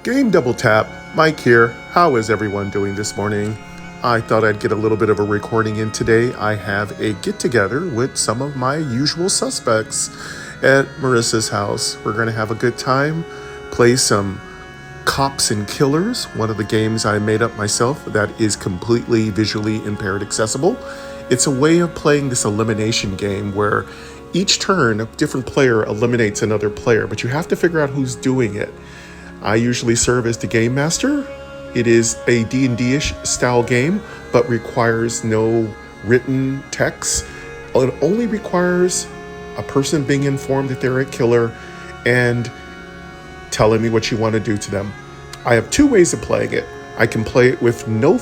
Game Double Tap, Mike here. How is everyone doing this morning? I thought I'd get a little bit of a recording in today. I have a get-together with some of my usual suspects at Marissa's house. We're going to have a good time, play some Cops and Killers, one of the games I made up myself that is completely visually impaired accessible. It's a way of playing this elimination game where each turn a different player eliminates another player, but you have to figure out who's doing it. I usually serve as the game master. It is a D&D-ish style game, but requires no written text. It only requires a person being informed that they're a killer and telling me what you want to do to them. I have two ways of playing it. I can play it with no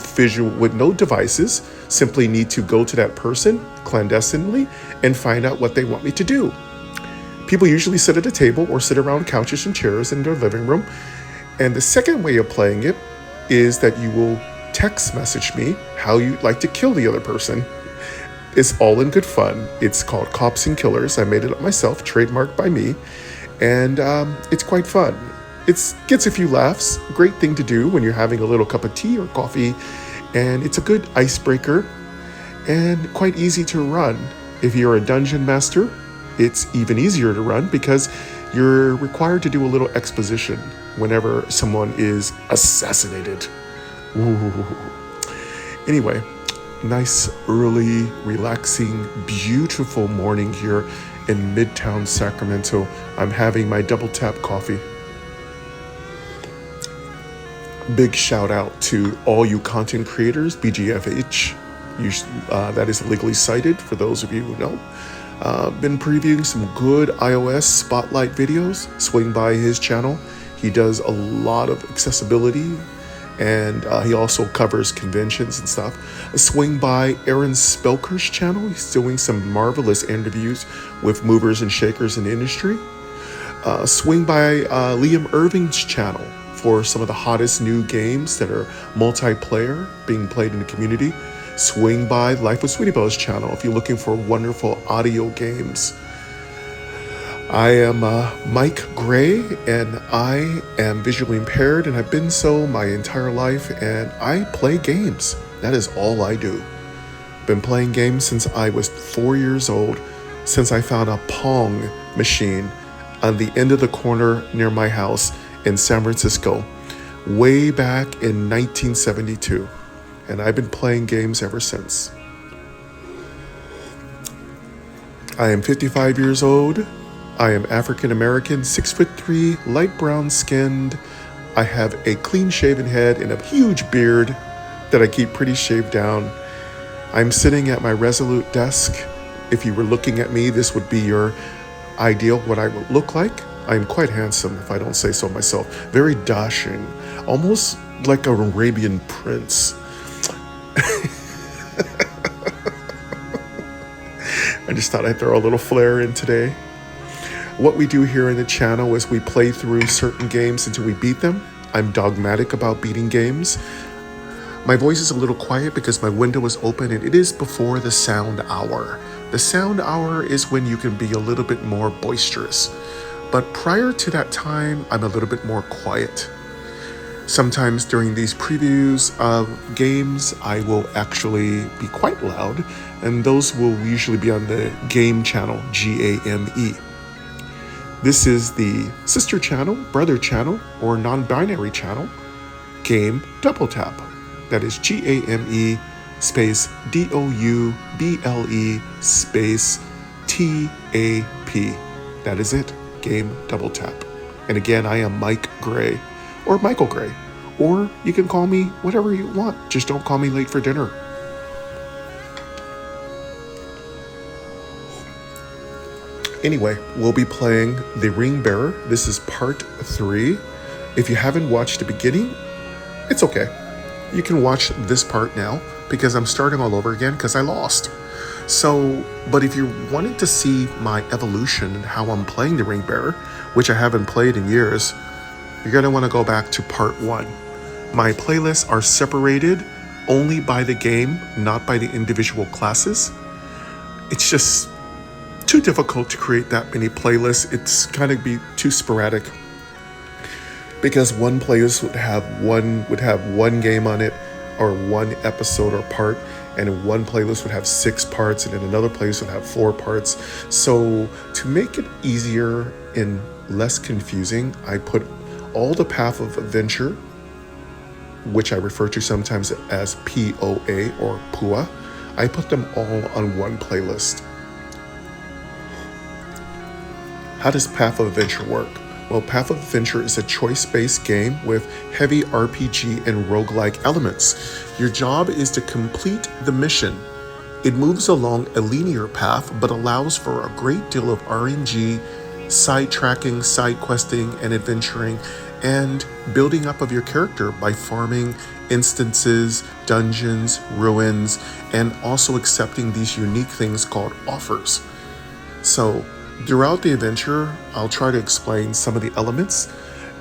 devices, simply need to go to that person clandestinely and find out what they want me to do. People usually sit at a table or sit around couches and chairs in their living room. And the second way of playing it is that you will text message me how you'd like to kill the other person. It's all in good fun. It's called Cops and Killers. I made it up myself, trademarked by me. And it's quite fun. It gets a few laughs. Great thing to do when you're having a little cup of tea or coffee. And it's a good icebreaker and quite easy to run. If you're a dungeon master, it's even easier to run because you're required to do a little exposition whenever someone is assassinated. Ooh. Anyway, nice, early, relaxing, beautiful morning here in Midtown Sacramento. I'm having my double tap coffee. Big shout out to all you content creators, BGFH. That is legally cited for those of you who know. Been previewing some good iOS spotlight videos. Swing by his channel. He does a lot of accessibility and he also covers conventions and stuff. Swing by Aaron Spelker's channel. He's doing some marvelous interviews with movers and shakers in the industry. Swing by Liam Irving's channel for some of the hottest new games that are multiplayer being played in the community. Swing by Life with Sweetie Belle's channel if you're looking for wonderful audio games. I am Mike Gray, and I am visually impaired, and I've been so my entire life, and I play games. That is all I do. Been playing games since I was 4 years old, since I found a Pong machine on the end of the corner near my house in San Francisco, way back in 1972. And I've been playing games ever since. I am 55 years old. I am African American, 6'3", light brown skinned. I have a clean shaven head and a huge beard that I keep pretty shaved down. I'm sitting at my Resolute desk. If you were looking at me, this would be your ideal what I would look like. I'm quite handsome, if I don't say so myself. Very dashing, almost like an Arabian prince. I just thought I'd throw a little flair in today. What we do here in the channel is we play through certain games until we beat them. I'm dogmatic about beating games. My voice is a little quiet because my window is open and it is before the sound hour. The sound hour is when you can be a little bit more boisterous. But prior to that time, I'm a little bit more quiet. Sometimes during these previews of games, I will actually be quite loud, and those will usually be on the game channel, GAME. This is the sister channel, brother channel, or non-binary channel, Game Double Tap. That is GAME space DOUBLE space TAP. That is it, Game Double Tap. And again, I am Mike Gray, or Michael Gray, or you can call me whatever you want. Just don't call me late for dinner. Anyway, we'll be playing The Ring Bearer. This is part 3. If you haven't watched the beginning, it's okay. You can watch this part now because I'm starting all over again because I lost. So, but if you wanted to see my evolution and how I'm playing The Ring Bearer, which I haven't played in years, you're going to want to go back to part 1. My playlists are separated only by the game, not by the individual classes. It's just too difficult to create that many playlists. It's kind of be too sporadic. because one playlist would have one game on it, or one episode or part, and in one playlist would have 6 parts, and in another playlist would have 4 parts. So to make it easier and less confusing, I put all the Path of Adventure, which I refer to sometimes as POA or PUA, I put them all on one playlist. How does Path of Adventure work? Well, Path of Adventure is a choice-based game with heavy RPG and roguelike elements. Your job is to complete the mission. It moves along a linear path, but allows for a great deal of RNG, side tracking, side questing, and adventuring, and building up of your character by farming instances, dungeons, ruins, and also accepting these unique things called offers. So, throughout the adventure, I'll try to explain some of the elements.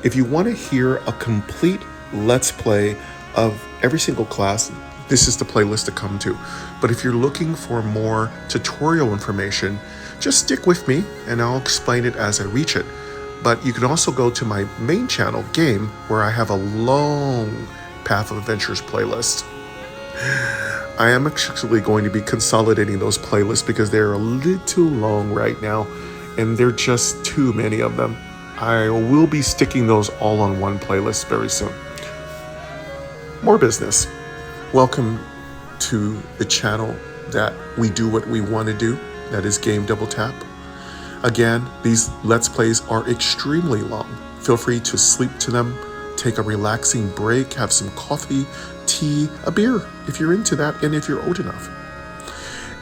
If you want to hear a complete Let's Play of every single class, this is the playlist to come to. But if you're looking for more tutorial information, just stick with me and I'll explain it as I reach it. But you can also go to my main channel, Game, where I have a long Path of Adventures playlist. I am actually going to be consolidating those playlists because they're a little long right now, and there are just too many of them. I will be sticking those all on one playlist very soon. More business. Welcome to the channel that we do what we want to do, that is Game Double Tap. Again, these Let's Plays are extremely long. Feel free to sleep to them, take a relaxing break, have some coffee, tea, a beer, if you're into that and if you're old enough.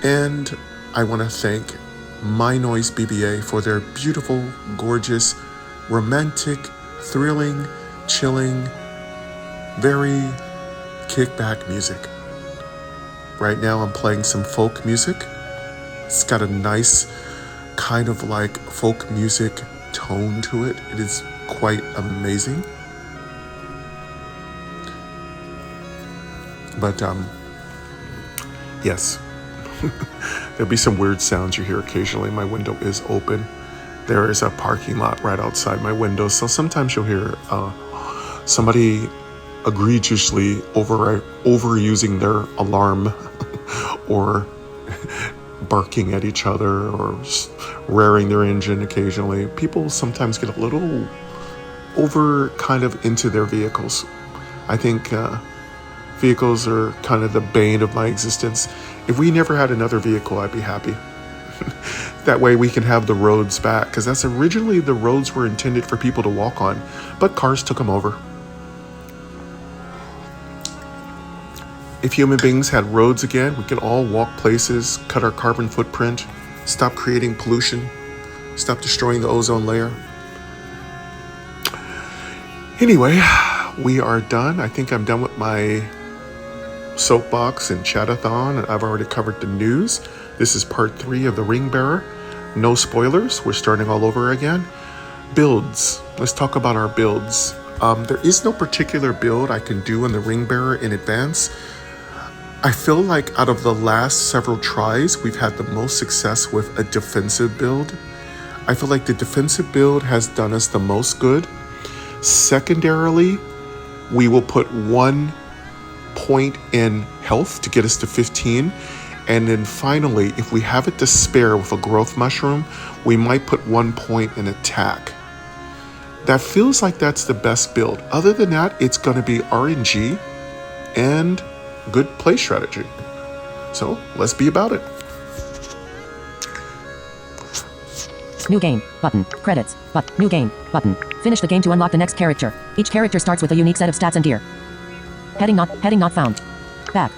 And I want to thank MyNoise BBA for their beautiful, gorgeous, romantic, thrilling, chilling, very kickback music. Right now I'm playing some folk music. It's got a nice kind of like folk music tone to it. It is quite amazing. But yes, there'll be some weird sounds you hear occasionally. My window is open. There is a parking lot right outside my window, so sometimes you'll hear somebody egregiously overusing their alarm or barking at each other or rearing their engine occasionally. People sometimes get a little over kind of into their vehicles. I think vehicles are kind of the bane of my existence. If we never had another vehicle, I'd be happy. That way we can have the roads back, because that's originally the roads were intended for people to walk on, but cars took them over. If human beings had roads again, we could all walk places, cut our carbon footprint, stop creating pollution, stop destroying the ozone layer. Anyway, we are done. I think I'm done with my soapbox and chatathon, and I've already covered the news. This is part 3 of the Ring Bearer. No spoilers. We're starting all over again. Builds. Let's talk about our builds. There is no particular build I can do on the Ring Bearer in advance. I feel like out of the last several tries, we've had the most success with a defensive build. I feel like the defensive build has done us the most good. Secondarily, we will put 1 point in health to get us to 15. And then finally, if we have it to spare with a growth mushroom, we might put 1 point in attack. That feels like that's the best build. Other than that, it's going to be RNG and good play strategy. So let's be about it. New game, button, credits, but new game, button. Finish the game to unlock the next character. Each character starts with a unique set of stats and gear. Heading not found. Back,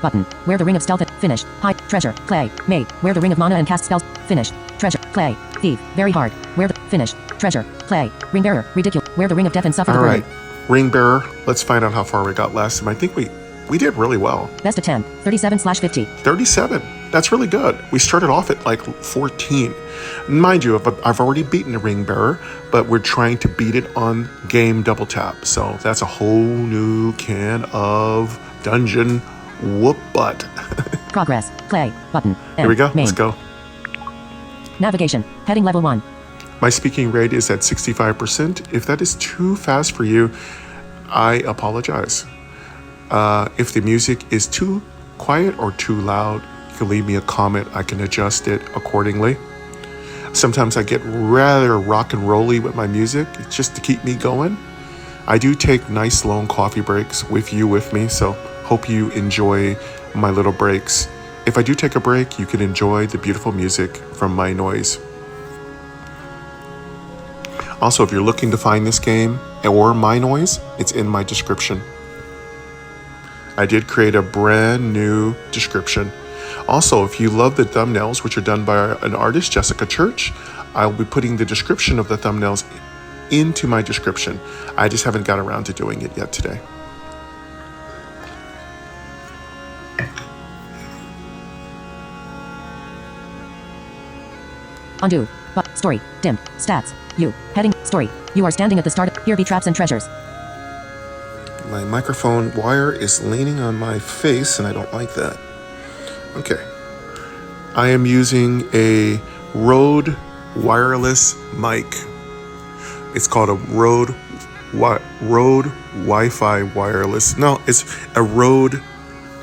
button. Where the ring of stealth, finished. Hide, treasure, clay, mate. Where the ring of mana and cast spells, finished. Treasure, clay, thief, very hard. Where the, finished. Treasure, clay, ring bearer, ridiculous. Where the ring of death and suffer the burden. Alright, ring bearer, let's find out how far we got last time. I think we did really well. Best of 10, 37/50. 37, that's really good. We started off at like 14. Mind you, I've already beaten the ring bearer, but we're trying to beat it on game double tap. So that's a whole new can of dungeon whoop butt. Progress, clay, button. Here we go, main. let's go. Navigation, heading level 1. My speaking rate is at 65%. If that is too fast for you, I apologize. If the music is too quiet or too loud, you can leave me a comment. I can adjust it accordingly. Sometimes I get rather rock and rolly with my music just to keep me going. I do take nice long coffee breaks with me, so hope you enjoy my little breaks. If I do take a break, you can enjoy the beautiful music from MyNoise. Also, if you're looking to find this game or MyNoise, it's in my description. I did create a brand new description. Also, if you love the thumbnails, which are done by an artist, Jessica Church, I'll be putting the description of the thumbnails into my description. I just haven't got around to doing it yet today. Undo. But story. Dim. Stats. You. Heading. Story. You are standing at the start. Here be traps and treasures. My microphone wire is leaning on my face, and I don't like that. Okay. I am using a Rode wireless mic. It's called a Rode Wi-Fi wireless. No, it's a Rode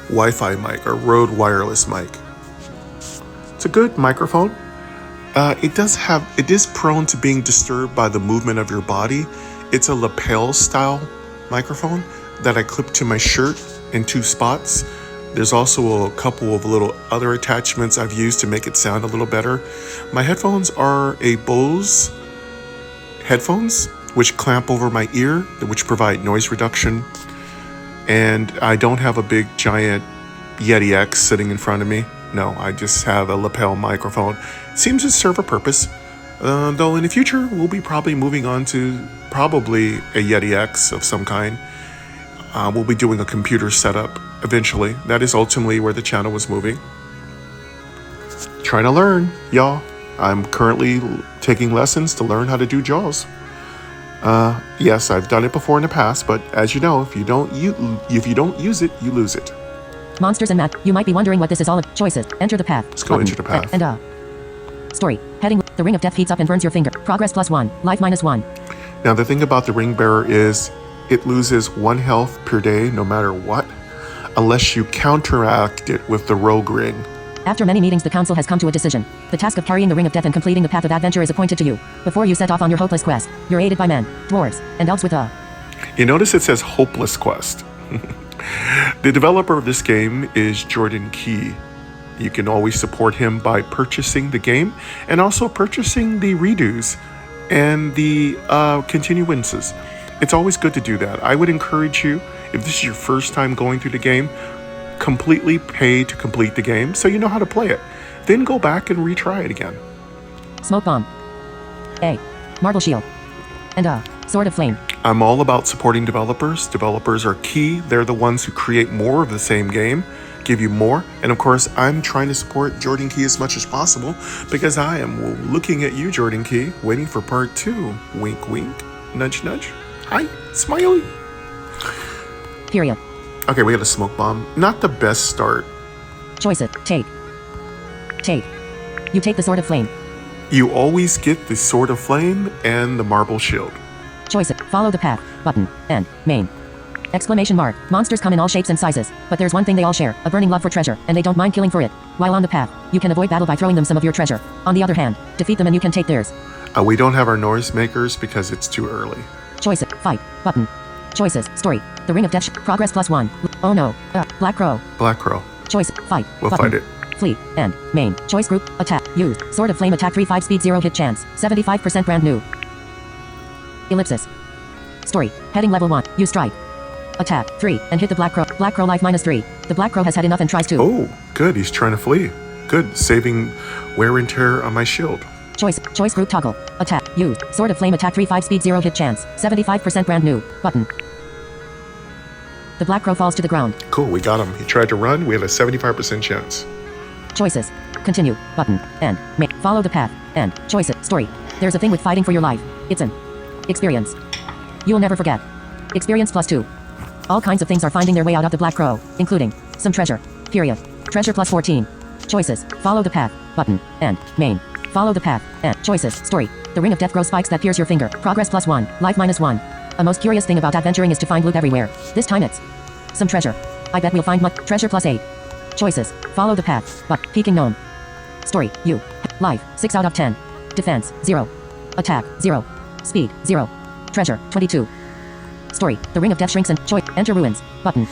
Wi-Fi mic or Rode wireless mic. It's a good microphone. It is prone to being disturbed by the movement of your body. It's a lapel style microphone that I clip to my shirt in 2 spots. There's also a couple of little other attachments I've used to make it sound a little better. My headphones are a Bose headphones, which clamp over my ear, which provide noise reduction. And I don't have a big giant Yeti X sitting in front of me. No, I just have a lapel microphone. Seems to serve a purpose. Though in the future, we'll be probably moving on to probably a Yeti X of some kind. We'll be doing a computer setup eventually. That is ultimately where the channel was moving. Trying to learn, y'all. I'm currently taking lessons to learn how to do JAWS. Yes, I've done it before in the past, but as you know, if you don't use it, you lose it. Monsters and map. You might be wondering what this is all of. Choices. Enter the path. Let's go into the path. And story. Heading. The ring of death heats up and burns your finger. Progress +1. Life -1. Now the thing about the ring bearer is it loses 1 health per day no matter what, unless you counteract it with the rogue ring. After many meetings, the council has come to a decision. The task of carrying the ring of death and completing the path of adventure is appointed to you. Before you set off on your hopeless quest, you're aided by men, dwarves, and elves with a... You notice it says hopeless quest. The developer of this game is Jordan Key. You can always support him by purchasing the game and also purchasing the redos and the continuances. It's always good to do that. I would encourage you, if this is your first time going through the game, completely pay to complete the game so you know how to play it. Then go back and retry it again. Smoke bomb. A. Marble shield. And a sword of flame. I'm all about supporting developers. Developers are key. They're the ones who create more of the same game, give you more. And of course, I'm trying to support Jordan Key as much as possible because I am looking at you, Jordan Key, waiting for part 2. Wink, wink. Nudge, nudge. Hi, smiley. Period. Okay, we got a smoke bomb. Not the best start. Choices. Take. Take. You take the sword of flame. You always get the sword of flame and the marble shield. Choices. Follow the path. Button. End. Main. Exclamation mark. Monsters come in all shapes and sizes, but there's one thing they all share, a burning love for treasure, and they don't mind killing for it. While on the path, you can avoid battle by throwing them some of your treasure. On the other hand, defeat them and you can take theirs. We don't have our noise makers because it's too early. Choices. Fight. Button. Choices. Story. The ring of death. Progress +1. Oh no. Black crow. Black crow. Choice. Fight. We'll button. fight it. Flee. End. Main. Choice group. Attack. Use. Sword of flame attack 3/5 speed 0 hit chance. 75% brand new. Ellipsis. Story. Heading level 1. You strike. Attack. 3. And hit the black crow. Black crow life -3. The black crow has had enough and tries to. Oh, good. He's trying to flee. Good. Saving wear and tear on my shield. Choice group toggle. Attack. Use. Sword of flame attack 3/5 speed 0 hit chance. 75% brand new. Button. The black crow falls to the ground. Cool, we got him. He tried to run. We had a 75% chance. Choices. Continue. Button. End. Follow the path. End. Choices. Story. There's a thing with fighting for your life. It's an experience. You'll never forget. Experience +2. All kinds of things are finding their way out of the black crow, including some treasure. Period. Treasure +14. Choices. Follow the path. Button. End. Main. Follow the path. And choices. Story. The ring of death grows spikes that pierce your finger. Progress +1. Life -1. A most curious thing about adventuring is to find loot everywhere. This time it's some treasure. I bet we'll find much treasure +8. Choices. Follow the path. But peeking gnome. Story. You. Life 6 out of 10. Defense 0. Attack 0. Speed 0. Treasure 22. Story. The ring of death shrinks and choice. Enter ruins. Button.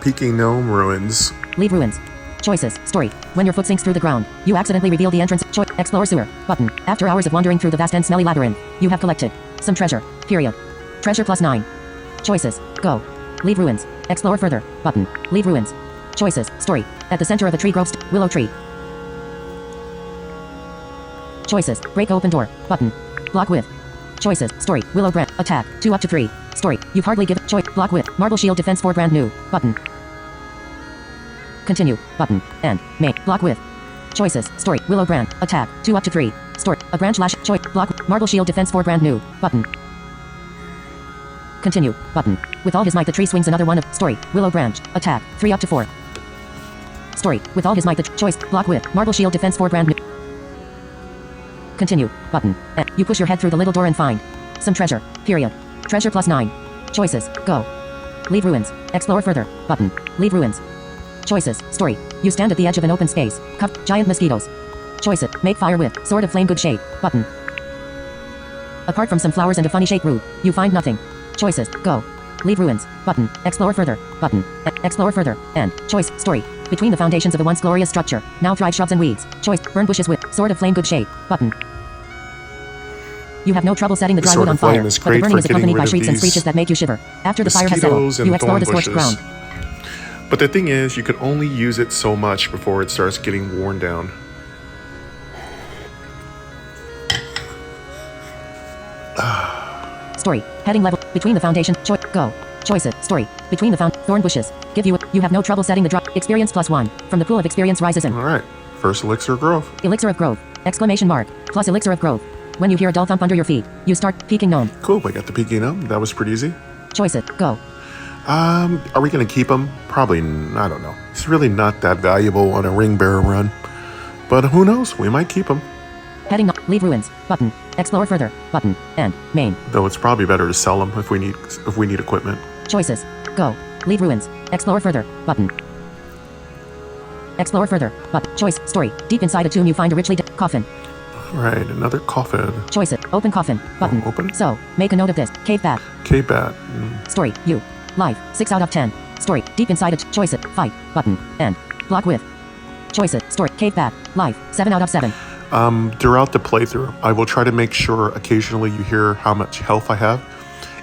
Peeking gnome ruins. Leave ruins. Choices. Story. When your foot sinks through the ground, you accidentally reveal the entrance. Choice. Explore sewer. Button. After hours of wandering through the vast and smelly labyrinth, you have collected some treasure. Period. Treasure +9. Choices. Go. Leave ruins. Explore further. Button. Leave ruins. Choices. Story. At the center of a tree grows willow tree. Choices. Break open door. Button. Block with. Choices. Story. Willow branch. Attack 2 up to 3. Story. You've hardly given choice. Block with. Marble shield defense 4 brand new. Button. Continue. Button. And. Make. Block with. Choices. Story. Willow branch. Attack 2 up to 3. Story. A branch lash. Choice. Block. Marble shield defense 4 brand new. Button. Continue. Button. With all his might the tree swings another one of. Story. Willow branch. Attack 3 up to 4. Story. With all his might the choice. Block with. Marble shield defense 4 brand new. Continue. Button. And you push your head through the little door and find some treasure. Period. Treasure +9. Choices. Go. Leave ruins. Explore further. Button. Leave ruins. Choices. Story. You stand at the edge of an open space. Giant mosquitoes. Choices. Make fire with. Sword of flame good shape. Button. Apart from some flowers and a funny shape root, you find nothing. Choices. Go. Leave ruins. Button. Explore further. Button. Explore further. And. Choice. Story. Between the foundations of a once glorious structure, now thrive shrubs and weeds. Choice. Burn bushes with. Sword of flame good shape. Button. You have no trouble setting the dry wood on fire, but the burning is accompanied by shrieks and screeches that make you shiver. After the fire has settled, you explore the scorched ground. But the thing is, you could only use it so much before it starts getting worn down. Story. Heading level. Between the foundation. Go. Choices. Story. Between the thorn bushes. Give you. You have no trouble setting the dry. Experience +1. From the pool of experience rises in. Alright. First elixir of growth. Elixir of growth. Exclamation mark. Plus elixir of growth. When you hear a dull thump under your feet, you start peeking gnome. Cool. I got the peeking gnome. That was pretty easy. Choices. Go. Are we going to keep him? Probably, I don't know. It's really not that valuable on a ring bearer run. But who knows? We might keep him. Heading up. Leave ruins. Button. Explore further. Button. And. Main. Though it's probably better to sell them if we need equipment. Choices. Go. Leave ruins. Explore further. Button. Explore further. Button. Choice. Story. Deep inside a tomb you find a richly coffin. Alright, another coffin. Choices. Open coffin. Button. Open? So, make a note of this. Cave bat. Cave bat. Story. You. Life. 6 out of 10. Story. Deep inside a choices. Fight. Button. And. Block with. Choices. Story. Cave bat. Life. 7 out of 7. Throughout the playthrough, I will try to make sure occasionally you hear how much health I have.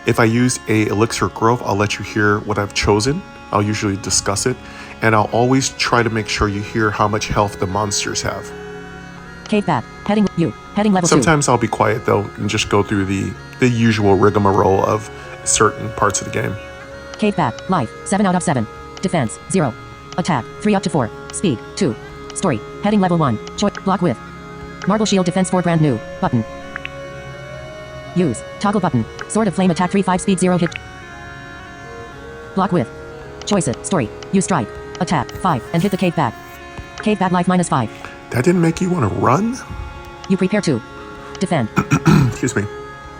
If I use a elixir of growth, I'll let you hear what I've chosen. I'll usually discuss it. And I'll always try to make sure you hear how much health the monsters have. Cave bat. Heading you. Heading level 2. Sometimes I'll be quiet though and just go through the usual rigmarole of certain parts of the game. Cave bat. Life. 7 out of 7. Defense. 0. Attack. 3 up to 4. Speed. 2. Story. Heading level 1. Choice. Block with. Marble shield defense 4 brand new. Button. Use. Toggle button. Sword of flame attack 3 5 speed 0 hit. Block with. Choices. Story. You strike. Attack. 5 and hit the cave bat. Cave bat life -5. That didn't make you want to run? You prepare to defend. Excuse me.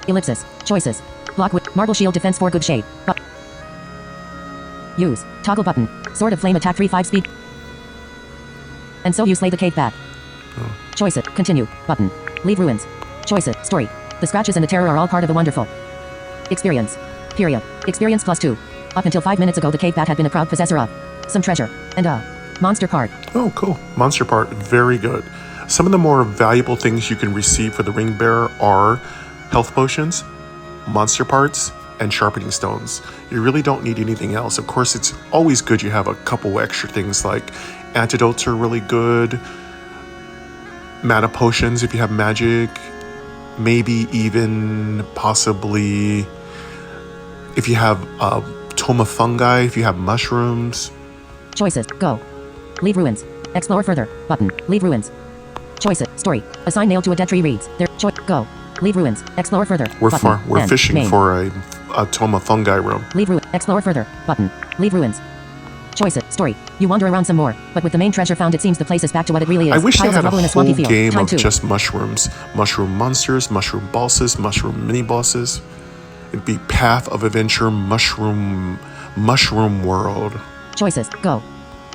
Ellipsis. Choices. Block with. Marble shield defense 4 good shape. Use. Toggle button. Sword of flame attack 3 5 speed. And so you slay the cave bat. Oh. Choices. Continue. Button. Leave ruins. Choices. Story. The scratches and the terror are all part of the wonderful experience. Period. Experience +2. Up until 5 minutes ago the cave bat had been a proud possessor of some treasure and a monster part. Oh, cool. Monster part. Very good. Some of the more valuable things you can receive for the ring bearer are health potions, monster parts, and sharpening stones. You really don't need anything else. Of course, it's always good you have a couple extra things like antidotes are really good, mana potions if you have magic, maybe even possibly if you have toma fungi, if you have mushrooms. Choices. Go. Leave ruins. Explore further. Button. Leave ruins. Choices. Story. A sign nailed to a dead tree reads. There. Choice. Go. Leave ruins. Explore further. We're fishing main. for a toma fungi room. Leave ruins. Explore further. Button. Leave ruins. Choices. Story. You wander around some more, but with the main treasure found, it seems the place is back to what it really is. I wish they Piles had of a rubble in whole swampy field. game Time of 2. just mushrooms. Mushroom monsters, mushroom bosses, mushroom mini-bosses. It'd be Path of Adventure Mushroom World. Choices. Go.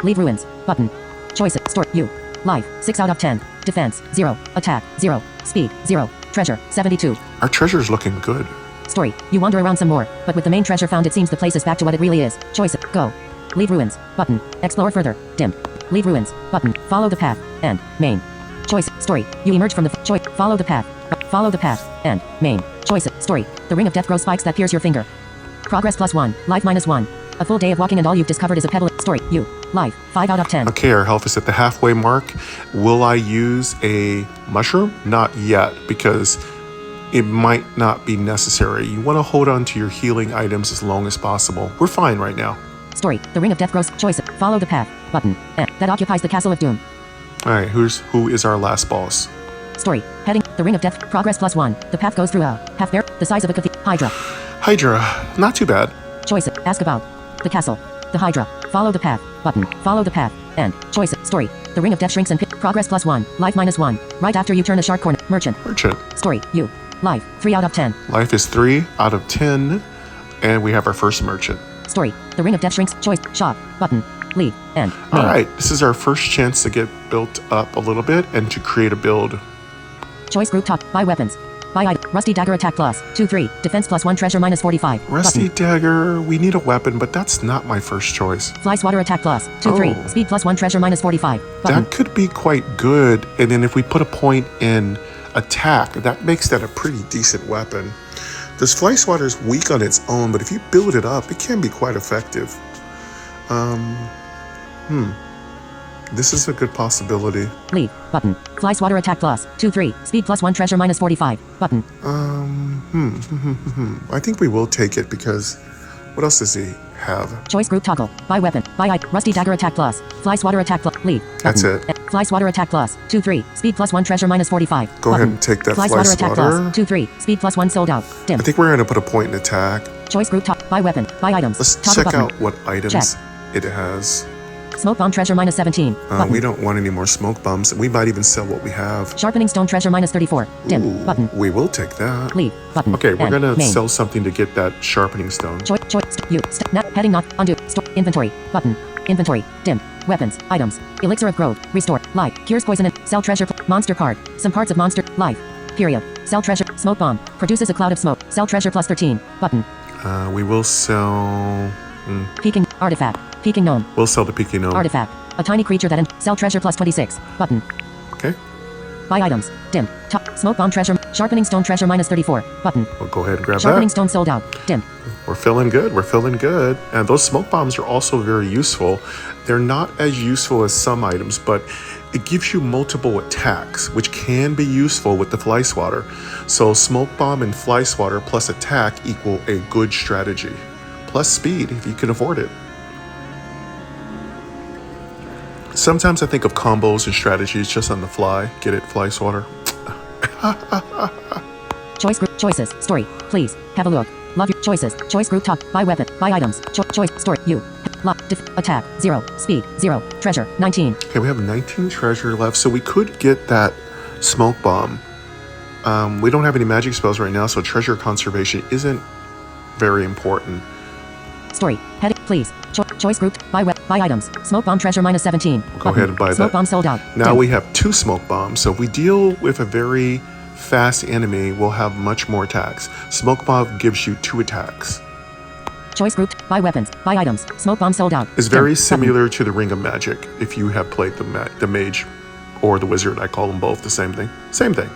Leave ruins. Button. Choices. Story. You. Life. 6 out of 10. Defense. 0. Attack. 0. Speed. 0. Treasure. 72. Our treasure's looking good. Story. You wander around some more, but with the main treasure found, it seems the place is back to what it really is. Choices. Go. Leave ruins. Button. Explore further. Dim. Leave ruins. Button. Follow the path. And. Main. Choice. Story. You emerge from the choice. Follow the path. Follow the path. And. Main. Choice. Story. The ring of death grows spikes that pierce your finger. Progress +1. Life -1. A full day of walking and all you've discovered is a pebble. Story. You. Life. 5 out of 10. Okay, our health is at the halfway mark. Will I use a mushroom? Not yet, because it might not be necessary. You want to hold on to your healing items as long as possible. We're fine right now. Story. The ring of death grows. Choice. Follow the path. Button. That occupies the castle of doom. All right, who is our last boss? Story. Heading. The ring of death. Progress +1. The path goes through a half bear. The size of a cathedral. Hydra. Hydra. Not too bad. Choice. Ask about. The castle. The Hydra. Follow the path. Button. Follow the path. And. Choice. Story. The ring of death shrinks and progress +1. Life -1. Right after you turn a sharp corner. Merchant. Story. You. Life. 3 out of 10. Life is 3 out of 10. And we have our first merchant. Story. The ring of death shrinks. Choice. Shop. Button. Leave. And. Main. All right. This is our first chance to get built up a little bit and to create a build. Choice group top. Buy weapons. Buy item. Rusty dagger attack +2-3. Defense +1 treasure -45. Rusty Button. dagger. We need a weapon, but that's not my first choice. Fly swatter attack +2-3. Oh. Speed +1 treasure -45. Button. That could be quite good. And then if we put a point in attack, that makes that a pretty decent weapon. This fly swatter is weak on its own, but if you build it up, it can be quite effective. This is a good possibility. Leave. Button. Fly swatter attack +2-3. Speed +1 treasure -45. Button. I think we will take it because what else does he have? Choice group toggle. Buy weapon. Buy item. Rusty dagger attack Fly swatter attack Leave. That's Button. it. Fly swatter attack +2-3. Speed +1 treasure -45. Go ahead and take that Fly fly swatter attack swatter. +2-3. Speed +1 sold out. Dim. I think we're going to put a point in attack. Choice group top. Buy weapon. Buy items. Let's Toggle check button. out what items Check. it has. Smoke bomb treasure -17. Button. We don't want any more smoke bombs. We might even sell what we have. Sharpening stone treasure -34. Dim. Ooh, Button. We will take that. Leave. Button. Okay, we're And. going to Main. sell something to get that sharpening stone. Choice. You. Heading not. Undo. Store. Inventory. Button. Inventory. Dim. Weapons. Items. Elixir of growth. Restore. Life. Cures poison and sell treasure. Monster card. Some parts of monster. Life. Period. Sell treasure. Smoke bomb. Produces a cloud of smoke. Sell treasure +13. Button. We will sell... Peeking. Artifact. Peeking gnome. We'll sell the Peaky Gnome. Artifact. A tiny creature that sell treasure +26. Button. Okay, Buy items. Dim. Top. Smoke bomb treasure. Sharpening stone treasure -34. Button. we'll go ahead and grab Sharpening that. stone sold out. Dim. We're feeling good. We're feeling good. And those smoke bombs are also very useful. They're not as useful as some items, but it gives you multiple attacks, which can be useful with the fly swatter. So smoke bomb and fly swatter plus attack equal a good strategy. Plus speed, if you can afford it. Sometimes I think of combos and strategies just on the fly. Get it, fly swatter? Choice group. Choices. Story. Please. Have a look. Love your choices. Choice group top. Buy weapon. Buy items. Choice. Story. You. Lock. Attack. 0. Speed. 0. Treasure. 19. Okay, we have 19 treasure left, so we could get that smoke bomb. We don't have any magic spells right now, so treasure conservation isn't very important. Story. Heading. Please. Choice group. Buy items. Smoke bomb treasure -17. We'll go ahead and buy Smoke that. bomb sold out. Now Dim. we have 2 smoke bombs, so if we deal with a very fast enemy, we'll have much more attacks. Smoke bomb gives you 2 attacks. Choice group. Buy weapons. Buy items. Smoke bomb sold out. It's Dim. very Button. similar to the Ring of Magic, if you have played the mage or the wizard. I call them both the same thing. Same thing.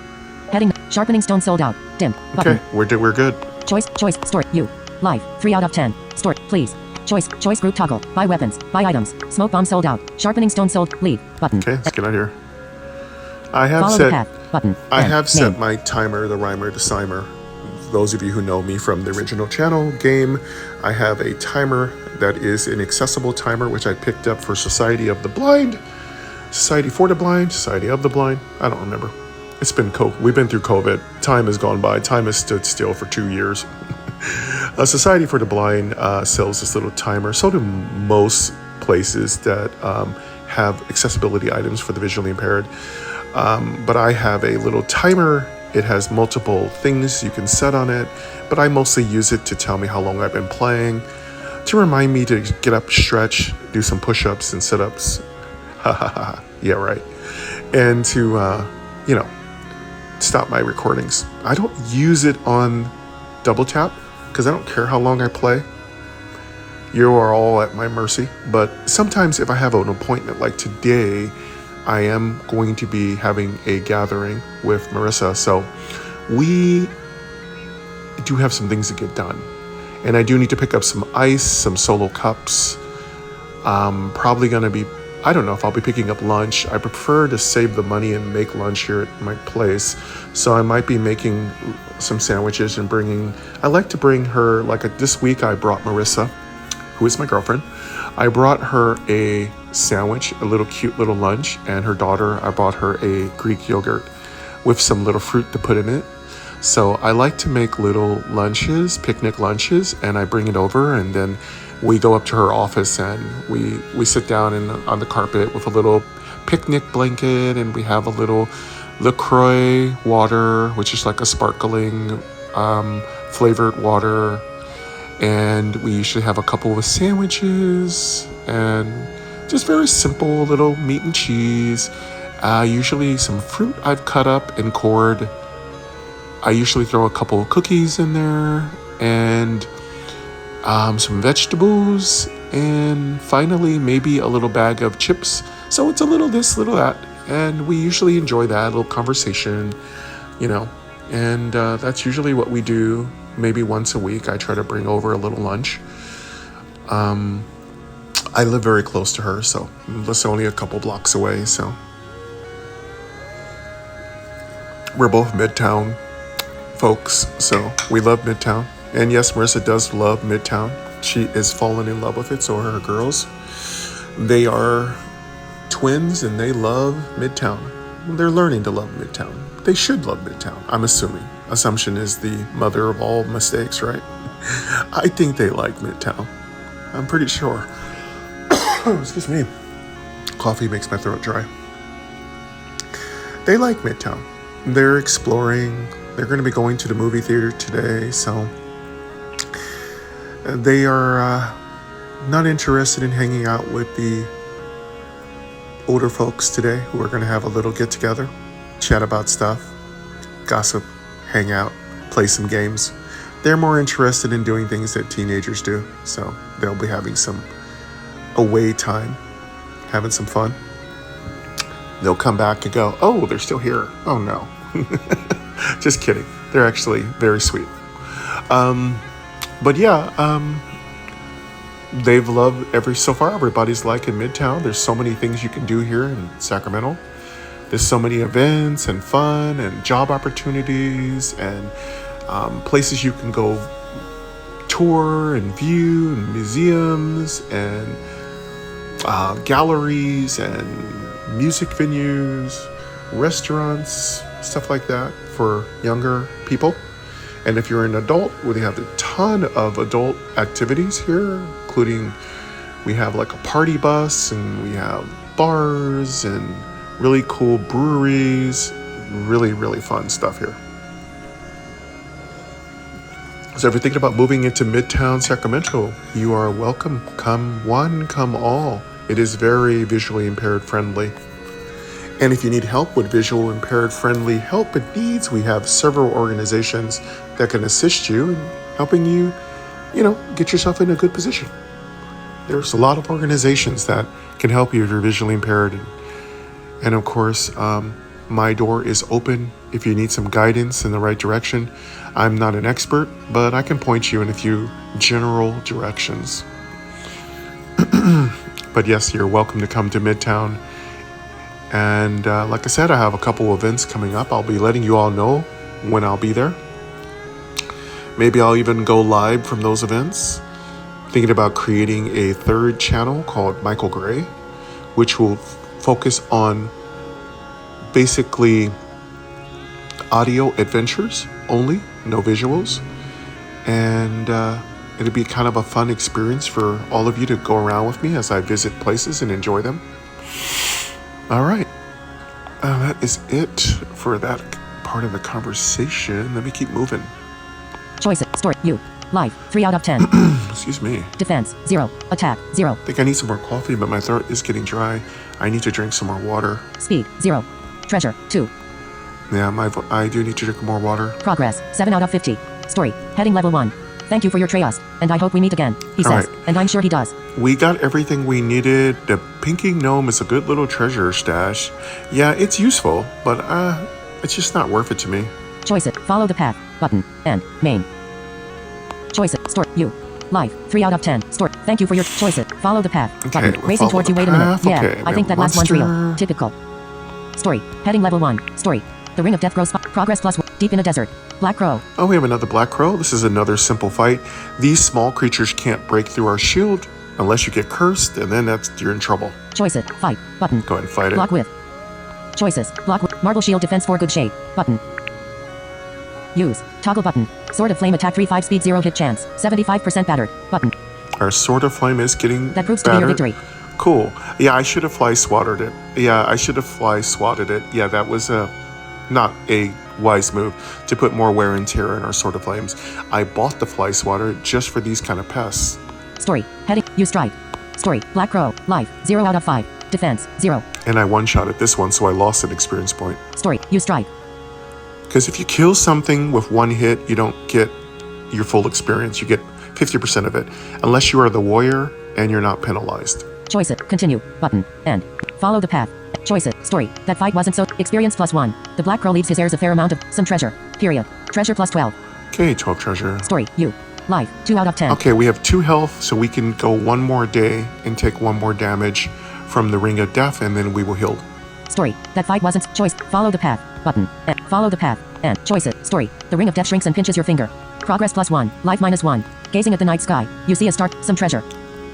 Heading. Sharpening stone sold out. Dim. Button. Okay, we're good. Choice. Story. You. Life. 3 out of 10. Story. Please. Choice group toggle. Buy weapons. Buy items. Smoke bomb sold out. Sharpening stone sold. Leave. Button. Okay, let's get out of here. I have Follow the set path. Button. I And. have set Main. my timer, the rhymer, the simer. Those of you who know me from the original channel game, I have a timer that is an accessible timer, which I picked up for Society of the Blind, Society for the Blind, Society of the Blind. I don't remember. It's been we've been through COVID. Time has gone by. Time has stood still for 2 years. Society for the Blind sells this little timer. So do most places that have accessibility items for the visually impaired. But I have a little timer. It has multiple things you can set on it, but I mostly use it to tell me how long I've been playing, to remind me to get up, stretch, do some push-ups and sit-ups. Yeah, right. And to, stop my recordings. I don't use it on double tap because I don't care how long I play. You are all at my mercy. But sometimes if I have an appointment like today, I am going to be having a gathering with Marissa. So we do have some things to get done. And I do need to pick up some ice, some solo cups. Probably going to be, I don't know if I'll be picking up lunch. I prefer to save the money and make lunch here at my place. So I might be making some sandwiches and I like to bring her, this week I brought Marissa, who is my girlfriend. I brought her a sandwich, a little cute little lunch, and her daughter, I bought her a Greek yogurt with some little fruit to put in it. So I like to make little lunches, picnic lunches, and I bring it over, and then we go up to her office and we sit down on the carpet with a little picnic blanket, and we have a little LaCroix water, which is like a sparkling flavored water. And we usually have a couple of sandwiches and just very simple little meat and cheese. Usually some fruit I've cut up and cored. I usually throw a couple of cookies in there and some vegetables, and finally maybe a little bag of chips. So it's a little this, little that, and we usually enjoy that little conversation, and that's usually what we do. Maybe once a week I try to bring over a little lunch. I live very close to her, so it's only a couple blocks away, so we're both Midtown folks, so we love Midtown. And yes, Marissa does love Midtown. She is fallen in love with it, so are her girls. They are twins and they love Midtown. They're learning to love Midtown. They should love Midtown, I'm assuming. Assumption is the mother of all mistakes, right? I think they like Midtown. I'm pretty sure. Excuse me. Coffee makes my throat dry. They like Midtown. They're exploring. They're going to be going to the movie theater today, so they are not interested in hanging out with the older folks today, who are going to have a little get-together, chat about stuff, gossip, hang out, play some games. They're more interested in doing things that teenagers do, so they'll be having some away time, having some fun. They'll come back and go, oh, they're still here. Oh, no. Just kidding. They're actually very sweet. But yeah, they've loved so far everybody's liking Midtown. There's so many things you can do here in Sacramento. There's so many events and fun and job opportunities and places you can go tour and view, and museums and galleries and music venues, restaurants, stuff like that for younger people. And if you're an adult, we have a ton of adult activities here, including we have like a party bus, and we have bars and really cool breweries, really, really fun stuff here. So if you're thinking about moving into Midtown Sacramento, you are welcome. Come one, come all. It is very visually impaired friendly. And if you need help with visual impaired friendly help and needs, we have several organizations that can assist you in helping you, get yourself in a good position. There's a lot of organizations that can help you if you're visually impaired. And of course, my door is open if you need some guidance in the right direction. I'm not an expert, but I can point you in a few general directions. But yes, you're welcome to come to Midtown. And like I said, I have a couple events coming up. I'll be letting you all know when I'll be there. Maybe I'll even go live from those events. Thinking about creating a third channel called Michael Gray, which will focus on basically audio adventures only, no visuals. And It'd be kind of a fun experience for all of you to go around with me as I visit places and enjoy them. All right. That is it for that part of the conversation. Let me keep moving. Choices. Story. You. Life. 3 out of 10. Excuse me. Defense. 0. Attack. 0. I think I need some more coffee, but my throat is getting dry. I need to drink some more water. Speed. 0. Treasure. 2. Yeah, I do need to drink more water. Progress. 7 out of 50. Story. Heading level 1. Thank you for your trust, and I hope we meet again, he says, right. And I'm sure he does. We got everything we needed. The pinky gnome is a good little treasure stash. Yeah, it's useful, but it's just not worth it to me. Choices. Follow the path. Button. And. Main. Choices. Store. You. Life. 3 out of 10. Store. Thank you for your choices. Follow the path. Okay, Button. Racing towards you. Wait a minute. Yeah, okay, I think that last one's real. Typical. Story. Heading level 1. Story. The ring of death grows. Progress plus 1. Deep in a desert. Black crow. Oh, we have another black crow. This is another simple fight. These small creatures can't break through our shield unless you get cursed, and then you're in trouble. Choices. Fight. Button. Go ahead and fight it. Block with. Choices. Block with. Marble shield defense for good shape. Button. Use. Toggle button. Sword of flame attack 3-5 speed 0 hit chance. 75% battered. Button. Our sword of flame is getting That proves battered. to be your victory. Cool. Yeah, I should have fly swatted it. Yeah, that was not a wise move to put more wear and tear in our sword of flames. I bought the fly swatter just for these kind of pests. Story. Heading. You strike. Story. Black crow. Life. 0 out of 5. Defense. 0. And I one-shotted this one, so I lost an experience point. Story. You strike. Because if you kill something with one hit, you don't get your full experience. You get 50% of it, unless you are the warrior and you're not penalized. Choices. Continue. Button. End. Follow the path. Choices. Story. That fight wasn't so. Experience plus 1. The black crow leaves his heirs a fair amount of some treasure. Period. Treasure plus 12. Okay, 12 treasure. Story. You. Life. 2 out of 10. Okay, we have 2 health, so we can go one more day and take 1 more damage from the ring of death, and then we will heal. Story. That fight wasn't. Choice. Follow the path. Button. And. Follow the path. And. Choices. Story. The ring of death shrinks and pinches your finger. Progress plus 1. Life minus 1. Gazing at the night sky. You see a star. Some treasure.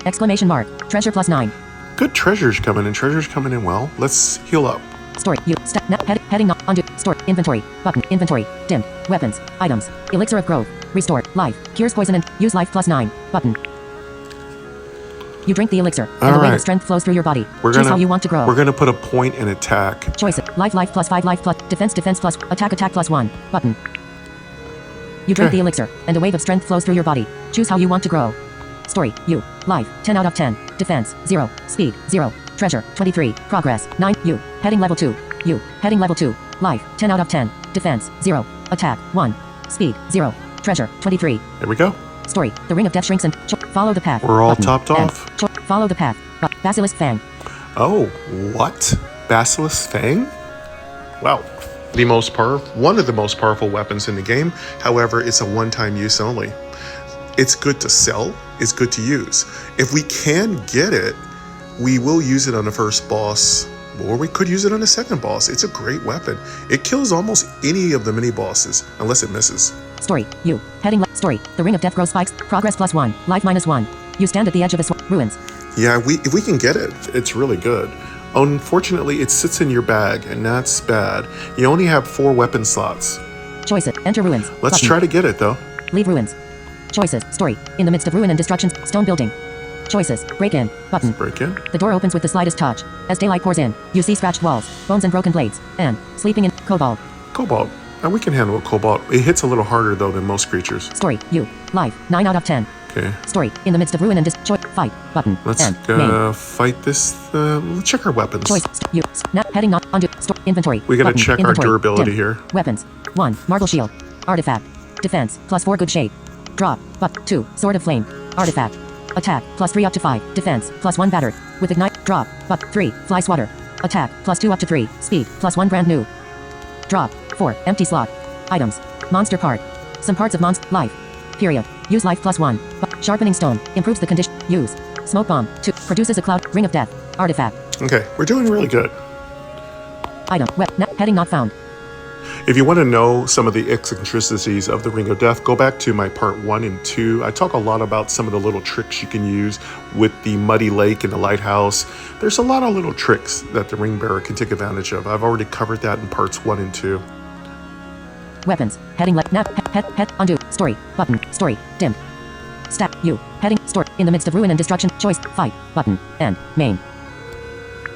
Exclamation mark. Treasure plus 9. Good treasures coming in. Treasures coming in well. Let's heal up. Story. You. Step. Heading not. Undo. Store. Inventory. Button. Inventory. Dimmed. Weapons. Items. Elixir of growth. Restore. Life. Cures poison and use life plus 9. Button. You drink the elixir, and the wave of strength flows through your body. Choose how you want to grow. We're gonna put a point in attack. Choices. Life plus 5 life plus defense plus attack plus 1. Button. You drink the elixir, and a wave of strength flows through your body. Choose how you want to grow. Story. You. Life. 10 out of 10. Defense. 0. Speed. 0. Treasure. 23. Progress. 9. You. Heading level 2. You. Heading level 2. Life. 10 out of 10. Defense. 0. Attack. 1. Speed. 0. Treasure. 23. There we go. Story. The ring of death shrinks and follow the path. We're all Button. topped off. Follow the path. Basilisk Fang. Oh, what? Basilisk Fang? Wow. One of the most powerful weapons in the game. However, it's a one-time use only. It's good to sell. It's good to use. If we can get it, we will use it on the first boss, or we could use it on the second boss. It's a great weapon. It kills almost any of the mini bosses, unless it misses. Story. You. Heading left. Story. The ring of death grows spikes. Progress plus 1. Life minus 1. You stand at the edge of a ruins. Yeah, if we can get it, it's really good. Unfortunately, it sits in your bag, and that's bad. You only have 4 weapon slots. Choices. Enter ruins. Let's try to get it, though. Leave ruins. Choices. Story. In the midst of ruin and destruction. Stone building. Choices. Break in. Button. Break in. The door opens with the slightest touch. As daylight pours in, you see scratched walls, bones and broken blades, and sleeping in cobalt. Cobalt. And we can handle a cobalt. It hits a little harder, though, than most creatures. Story. You. Life. 9 out of 10. Okay. Story. In the midst of ruin and fight. Button. Let's fight this. Let's check our weapons. Choice. You. Heading not. Undo. Inventory. We gotta Button. check Inventory. our durability Dim. here. Weapons. 1. Marble shield. Artifact. Defense. Plus 4 good shape. Drop. But 2. Sword of flame. Artifact. Attack. Plus 3 up to 5. Defense. Plus 1 battered. With ignite. Drop. But 3. Fly swatter. Attack. Plus 2 up to 3. Speed. Plus 1 brand new. Drop. 4. Empty slot. Items. Monster part. Some parts of monster. Life. Period. Use life plus 1. Sharpening stone. Improves the condition. Use. Smoke bomb. 2. Produces a cloud. Ring of death. Artifact. Okay. We're doing really good. Item. Heading not found. If you want to know some of the eccentricities of the Ring of Death, go back to my part 1 and 2. I talk a lot about some of the little tricks you can use with the muddy lake and the lighthouse. There's a lot of little tricks that the ring bearer can take advantage of. I've already covered that in parts 1 and 2. Weapons. Heading left. Undo. Story. Button. Story. Dimmed. Stat. U. Heading. Store. In the midst of ruin and destruction. Choice. Fight. Button. And. Main.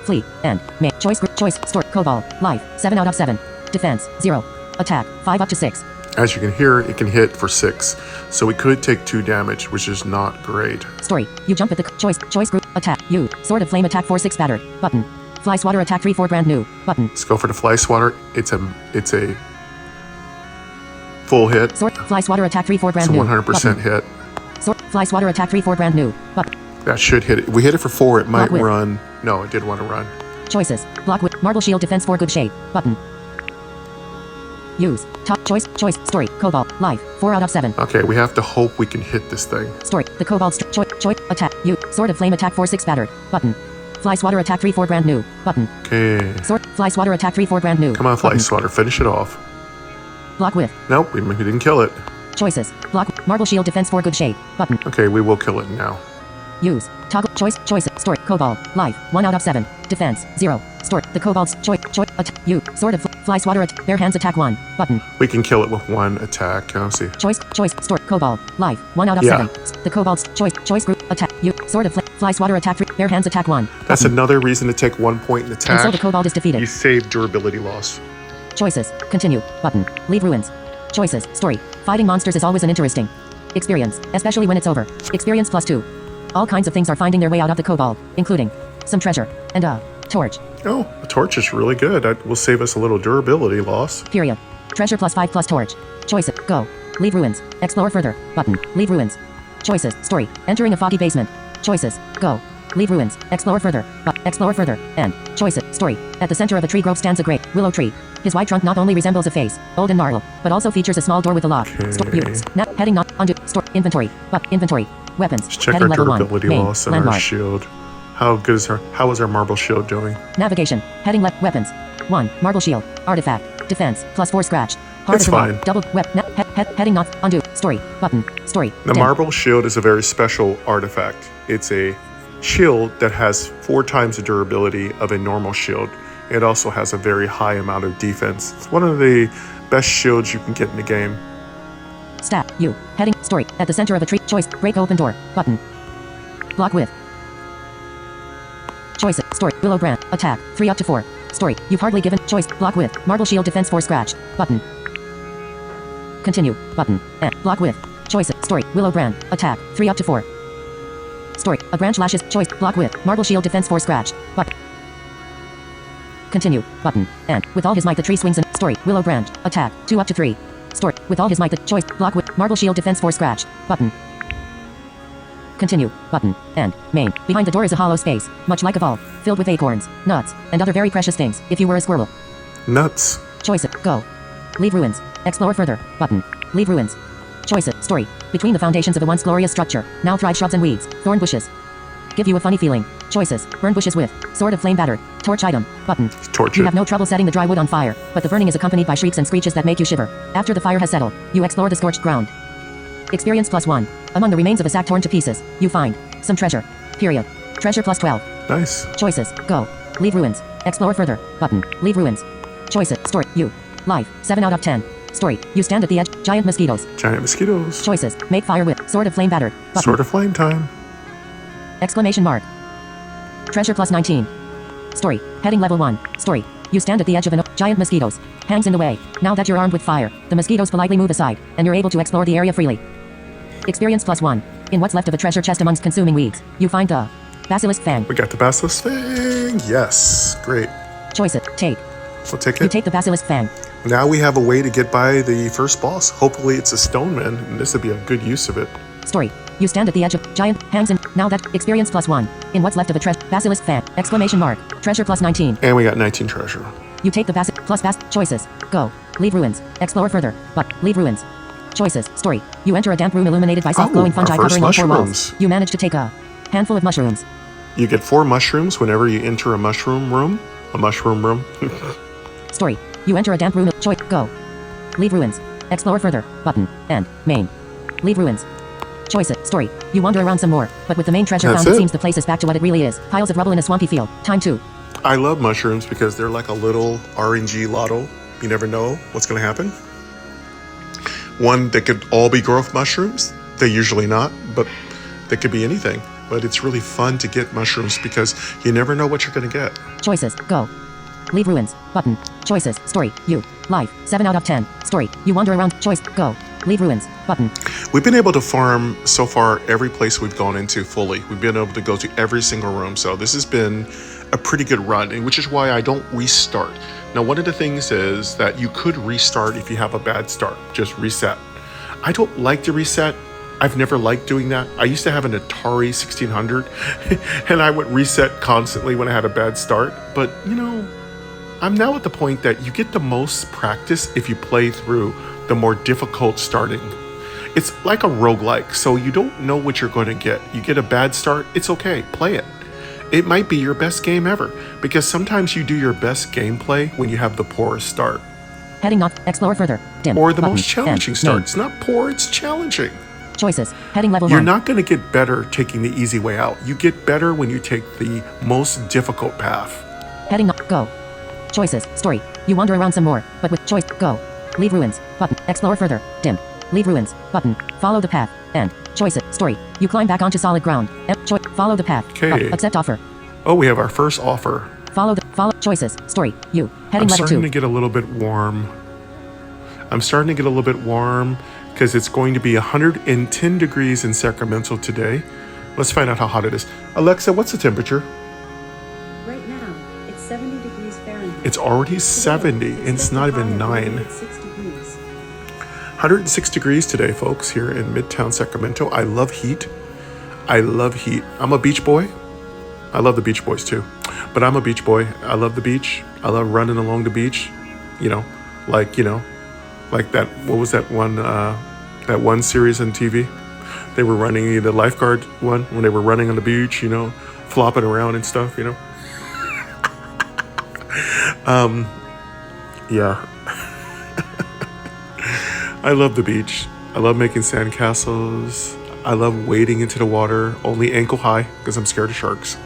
Flee. And. Main. Choice. Group. Choice. Store. Cobalt. Life. 7 out of 7. Defense. 0. Attack. 5 up to 6. As you can hear, it can hit for 6. So we could take 2 damage, which is not great. Story. You jump at the choice. Choice group. Attack. U. Sword of Flame attack 4-6 battered. Button. Fly swatter attack 3-4 brand new. Button. Let's go for the fly swatter. It's a full hit. Sword. Fly swatter attack 3-4 brand It's a new. 100% hit. Sword. Fly swatter attack 3-4 brand new. Button. That should hit it. If we hit it for 4, it might Block with. run. No, it did want to run. Choices. Block with marble shield defense for good shape. Button. Use. Top choice. Choice. Story. Cobalt. Life. 4 out of 7. Okay, we have to hope we can hit this thing. Story. The Cobalt choice. Attack. U. Sword of Flame attack 4-6 battered. Button. Fly swatter attack 3-4 brand new. Button. Okay. Sword. Fly swatter attack 3-4 brand new. Come on, fly Button. swatter. Finish it off. Block with. Nope, we didn't kill it. Choices. Block. Marble shield defense for good shape. Button. Okay, we will kill it now. Use. Toggle. Choice. Story. Cobalt. Life. 1 out of 7. Defense. 0. Story. The Cobalt's choice. Attack. U. Sword of Fly swatter bare hands attack 1. Button. We can kill it with 1 attack. Let's see. Choice. Story. Cobalt. Life. 1 out of Yeah. 7. The Cobalt's choice group. Attack. U. Sword of Fly swatter attack 3. Bare hands attack 1. That's another reason to take 1 point in And attack. so the Cobalt is defeated. You save durability loss. Choices. Continue. Button. Leave ruins. Choices. Story. Fighting monsters is always an interesting experience, especially when it's over. Experience +2. All kinds of things are finding their way out of the Cobalt, including some treasure and a torch. Oh, the torch is really good. That will save us a little durability loss. Period. Treasure +5 plus torch. Choices. Go. Leave ruins. Explore further. Button. Leave ruins. Choices. Story. Entering a foggy basement. Choices. Go. Leave ruins. Explore further. Explore further. And. Choices. Story. At the center of a tree grove stands a great willow tree. His white trunk not only resembles a face, old and gnarled, but also features a small door with a lock. Heading not undo. Store. Inventory. Inventory. Weapons. Let's check Heading our level 1. durability Main. loss and our Landmark. shield. How is our marble shield doing? Navigation. Heading left. Weapons. 1. Marble shield. Artifact. Defense. +4 scratch. Hard It's as a rock. fine. Double. Heading not. Undo. Story. Button. Story. The Dim. marble shield is a very special artifact. It's a shield that has 4 times the durability of a normal shield. It also has a very high amount of defense. It's one of the best shields you can get in the game. Stat. U. Heading. Story. At the center of a tree. Choice. Break open door. Button. Block with. Choice. Story. Willow brand. Attack. 3 up to 4. Story. You've hardly given. Choice. Block with. Marble shield defense 4 scratch. Button. Continue. Button. And. Block with. Choice. Story. Willow brand. Attack. 3 up to 4. Story. A branch lashes. Choice. Block with. Marble shield defense 4 scratch. Button. Continue. Button. And. With all his might the tree swings and. Story. Willow branch. Attack. 2 up to 3. Story. With all his might the. Choice. Block with. Marble shield defense 4 scratch. Button. Continue. Button. And. Main. Behind the door is a hollow space, much like a vault, filled with acorns, nuts, and other very precious things, if you were a squirrel. Nuts. Choice. Go. Leave ruins. Explore further. Button. Leave ruins. Choice. Story. Between the foundations of a once glorious structure, now thrive shrubs and weeds, thorn bushes. Give you a funny feeling. Choices. Burn bushes with. Sword of flame battered. Torch item. Button. Torch You it. have no trouble setting the dry wood on fire, but the burning is accompanied by shrieks and screeches that make you shiver. After the fire has settled, you explore the scorched ground. Experience +1. Among the remains of a sack torn to pieces, you find some treasure. Period. Treasure +12. Nice. Choices. Go. Leave ruins. Explore further. Button. Leave ruins. Choices. Story. You. Life. 7 out of 10. Story. You stand at the edge. Giant mosquitoes. Giant mosquitoes. Choices. Make fire with. Sword of flame battered. Button. Sword of flame time. Exclamation mark. Treasure +19. Story. Heading level 1. Story. You stand at the edge of an giant mosquitoes. Hangs in the way. Now that you're armed with fire, the mosquitoes politely move aside, and you're able to explore the area freely. Experience +1. In what's left of a treasure chest amongst consuming weeds, you find the basilisk fang. We got the basilisk thing. Yes. Great. Choices. Take. We'll take You it. take the basilisk fang. Now we have a way to get by the first boss. Hopefully it's a stone man, and this would be a good use of it. Story. You stand at the edge of giant hangs in. Now that experience +1. In what's left of a treasure basilisk fang. Exclamation mark. Treasure +19. And we got 19 treasure. You take the choices. Go. Leave ruins. Explore further. But leave ruins. Choices. Story. You enter a damp room illuminated by soft glowing Oh, fungi our first covering all 4 walls. mushrooms. You manage to take a handful of mushrooms. You get 4 mushrooms whenever you enter a mushroom room. A mushroom room. Story. You enter a damp room. Choice. Go. Leave ruins. Explore further. Button. And. Main. Leave ruins. Choice. Story. You wander around some more, but with the main treasure That's found, it it. seems the place is back to what it really is. Piles of rubble in a swampy field. Time 2. I love mushrooms because they're like a little RNG lotto. You never know what's going to happen. One that could all be growth mushrooms. They're usually not, but they could be anything. But it's really fun to get mushrooms because you never know what you're going to get. Choices. Go. Leave ruins. Button. Choices. Story. You. Life. 7 out of 10. Story. You wander around. Choice. Go. Leave ruins. Button. We've been able to farm so far every place we've gone into fully. We've been able to go to every single room. So this has been a pretty good run, and which is why I don't restart. Now, one of the things is that you could restart if you have a bad start. Just reset. I don't like to reset. I've never liked doing that. I used to have an Atari 1600 and I would reset constantly when I had a bad start. But, you know, I'm now at the point that you get the most practice if you play through the more difficult starting. It's like a roguelike, so you don't know what you're going to get. You get a bad start, it's okay, play it. It might be your best game ever, because sometimes you do your best gameplay when you have the poorest start. Heading not. Explore further. Dim. Or the Button. most challenging End. start. Name. It's not poor, it's challenging. Choices. Heading level You're 1. not going to get better taking the easy way out. You get better when you take the most difficult path. Heading not. Go. Choices. Story. You wander around some more, but with choice. Go. Leave ruins. Button. Explore further. Dim. Leave ruins. Button. Follow the path. End. Choices. Story. You climb back onto solid ground. Follow the path. Okay. Accept offer. Oh, we have our first offer. Follow choices. Story. You. Heading I'm level 2. starting to get a little bit warm. Because it's going to be 110 degrees in Sacramento today. Let's find out how hot it is. Alexa, what's the temperature? Right now, it's 70 degrees Fahrenheit. It's already 70, and it's not even 9. 106 degrees today, folks, here in Midtown Sacramento. I love heat. I'm a beach boy. I love the Beach Boys too. But I'm a beach boy. I love the beach. I love running along the beach. Like that, what was that one series on TV? They were running the lifeguard one when they were running on the beach, flopping around and stuff, Yeah. I love the beach. I love making sandcastles. I love wading into the water, only ankle high, because I'm scared of sharks.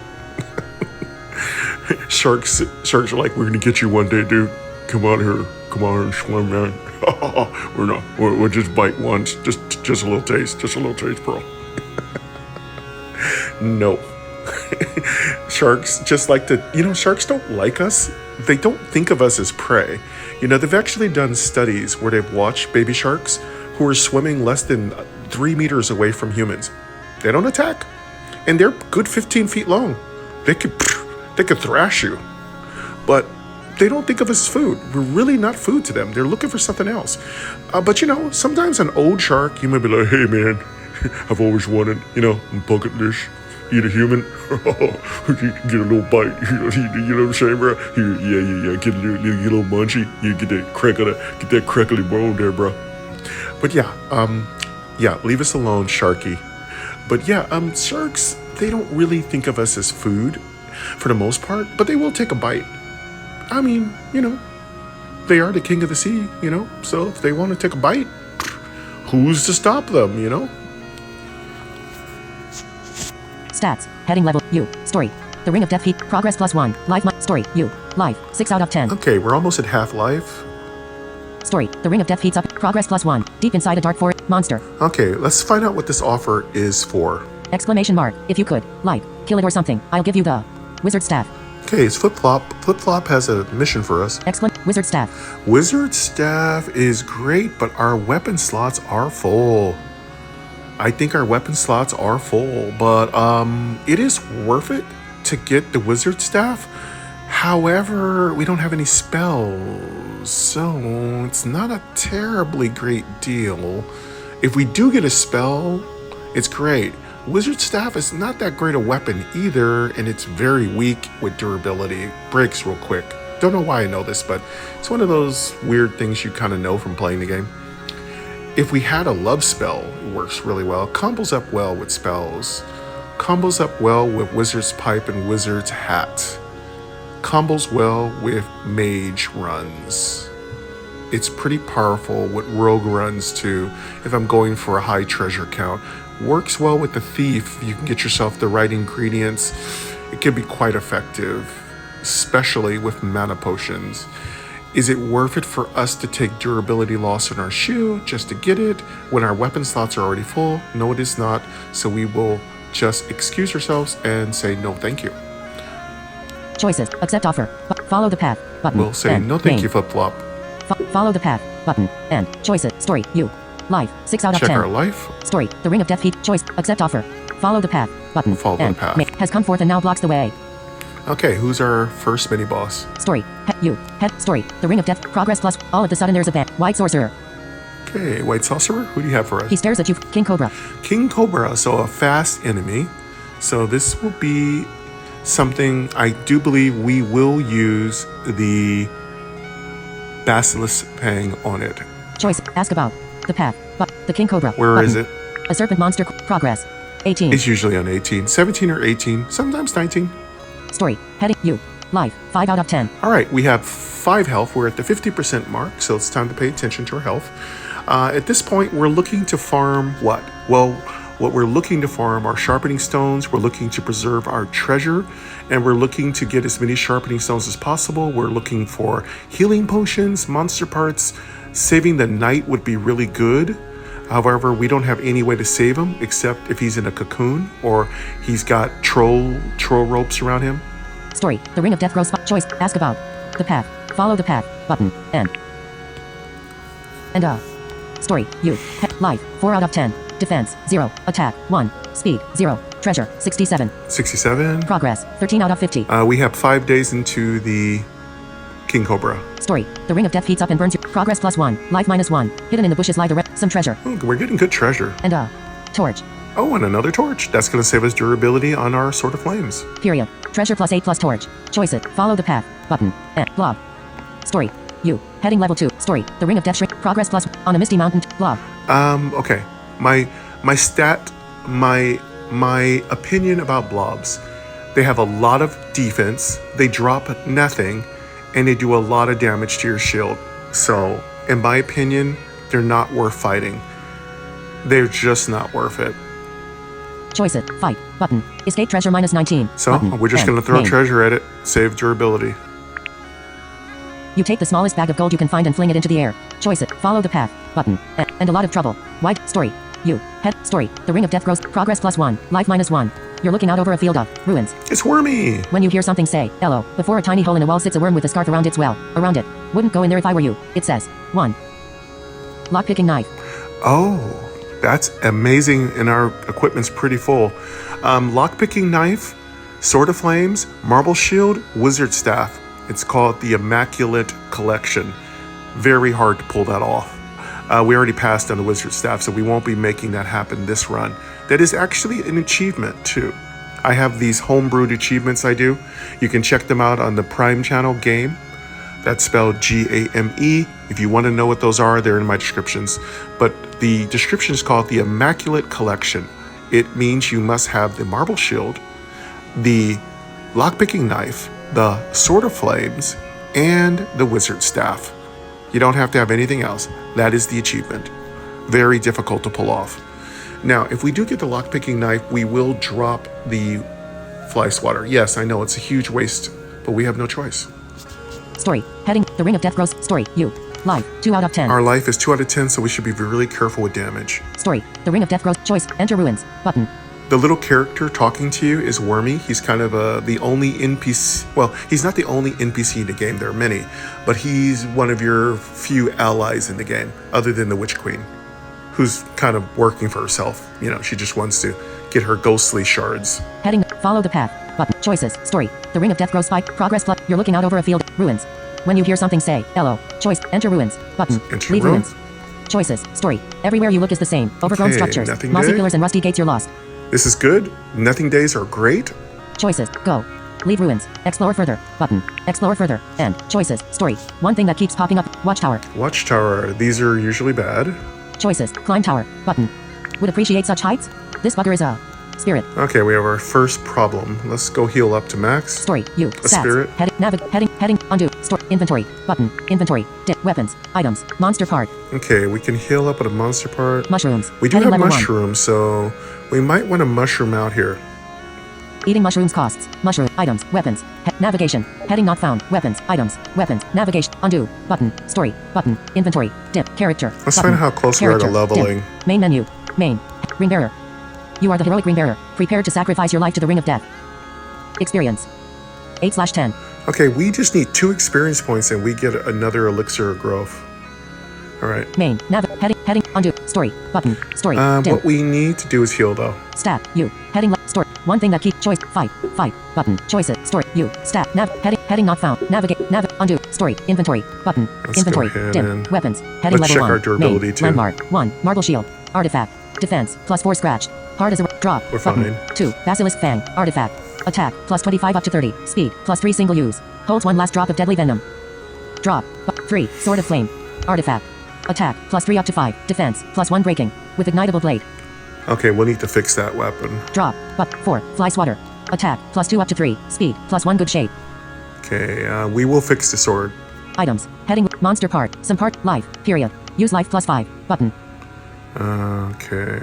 Sharks are like, we're gonna get you one day, dude. Come on here and swim, man. We'll just bite once, just a little taste, bro. No. Sharks just like to, sharks don't like us. They don't think of us as prey. They've actually done studies where they've watched baby sharks who are swimming less than 3 meters away from humans. They don't attack. And they're good 15 feet long. They could thrash you. But they don't think of us as food. We're really not food to them. They're looking for something else. But sometimes an old shark, you might be like, hey man, I've always wanted, bucket list, eat a human, get a little bite, you know what I'm saying, bro? Yeah, get a little munchy, you get that crackly bone there, bro. But yeah, leave us alone, Sharky. But yeah, sharks, they don't really think of us as food for the most part, but they will take a bite. I mean, they are the king of the sea, so if they want to take a bite, who's to stop them, Stats. Heading level. You. Story. The Ring of Death Heat. Progress +1. Life. Story. You. Life. 6 out of 10. Okay, we're almost at half life. Story. The Ring of Death heats up. Progress +1. Deep inside a dark forest. Monster. Okay, let's find out what this offer is for. Exclamation mark. If you could. Like. Kill it or something. I'll give you the Wizard Staff. Okay, it's Flip Flop. Flip Flop has a mission for us. Wizard Staff. Wizard Staff is great, but our weapon slots are full. I think our weapon slots are full, but it is worth it to get the Wizard Staff. However, we don't have any spells, so it's not a terribly great deal. If we do get a spell, it's great. Wizard Staff is not that great a weapon either, and it's very weak with durability. It breaks real quick. Don't know why I know this, but it's one of those weird things you kind of know from playing the game. If we had a love spell, it works really well. Combos up well with spells. Combos up well with Wizard's Pipe and Wizard's Hat. Combos well with mage runs. It's pretty powerful with rogue runs too, if I'm going for a high treasure count. Works well with the thief. You can get yourself the right ingredients. It can be quite effective, especially with mana potions. Is it worth it for us to take durability loss on our shoe just to get it when our weapon slots are already full? No, it is not. So we will just excuse ourselves and say no thank you. Choices. Accept offer. Follow the path. Button. We'll say End. no thank Game. you, flip-flop. Follow the path. Button. End. Choices. Story. You. Life. 6 out of Check 10. our life. Story. The Ring of Death Heat. Choice. Accept offer. Follow the path. Button. Follow the End. path. Has come forth and now blocks the way. Okay, who's our first mini-boss? Story. You. Head. Story. The Ring of Death. Progress plus. All of a sudden there's a ban. White Sorcerer. Okay, White Sorcerer, who do you have for us? He stares at you. King Cobra. King Cobra, so a fast enemy. So this will be something I do believe we will use the Basilisk Pang on it. Choice. Ask about. The path. The King Cobra. Where Button. is it? A serpent monster. Progress. 18. It's usually on 18. 17 or 18, sometimes 19. Story. Heading. You. Life. 5 out of 10. All right, we have 5 health. We're at the 50% mark, so it's time to pay attention to our health. At this point, we're looking to farm what? Well, what we're looking to farm are sharpening stones. We're looking to preserve our treasure, and we're looking to get as many sharpening stones as possible. We're looking for healing potions, monster parts. Saving the knight would be really good. However, we don't have any way to save him except if he's in a cocoon or he's got troll ropes around him. Story. The Ring of Death grows. Choice. Ask about. The path. Follow the path. Button. End. Story. You. Life. 4 out of 10. Defense. 0. Attack. 1. Speed. 0. Treasure. 67. 67. Progress. 13 out of 50. We have 5 days into the King Cobra. Story. The Ring of Death heats up and burns you. Progress +1. Life -1. Hidden in the bushes lie the some treasure. Oh, we're getting good treasure. Torch. Oh, and another torch. That's going to save us durability on our Sword of Flames. Period. Treasure +8 plus torch. Choice it. Follow the path. Button. Blob. Story. You. Heading level 2. Story. The Ring of Death shrink. Progress +1. On a misty mountain. Blob. Okay. My opinion about blobs. They have a lot of defense. They drop nothing, and they do a lot of damage to your shield. So, in my opinion, they're not worth fighting. They're just not worth it. Choice it. Fight. Button. Escape treasure -19. So, Button. we're just going to throw treasure at it. Save durability. You take the smallest bag of gold you can find and fling it into the air. Choice it. Follow the path. Button. And a lot of trouble. White. Story. You. Head. Story. The Ring of Death grows. Progress +1. Life -1. You're looking out over a field of ruins. It's wormy. When you hear something say, "Hello," before a tiny hole in a wall sits a worm with a scarf around its well. Around it. Wouldn't go in there if I were you. It says. 1. Lockpicking knife. Oh, that's amazing, and our equipment's pretty full. Lockpicking knife, Sword of Flames, Marble Shield, Wizard Staff. It's called the Immaculate Collection. Very hard to pull that off. We already passed on the Wizard Staff, so we won't be making that happen this run. That is actually an achievement, too. I have these homebrewed achievements I do. You can check them out on the Prime Channel game. That's spelled G-A-M-E. If you want to know what those are, they're in my descriptions. But the description is called the Immaculate Collection. It means you must have the Marble Shield, the Lockpicking Knife, the Sword of Flames, and the Wizard Staff. You don't have to have anything else. That is the achievement. Very difficult to pull off. Now, if we do get the Lockpicking Knife, we will drop the Fly Swatter. Yes, I know it's a huge waste, but we have no choice. Story. Heading. The Ring of Death grows. Story. You. Life. 2 out of 10. Our life is 2 out of 10, so we should be really careful with damage. Story. The Ring of Death grows. Choice. Enter ruins. Button. The little character talking to you is Wormy. He's kind of the only NPC. Well, he's not the only NPC in the game. There are many, but he's one of your few allies in the game, other than the Witch Queen, who's kind of working for herself. You know, she just wants to get her ghostly shards. Heading. Follow the path. Button. Choices. Story. The Ring of Death grows. Spike. Progress. You're looking out over a field. Ruins. When you hear something say, "Hello." Choice. Enter ruins. Button. Enter Leave ruins. ruins. Choices. Story. Everywhere you look is the same. Overgrown Okay, structures. nothing Mossy day. pillars and rusty gates. You're lost. This is good. Nothing days are great. Choices. Go. Leave ruins. Explore further. Button. Explore further. End. Choices. Story. One thing that keeps popping up. Watchtower. Watchtower. These are usually bad. Choices. Climb tower. Button. Would appreciate such heights? This bugger is a spirit. Okay, we have our first problem. Let's go heal up to max. Story. You. A Stats. spirit. Heading. Undo. Store. Inventory. Button. Inventory. Weapons. Items. Monster part. Okay, we can heal up with a monster part. Mushrooms. We do Heading have level 1. mushrooms, so we might want to mushroom out here. Eating mushrooms costs. Mushroom. Items. Weapons. Navigation. Heading not found. Weapons. Items. Weapons. Navigation. Undo. Button. Story. Button. Inventory. Dim. Character. Let's button. find out how close we are to Character. leveling. Dim. Main menu. Main. Ring bearer. You are the heroic ring bearer. Prepared to sacrifice your life to the ring of death. Experience. 8/10. Okay, we just need 2 experience points and we get another elixir of growth. All right. Main. Heading. Undo. Story. Button. Story. Dim. What we need to do is heal though. Stat. You. Heading left. Story. One thing that keep. Choice. Fight. Button. Choices. Story. You. Stat. Heading not found. Navigate. Undo. Story. Inventory. Button. Let's Inventory. go ahead Dim. and Weapons. Heading let's level check 1. our durability Main. too. Landmark. 1. Marble shield. Artifact. Defense. +4 scratch. Hard as a drop. We're button. fine. 2. Basilisk fang. Artifact. Attack. +25 up to 30. Speed. +3 single use. Holds 1 last drop of deadly venom. Drop. 3. Sword of flame. Artifact. Attack. +3 up to 5. Defense. +1 breaking. With ignitable blade. Okay, we'll need to fix that weapon. Drop. 4. Fly swatter. Attack. +2 up to 3. Speed. +1 good shape. Okay, we will fix the sword. Items. Heading. Monster part. Some part. Life. Period. Use life +5. Button. Okay.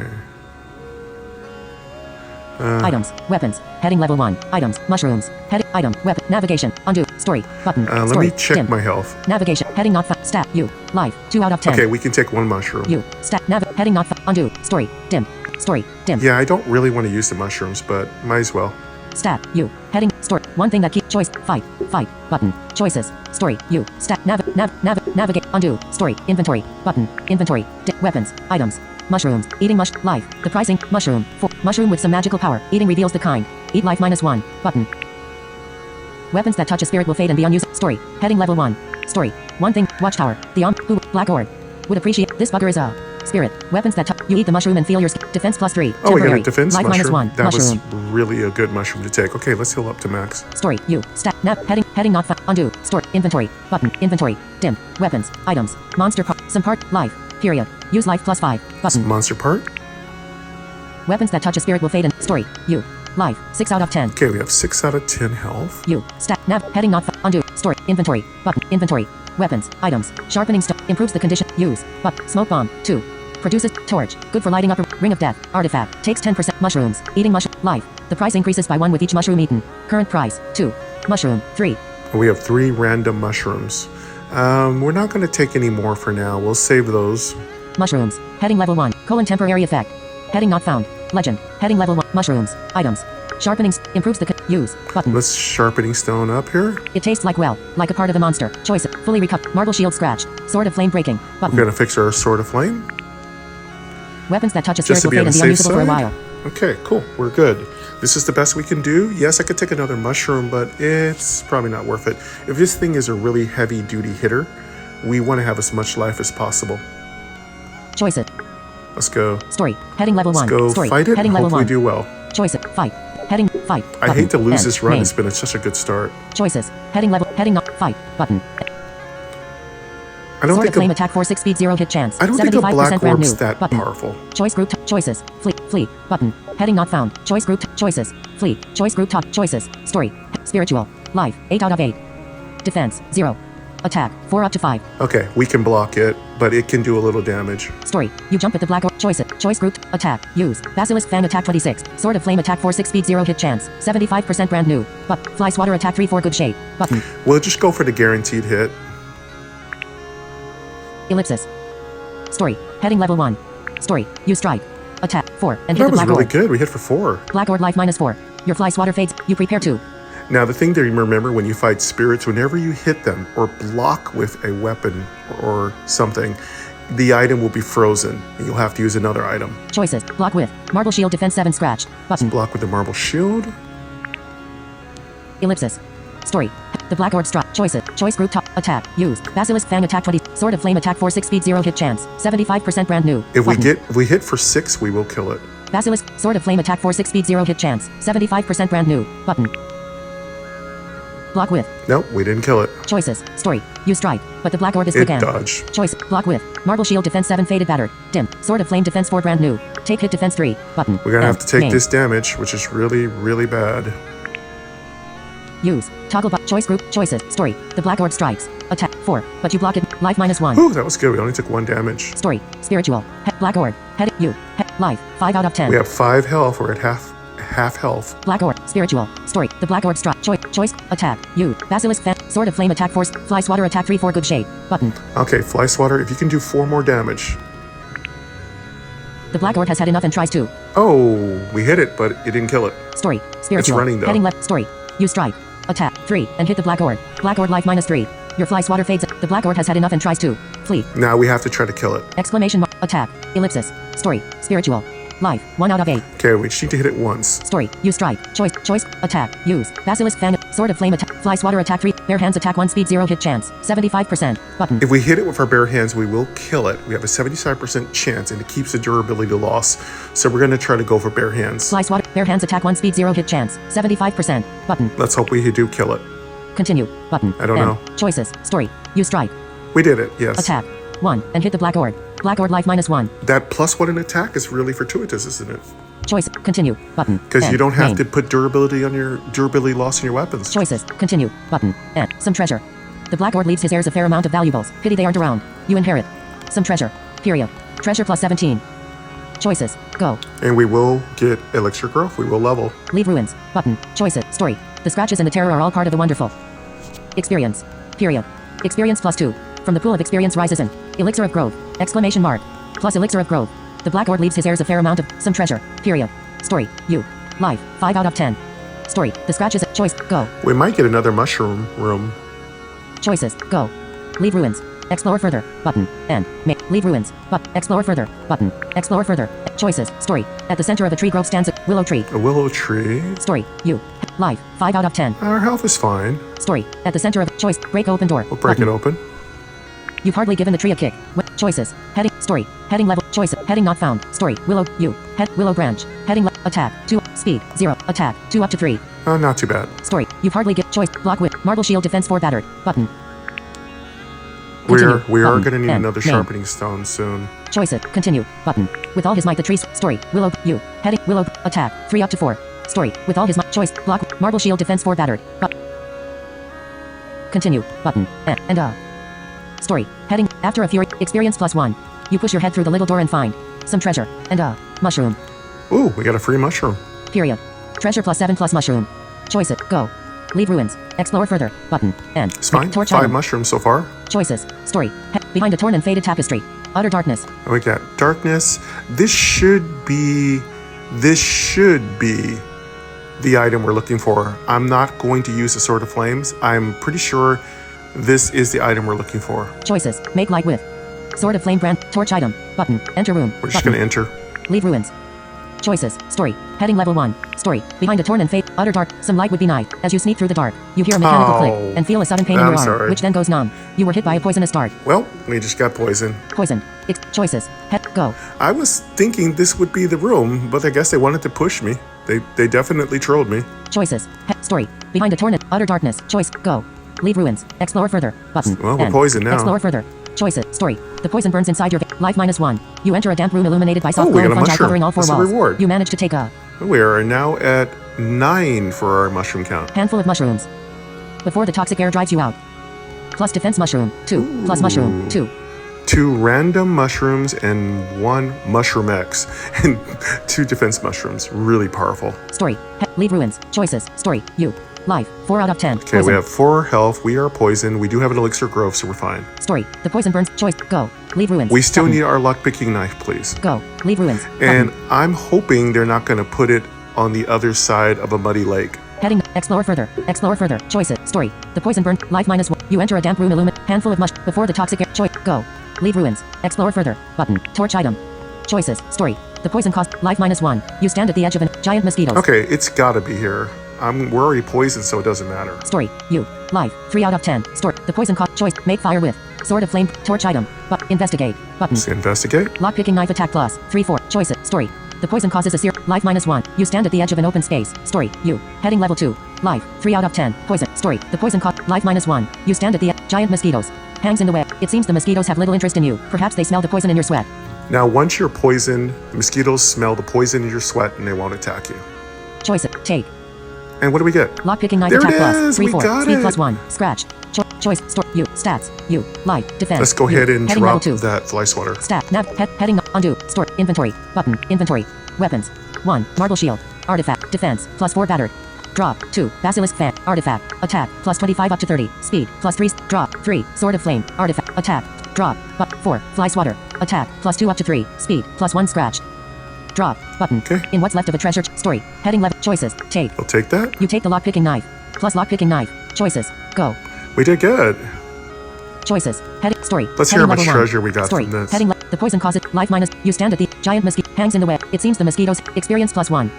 Items. Weapons. Heading level 1. Items. Mushrooms. Heading. Item. Weapon. Navigation. Undo. Story. Button. Let Story. me check Dim. my health. Navigation. Heading not found. Stat. You. Life. 2 out of 10. Okay, we can take 1 mushroom. You. Stat. Heading not found. Undo. Story. Dim. Story. Dim. Yeah, I don't really want to use the mushrooms, but might as well. Stat. You. Heading. Story. One thing that keep. Choice. Fight. Button. Choices. Story. You. Stat. Navigate. Undo. Story. Inventory. Button. Inventory. Weapons. Items. Mushrooms. Eating life. The pricing. Mushroom. 4. Mushroom with some magical power. Eating reveals the kind. Eat life -1. Button. Weapons that touch a spirit will fade and be unused. Story. Heading level 1. Story. One thing. Watchtower. The who. Black Ord. Would appreciate. This bugger is a spirit. Weapons that touch. You eat the mushroom and feel your defense +3. Oh, we got a Temporary. defense Life mushroom. -1. That Mushroom. was really a good mushroom to take. Okay, let's heal up to max. Story. You. Stat. Heading not found. Undo. Story. Inventory. Button. Inventory. Dim. Weapons. Items. Monster part. Some part. Life. Period. Use life +5. Button. Monster part. Weapons that touch a spirit will fade and. Story. You. Life. 6 out of 10. Okay, we have 6 out of 10 health. You. Stat. Heading not found. Undo. Story. Inventory. Button. Inventory. Weapons. Items. Sharpening stone. Improves the condition. Use. But. Smoke bomb. 2. Produces. Torch. Good for lighting up a ring of death. Artifact. Takes 10%. Mushrooms. Eating mushroom. Life. The price increases by 1 with each mushroom eaten. Current price. 2. Mushroom. 3. We have 3 random mushrooms. We're not going to take any more for now. We'll save those. Mushrooms. Heading level 1. Temporary effect. Heading not found. Legend. Heading level 1. Mushrooms. Items. Sharpening. Improves the use. Button. Let's sharpening stone up here. It tastes like like a part of a monster. Choice. Fully recovered. Marble shield scratched. Sword of flame breaking. Button. We're going to fix our sword of flame. Weapons that touch a Just spirit to will be fade on and the be safe unusable for a side. while. Okay, cool. We're good. This is the best we can do. Yes, I could take another mushroom, but it's probably not worth it. If this thing is a really heavy-duty hitter, we want to have as much life as possible. Choices. Let's go. Story. Heading level 1. Let's go Story. fight it. Heading level Hopefully 1. do well. Choices. Fight. Heading. Fight. I Button. hate to lose End. this run. Main. It's been such a good start. Choices. Heading level. Heading not. Fight. Button. I don't Sword think of flame attack 4 6 speed 0 hit chance. I don't think a 75% black brand orb's new. that Button. powerful. Choice group. Choices. Flee. Button. Heading not found. Choice group. Choices. Flee. Choice group top. Choices. Story. Spiritual. Life. 8 out of 8. Defense. 0. Attack. 4 up to 5. Okay, we can block it, but it can do a little damage. Story. You jump at the black orb. Choices. Choice group. Attack. Use. Basilisk fang attack 26. Sword of flame attack 4 6 speed 0 hit chance. 75% brand new. But fly swatter attack 3 4 good shape. Button. We'll just go for the guaranteed hit. Ellipsis. Story. Heading level 1. Story. You strike. Attack 4 and hit That the was black really orb. good. We hit for 4. Black orb life -4. Your fly swatter fades. You prepare 2. Now, the thing to remember when you fight spirits, whenever you hit them or block with a weapon or something, the item will be frozen and you'll have to use another item. Choices. Block with. Marble shield defense 7 scratched. Button. Block with the marble shield. Ellipsis. Story. The black orb strike. Choices. Choice group top. Attack. Use. Basilisk fang attack 20. Sword of flame attack 4 6 speed 0 hit chance. 75% brand new. If Button. we hit for 6, we will kill it. Basilisk. Sword of flame attack 4 6 speed 0 hit chance. 75% brand new. Button. Block with. Nope, we didn't kill it. Choices. Story. You strike. But the black orb is It scanned. dodged. Choice. Block with. Marble shield defense 7 faded battered. Dim. Sword of flame defense 4 brand new. Take hit defense 3. Button. We're gonna have to take Main. this damage, which is really, really bad. Use. Toggle choice group. Choices. Story. The black orb strikes. Attack 4. But you block it. Life -1. Whew, that was good. We only took 1 damage. Story. Spiritual. Black orb. Head. You. Life. 5 out of 10. We have 5 health. We're at half health. Black Orb, spiritual, story, the Black Orb strike, choice, attack, you, basilisk fan, sword of flame attack force, fly swatter attack 3 for good shade, button. Okay, fly swatter, if you can do 4 more damage. The Black Orb has had enough and tries to. Oh, we hit it, but it didn't kill it. Story, spiritual, running, though. heading left, story, you strike, attack, 3, and hit the Black Orb. Black Orb life -3. Your fly swatter fades, the Black Orb has had enough and tries to. Flee. Now we have to try to kill it. Exclamation mark, attack, ellipsis, story, spiritual, life, 1 out of 8. Okay, we just need to hit it once. Story, you strike, choice, attack, use, basilisk fan, sword of flame attack, fly swatter attack 3, bare hands attack 1 speed 0 hit chance, 75%, button. If we hit it with our bare hands, we will kill it. We have a 75% chance, and it keeps the durability loss. So we're going to try to go for bare hands. Fly swatter, bare hands attack 1 speed 0 hit chance, 75%, button. Let's hope we do kill it. Continue, button. I don't know. Choices, story, you strike, We did it, yes. attack, 1, and hit the Black Orb. Black Orb life -1. That +1 in attack is really fortuitous, isn't it? Choice, continue, button. Because you don't have main. to put durability loss in your weapons. Choices, continue, button, and some treasure. The Black Orb leaves his heirs a fair amount of valuables. Pity they aren't around. You inherit some treasure. Period. Treasure +17. Choices, go. And we will get elixir growth. We will level. Leave ruins, button. Choices, story. The scratches and the terror are all part of the wonderful. Experience. Period. Experience +2. From the pool of experience rises in. Elixir of growth. Exclamation mark. Plus elixir of growth. The Black Orb leaves his heirs a fair amount of some treasure. Period. Story. You. Life. 5 out of 10. Story. The scratches. Choice. Go. We might get another mushroom room. Choices. Go. Leave ruins. Explore further. Button. And. Leave ruins. But. Explore further. Button. Explore further. Choices. Story. At the center of a tree grove stands a willow tree. A willow tree. Story. You. Life. 5 out of 10. Our health is fine. Story. At the center of choice. Break open door. We'll break button. it open. You've hardly given the tree a kick. Choices. Heading. Story. Heading level. Choice. Heading not found. Story. Willow. You. Head. Willow branch. Heading. Attack. 2. Speed. 0. Attack. 2 up to 3. Not too bad. Story. You've hardly get choice. Block with marble shield defense 4 battered. Button. We Continue. are Button. going to need And. another Main. sharpening stone soon. Choices. Continue. Button. With all his might the trees. Story. Willow. You. Heading. Willow. Attack. 3 up to 4. Story. With all his might. Choice. Block. Marble shield defense 4 battered. Continue. Button. And Story. Heading. After a fury. Experience +1. You push your head through the little door and find some treasure. And mushroom. Ooh, we got a free mushroom. Period. Treasure +7 plus mushroom. Choices. Go. Leave ruins. Explore further. Button. And. It's fine. Torch 5 item. mushrooms so far. Choices. Story. Behind a torn and faded tapestry. Utter darkness. And we got darkness. This should be the item we're looking for. I'm not going to use the Sword of Flames. I'm pretty sure this is the item we're looking for. Choices. Make light with. Sword of flame brand. Torch item. Button. Enter room. We're just Button. going to enter. Leave ruins. Choices. Story. Heading level 1. Story. Behind a torn and fade. Utter dark. Some light would be nice. As you sneak through the dark, you hear a mechanical Oh. click and feel a sudden pain in I'm your arm, sorry. which then goes numb. You were hit by a poisonous dart. Well, we just got poisoned. Poisoned. Choices. Head. Go. I was thinking this would be the room, but I guess they wanted to push me. They definitely trolled me. Choices. Story. Behind a torn and utter darkness. Choice. Go. Leave ruins. Explore further. Button. Well, we're End. poisoned now. Explore further. Choices. Story. The poison burns inside your life -1. You enter a damp room illuminated by soft we glowing got a fungi mushroom. covering all 4 That's a walls. reward. You manage to take a We are now at 9 for our mushroom count. handful of mushrooms. Before the toxic air drives you out. Plus defense mushroom. 2. Plus mushroom. 2. 2 random mushrooms and 1 mushroom X. And 2 defense mushrooms. Really powerful. Story. Leave ruins. Choices. Story. You. Life. 4 out of 10. Okay, we have 4 health. We are poisoned. We do have an elixir growth, so we're fine. Story. The poison burns. Choice. Go. Leave ruins. We still Button. need our lock-picking knife, please. Go. Leave ruins. And Button. I'm hoping they're not going to put it on the other side of a muddy lake. Heading. Explore further. Explore further. Choices. Story. The poison burns. Life -1. You enter a damp room illuminate. Handful of mush. Before the toxic air. Choice. Go. Leave ruins. Explore further. Button. Torch item. Choices. Story. The poison cost. Life -1. You stand at the edge of giant mosquitoes. Okay, it's got to be here. We're already poisoned, so it doesn't matter. Story. You. Life. 3 out of 10. Story. The poison cost. Choice. Make fire with. Sword of flame. Torch item. But investigate. Button. Let's investigate. Lockpicking knife attack plus. 3-4. Choices. Story. The poison causes a life -1. You stand at the edge of an open space. Story. You. Heading level 2. Life. 3 out of 10. Poison. Story. The poison cost. Life -1. You stand at the giant mosquitoes. Hangs in the web. It seems the mosquitoes have little interest in you. Perhaps they smell the poison in your sweat. Now, once you're poisoned, the mosquitoes smell the poison in your sweat and they won't attack you. Choices. Take. And what do we get? Lockpicking knife There attack it plus. is. 3-4. We got Speed it. +1. Scratch. Choice. Store. You. Stats. You. Life. Defense. Let's go you. ahead and Heading level drop 2. that fly swatter. Stat. Nav. Heading. Undo. Store. Inventory. Button. Inventory. Weapons. 1. Marble shield. Artifact. Defense. +4 battered. Drop. 2. Basilisk fan. Artifact. Attack. +25 up to 30. Speed. +3. Drop. 3. Sword of flame. Artifact. Attack. Drop. 4. Fly swatter. Attack. +2 up to 3. Speed. +1 scratch. Drop. Button. Okay. In what's left of a treasure. Story. Heading left. Choices. Take. I'll take that. You take the lockpicking knife. Plus lockpicking knife. Choices. Go. We did good. Choices. Heading. Story. Let's hear Heading how much level 1. treasure we got Story. from this. Heading left. The poison causes life minus. You stand at the giant mosquito. Hangs in the web. It seems the mosquitoes. Experience +1.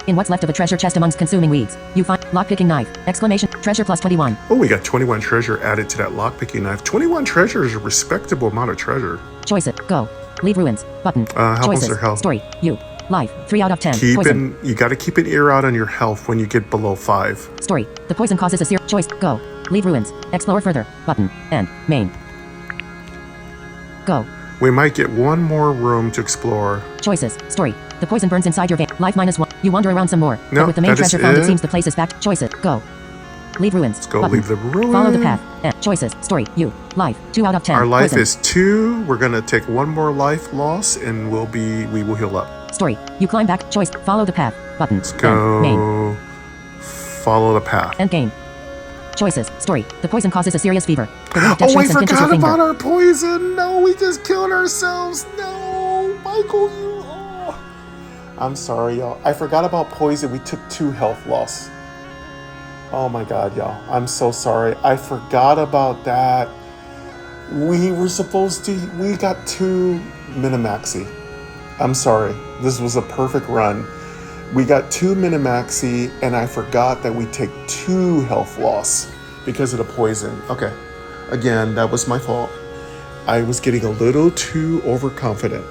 In what's left of a treasure chest amongst consuming weeds. You find lockpicking knife. Exclamation. Treasure +21. Oh, we got 21 treasure added to that lockpicking knife. 21 treasure is a respectable amount of treasure. Choices. Go. Leave ruins. Button. How was Choices. their health? Story. You. Life. 3 out of 10. Poison. You got to keep an ear out on your health when you get below 5. Story. The poison causes a serious choice. Go. Leave ruins. Explore further. Button. End. Main. Go. We might get one more room to explore. Choices. Story. The poison burns inside your vein. Life -1. You wander around some more. No, but with the main that is treasure found, it. it seems the place is back. Choices. Go. Leave ruins. Let's go Button. leave the ruin. Follow the path. Choices. Story. You. Life. 2 out of 10. Our life Poison. is 2. We're going to take one more life loss and we will heal up. Story. You climb back. Choice. Follow the path. Button. Let's go. Main. Follow the path. End game. Choices. Story. The poison causes a serious fever. The ring of death Oh, I shrinks and pinches your forgot finger. about our poison. No, we just killed ourselves. No, Michael, you. Oh. I'm sorry, y'all. I forgot about poison. We took 2 health loss. Oh my God, y'all. I'm so sorry. I forgot about that. We got 2 Minimaxi. I'm sorry. This was a perfect run. We got 2 Minimaxi, and I forgot that we take 2 health loss because of the poison. Okay. Again, that was my fault. I was getting a little too overconfident.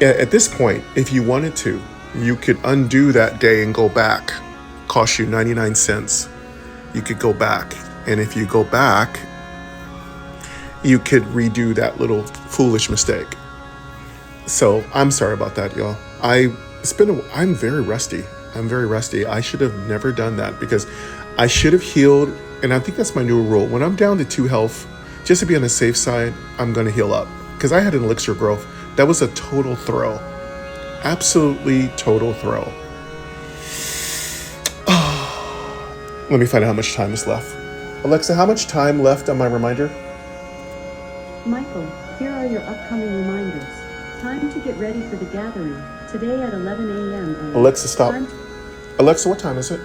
At this point, if you wanted to, you could undo that day and go back. Cost you 99 cents. You could go back. And if you go back, you could redo that little foolish mistake. So I'm sorry about that, y'all. I'm very rusty. I should have never done that because I should have healed. And I think that's my new rule. When I'm down to 2 health, just to be on the safe side, I'm going to heal up. Because I had an elixir growth. That was a total throw. Absolutely total throw. Let me find out how much time is left. Alexa, how much time left on my reminder? Michael, here are your upcoming reminders. Time to get ready for the gathering. Today at 11 a.m. and Alexa, stop. time- Alexa, what time is it?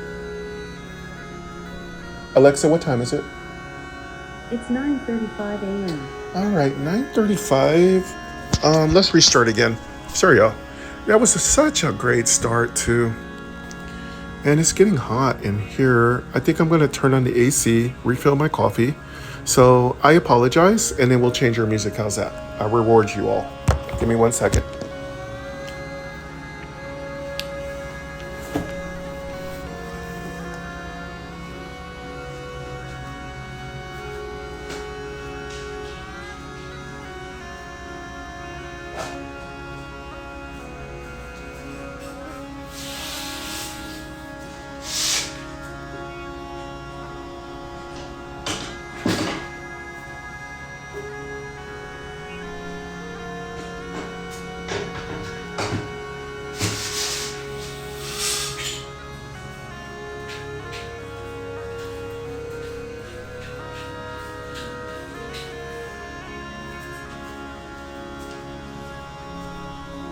Alexa, what time is it? It's 9:35 a.m. All right, 9:35. Let's restart again. Sorry, y'all. That was such a great start, too. And it's getting hot in here. I think I'm going to turn on the AC, refill my coffee. So I apologize, and then we'll change our music. How's that? I reward you all. Give me 1 second.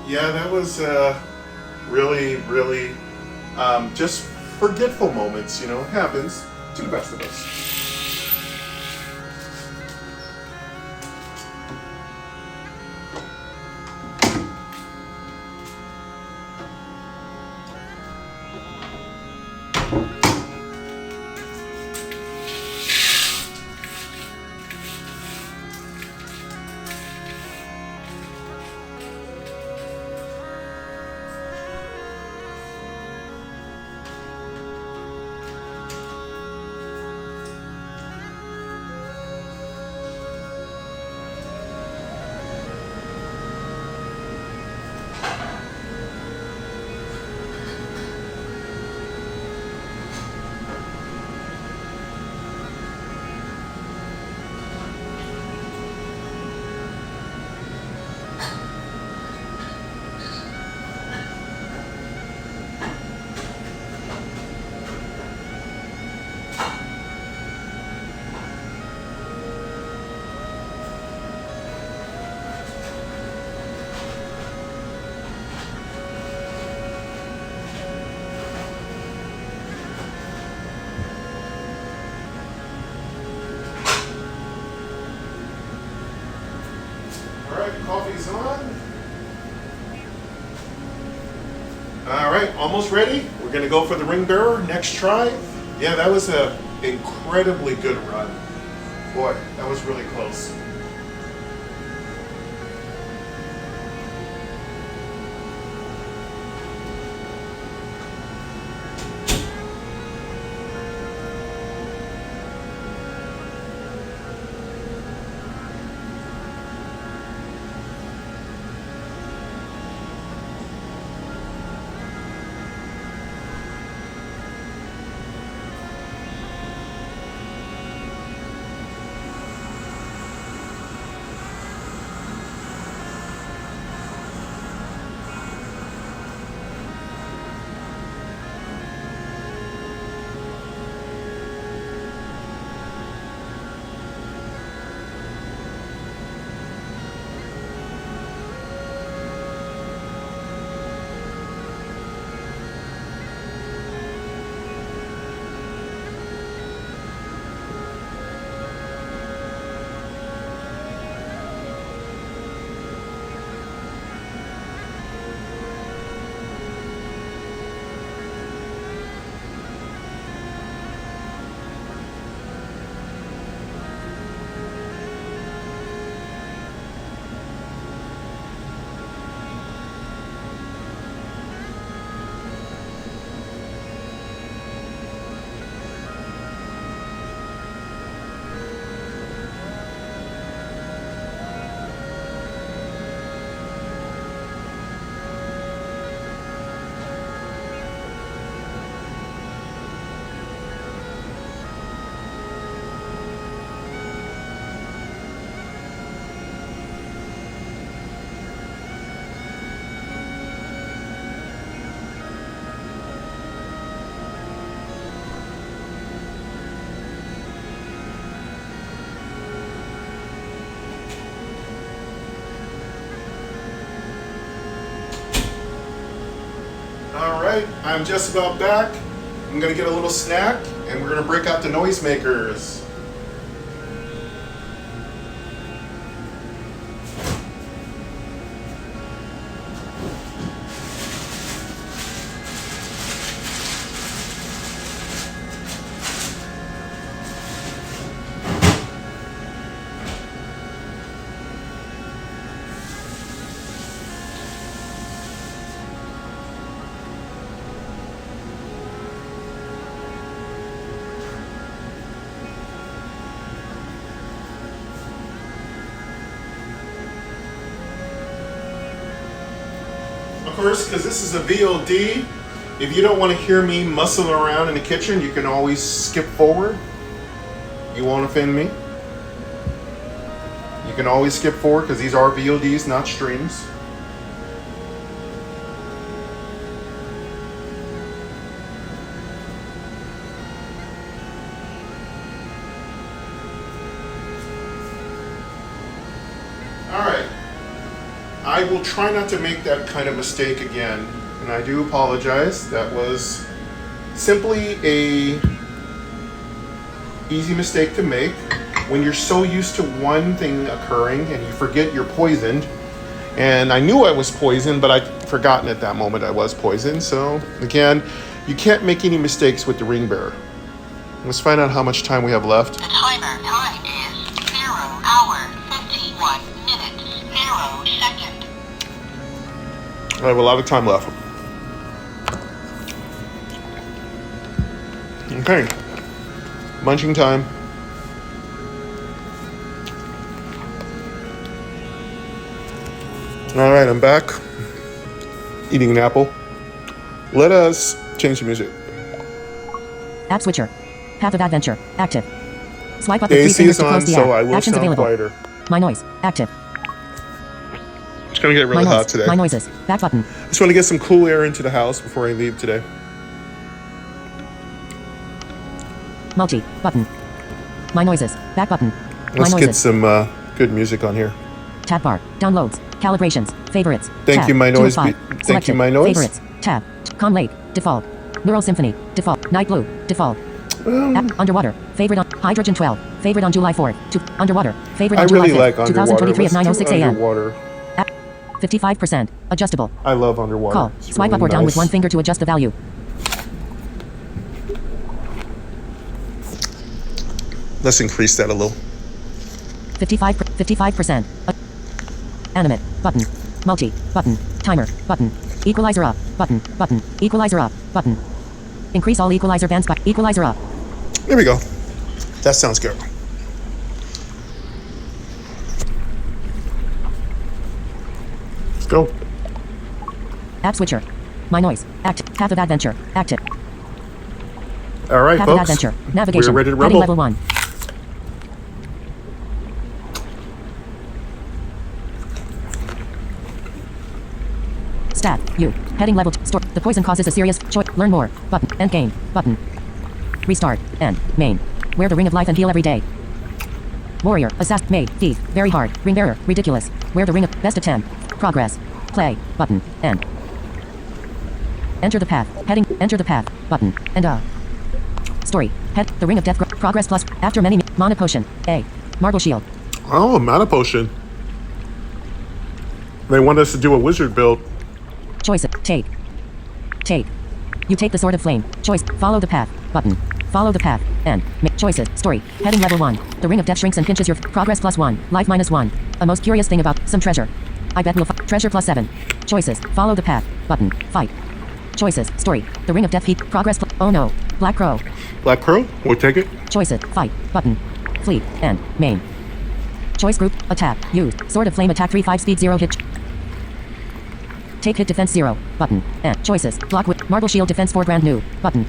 Yeah, that was really just forgetful moments, you know, it happens to the best of us. All right, almost ready. We're gonna go for the ring bearer next try. Yeah, that was a incredibly good run. Boy, that was really close. All right, I'm just about back. I'm gonna get a little snack and we're gonna break out the noisemakers. Of course, because this is a VOD, if you don't want to hear me muscle around in the kitchen, you can always skip forward. You won't offend me. You can always skip forward because these are VODs, not streams. Alright, I will try not to make that kind of mistake again, and I do apologize. That was simply a easy mistake to make when you're so used to one thing occurring and you forget you're poisoned. And I knew I was poisoned, but I'd forgotten at that moment I was poisoned. So again, you can't make any mistakes with the ring bearer. Let's find out how much time we have left. The timer time is 0 hour 51 minutes 0 second. I have a lot of time left. Okay, munching time. All right, I'm back. Eating an apple. Let us change the music. App switcher. Path of adventure. Active. Swipe up The with 3 AC fingers is to on, close the so app. I will Actions sound available. quieter. MyNoise. Active. It's gonna get really hot today. MyNoises. Back button. Just want to get some cool air into the house before I leave today. Multi. Button. MyNoises. Back button. Let's MyNoises. get some good music on here. Tab bar. Downloads. Calibrations. Favorites. Thank tab. you, MyNoise. 2 of 5. Thank Selected. you, MyNoise. Favorites. Tab. Con Lake. Default. Neural Symphony. Default. Night Blue. Default. App. Underwater. Favorite on Hydrogen 12. Favorite on July 4th. Underwater. Favorite I on really July 5th. like underwater. 2023 at Let's do 9:06 a.m. underwater. 55%. Adjustable. I love underwater. Call. It's Swipe really up or down with nice. one finger to adjust the value. Let's increase that a little. 55%. Animate. Button. Multi. Button. Timer. Button. Equalizer up. Button. Button. Equalizer up. Button. Increase all equalizer bands by equalizer up. There we go. That sounds good. Let's go. App switcher. MyNoise. Active. Path of adventure. Active. All right, Path of folks. adventure. Navigation. We're ready to Heading rumble. level 1. Stat. U. Heading level 2. Store. The poison causes a serious choice. Learn more. Button. End game. Button. Restart. End. Main. Wear the ring of life and heal every day. Warrior. Assassin. Maid. Thief. Very hard. Ring bearer. Ridiculous. Wear the ring of best of 10. Progress. Play. Button. End. Enter the path. Heading. Enter the path. Button. And story. Head. The ring of death. Progress plus. After many. Mana potion. A. Marble shield. Oh, mana potion. They want us to do a wizard build. Choice. Take. Take. You take the sword of flame. Choice. Follow the path. Button. Follow the path. End. Choices. Story. Heading level 1. The ring of death shrinks and pinches your progress plus 1. Life minus 1. A most curious thing about some treasure. I bet we'll treasure plus 7. Choices. Follow the path. Button. Fight. Choices. Story. The ring of death heat. Progress plus. Oh no. Black crow. Black Crow? We'll take it. Choices. Fight. Button. Flee. End. Main. Choice group. Attack. Use. Sword of flame attack 3 5 speed 0 hit. Take hit defense 0. Button. And choices. Block with marble shield defense 4 brand new. Button.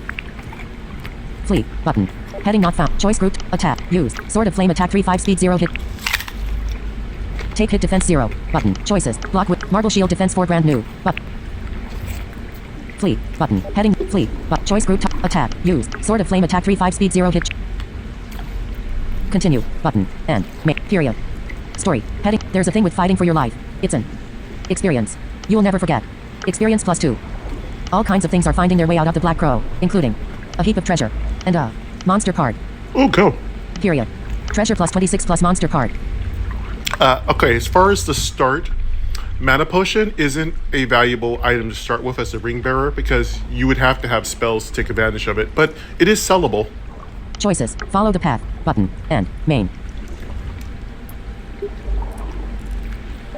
Flee. Button. Heading not found. Choice grouped. Attack. Use. Sword of flame attack 3 5 speed 0 hit. Take hit defense 0. Button. Choices. Block with marble shield defense 4 brand new. Button. Flee. Button. Heading. Flee. But choice grouped. Attack. Use. Sword of flame attack 3 5 speed 0 hit. Continue. Button. End. Period. Story. Heading. There's a thing with fighting for your life. It's an experience. You will never forget. Experience plus 2. All kinds of things are finding their way out of the Black Crow, including a heap of treasure and a monster card. Oh, go. Period. Treasure plus 26 plus monster card. Okay, as far as the start, mana potion isn't a valuable item to start with as a ring bearer because you would have to have spells to take advantage of it, but it is sellable. Choices. Follow the path. Button. End. Main.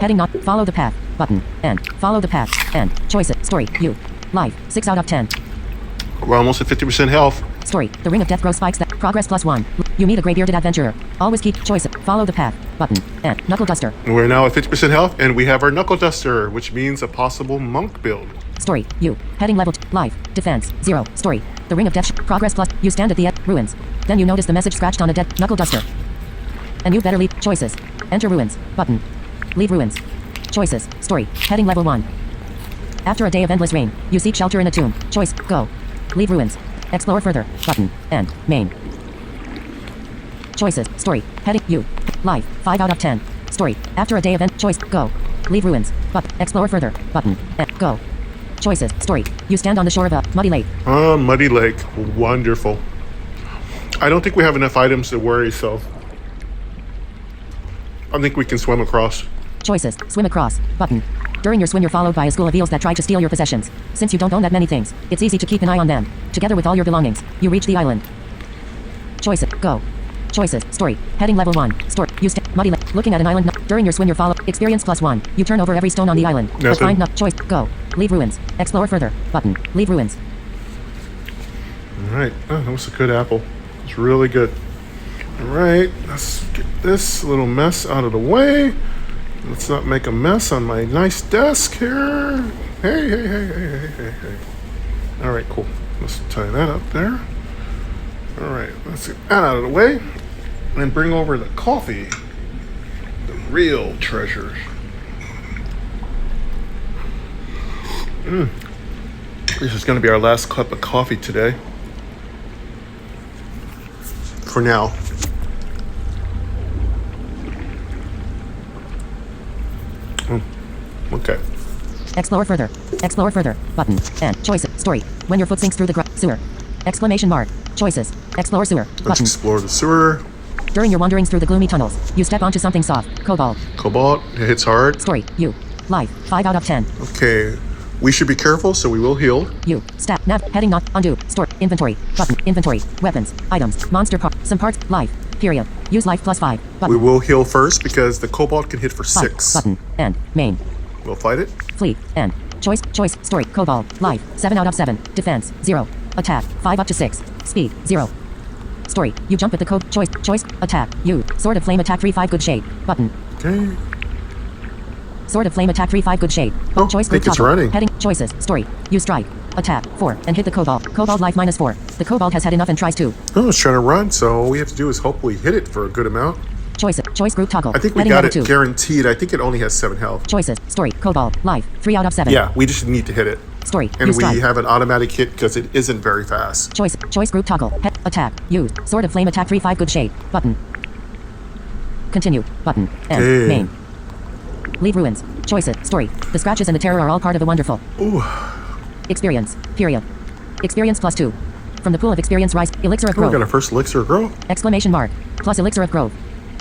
Heading not. Follow the path. Button. End. Follow the path. End. Choices. Story. You. Life. 6 out of 10. We're almost at 50% health. Story. The ring of death grows spikes that progress plus 1. You meet a gray-bearded adventurer. Always keep choices. Follow the path. Button. End. Knuckle duster. And we're now at 50% health, and we have our knuckle duster, which means a possible monk build. Story. You. Heading level 2. Life. Defense. 0. Story. The ring of death. Progress plus. You stand at the ruins. Then you notice the message scratched on a dead knuckle duster. And you better leave. Choices. Enter ruins. Button. Leave ruins. Choices. Story. Heading level 1. After a day of endless rain, you seek shelter in a tomb. Choice. Go. Leave ruins. Explore further. Button. End. Main. Choices. Story. Heading. You. Life. 5 out of 10. Story. After a day of end. Choice. Go. Leave ruins. But. Explore further. Button. End. Go. Choices. Story. You stand on the shore of a muddy lake. Muddy lake. Wonderful. I don't think we have enough items to worry, so I think we can swim across. Choices. Swim across. Button. During your swim you're followed by a school of eels that try to steal your possessions. Since you don't own that many things, it's easy to keep an eye on them. Together with all your belongings, you reach the island. Choices. Go. Choices. Story. Heading level 1. Story. You muddy lake. Looking at an island. During your swim you're followed. Experience plus 1. You turn over every stone on the island. But Nothing. find no choice. Go. Leave ruins. Explore further. Button. Leave ruins. All right. Oh, that was a good apple. It's really good. All right. Let's get this little mess out of the way. Let's not make a mess on my nice desk here. Hey, hey, hey, hey, hey, hey, hey. All right, cool. Let's tie that up there. All right, let's get that out of the way and bring over the coffee. The real treasures. This is going to be our last cup of coffee today. For now. Okay. Explore further. Explore further. Button. End. Choices. Story. When your foot sinks through the sewer. Exclamation mark. Choices. Explore sewer. Let's Button. explore the sewer. During your wanderings through the gloomy tunnels, you step onto something soft. Cobalt. Cobalt. It hits hard. Story. You. Life. 5 out of 10. Okay, we should be careful, so we will heal. U. Stat. Nav. Heading not. Undo. Store. Inventory. Button. Inventory. Weapons. Items. Monster part. Some parts. Life. Period. Use life plus 5. Button. We will heal first because the cobalt can hit for 5. 6. Button. End. Main. We'll fight it. Flee. End. Choice. Choice. Story. Cobalt. Life. 7 out of 7. Defense. 0. Attack. 5 up to 6. Speed. 0. Story. You jump with the code. Choice. Choice. Attack. You. Sword of Flame attack 3-5 good shade. Button. Okay. Sword of Flame attack 3-5 good shade. Oh, Choice I think group it's toggle. running. Heading. Choices. Story. You strike. Attack. 4. And hit the cobalt. Cobalt life minus 4. The cobalt has had enough and tries to. Oh, it's trying to run, so all we have to do is hopefully hit it for a good amount. Choices. Choice group toggle. I think we Heading got level it 2. guaranteed. I think it only has 7 health. Choices. Story. Cobalt. Life. 3 out of 7. Yeah, we just need to hit it. Story. And You we strike. have an automatic hit because it isn't very fast. Choice. Choice group toggle. Attack. Use. Sword of Flame attack 3-5 good shade. Button. Continue. Button. End. Okay. Main. Leave ruins. Choices. Story. The scratches and the terror are all part of the wonderful. Ooh. Experience. Period. Experience plus 2. From the pool of experience rise. Elixir of Oh, we growth. got our first elixir grow. Exclamation mark. Plus elixir of growth.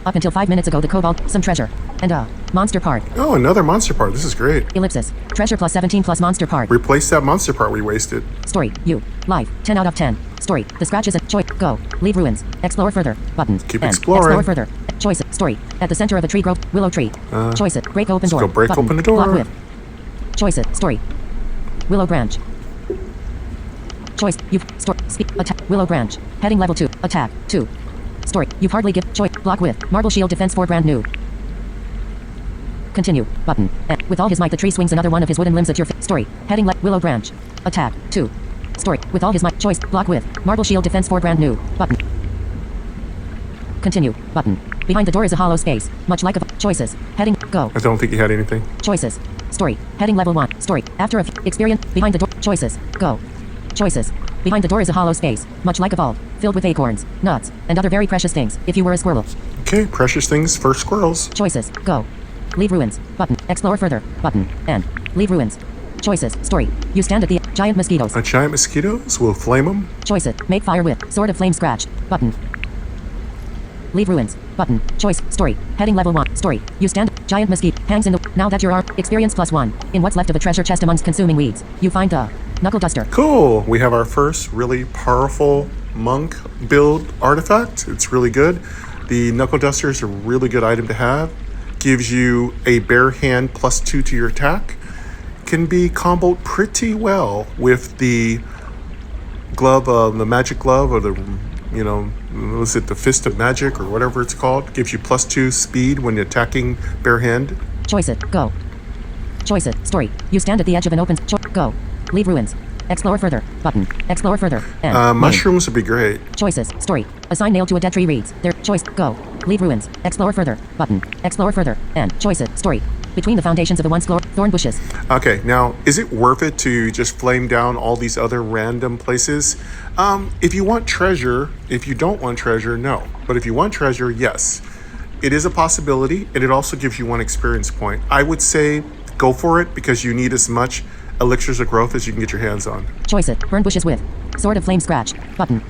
Up until 5 minutes ago the cobalt, some treasure. And monster part. Oh, another monster part. This is great. Ellipsis. Treasure plus 17 plus monster part. Replace that monster part we wasted. Story. You. Life. 10 out of 10. Story. The scratches and choice. Go. Leave ruins. Explore further. Button. Keep End. exploring. Explore further. Choice. Story. At the center of a tree grove. Willow tree. Choice it. Break open let's door. go break Button. open the door. Lock with. Choice it. Story. Willow branch. Choice. You. Story. Speak. Attack. Willow branch. Heading level 2. Attack. 2. Story. You hardly give. Choice. Block with. Marble shield defense 4 brand new. Continue. Button. With all his might the tree swings another one of his wooden limbs at your story. Heading willow branch. Attack. 2. Story. With all his might. Choice. Block with. Marble shield defense 4 brand new. Button. Continue. Button. Behind the door is a hollow space. Much like a choices. Heading. Go. I don't think he had anything. Choices. Story. Heading level 1. Story. After a experience. Behind the door. Choices. Go. Choices. Behind the door is a hollow space. Much like a vault. Filled with acorns, nuts, and other very precious things. If you were a squirrel. Okay, precious things for squirrels. Choices. Go. Leave ruins. Button. Explore further. Button. End. Leave ruins. Choices. Story. You stand at the giant mosquitoes. A giant mosquitoes will flame them. Choices. Make fire with. Sword of flame scratch. Button. Leave ruins. Button. Choice. Story. Heading level 1. Story. You stand. Giant mosquito. Hangs in the. Now that you're experience plus 1. In what's left of a treasure chest amongst consuming weeds. You find the knuckle duster. Cool. We have our first really powerful monk build artifact. It's really good. The knuckle duster is a really good item to have. Gives you a bare hand plus 2 to your attack. Can be comboed pretty well with the glove, the magic glove, or the, was it the fist of magic or whatever it's called? Gives you plus 2 speed when attacking bare hand. Choice it. Go. Choice it. Story. You stand at the edge of an open. Go. Leave ruins. Explore further. Button. Explore further. End. Mushrooms would be great. Choices. Story. A sign nailed to a dead tree reads. Their choice. Go. Leave ruins. Explore further. Button. Explore further. End. Choices. Story. Between the foundations of the once thorn bushes. Okay, now, is it worth it to just flame down all these other random places? If you want treasure, if you don't want treasure, no. But if you want treasure, yes. It is a possibility, and it also gives you 1 experience point. I would say go for it because you need as much elixirs of growth as you can get your hands on. Choice it. Burn bushes with. Sword of flame scratch. Button.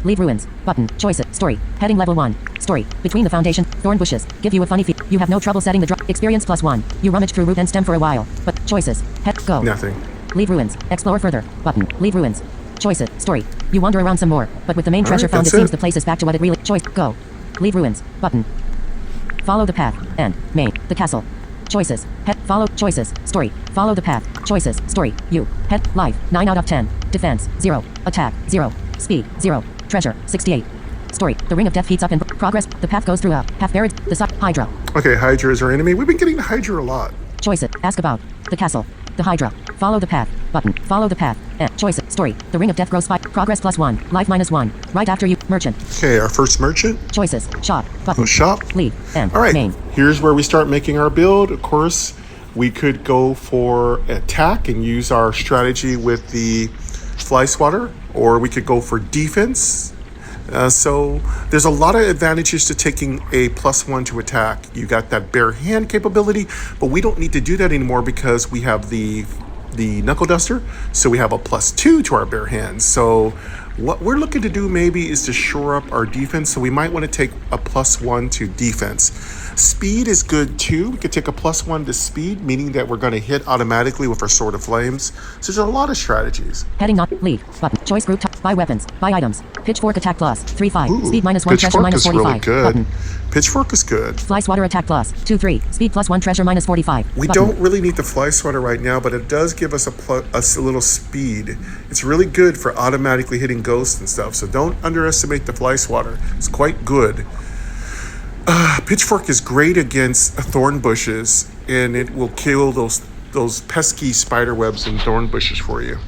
Leave ruins. Button. Choice it. Story. Heading level 1. Story. Between the foundation, thorn bushes. Give you a funny feat. You have no trouble setting the drop. Experience plus 1. You rummage through root and stem for a while. But choices. Head. Go. Nothing. Leave ruins. Explore further. Button. Leave ruins. Choice it. Story. You wander around some more. But with the main treasure found, it seems the place is back to what it really. Choice. Go. Leave ruins. Button. Follow the path. End. Main. The castle. Choices. Head. Follow. Choices. Story. Follow the path. Choices. Story. You. Head. Life. 9 out of 10. Defense. 0. Attack. 0. Speed. 0. Treasure. 68. Story. The ring of death heats up in progress. The path goes through a half buried. The side. Hydra. Okay, Hydra is our enemy. We've been getting the Hydra a lot. Choice it. Ask about. The castle. The Hydra. Follow the path. Button. Follow the path. Choice it. Story. The ring of death grows 5. Progress plus 1. Life minus 1. Right after you. Merchant. Okay, our first merchant. Choices. Shop. Button. Shop. Leave. End. All right, Main. here's where we start making our build. Of course, we could go for attack and use our strategy with the fly swatter, or we could go for defense. So there's a lot of advantages to taking a plus 1 to attack. You got that bare hand capability, but we don't need to do that anymore because we have the knuckle duster. So we have a plus 2 to our bare hands. So What we're looking to do maybe is to shore up our defense, so we might want to take a +1 to defense. Speed is good too. We could take a +1 to speed, meaning that we're going to hit automatically with our Sword of Flames. So there's a lot of strategies. Heading not. Leave. Button. Choice group. Buy weapons. Buy items. Pitchfork attack plus. 3-5. Ooh, Speed -1. Treasure Pitchfork is really -45. good. Button. Pitchfork is good. Fly swatter attack plus. 2-3. Speed +1. Treasure -45. We Button. don't really need the fly swatter right now, but it does give us a little speed. It's really good for automatically hitting ghosts and stuff, so don't underestimate the fly swatter. It's quite good. Pitchfork is great against thorn bushes, and it will kill those pesky spider webs and thorn bushes for you.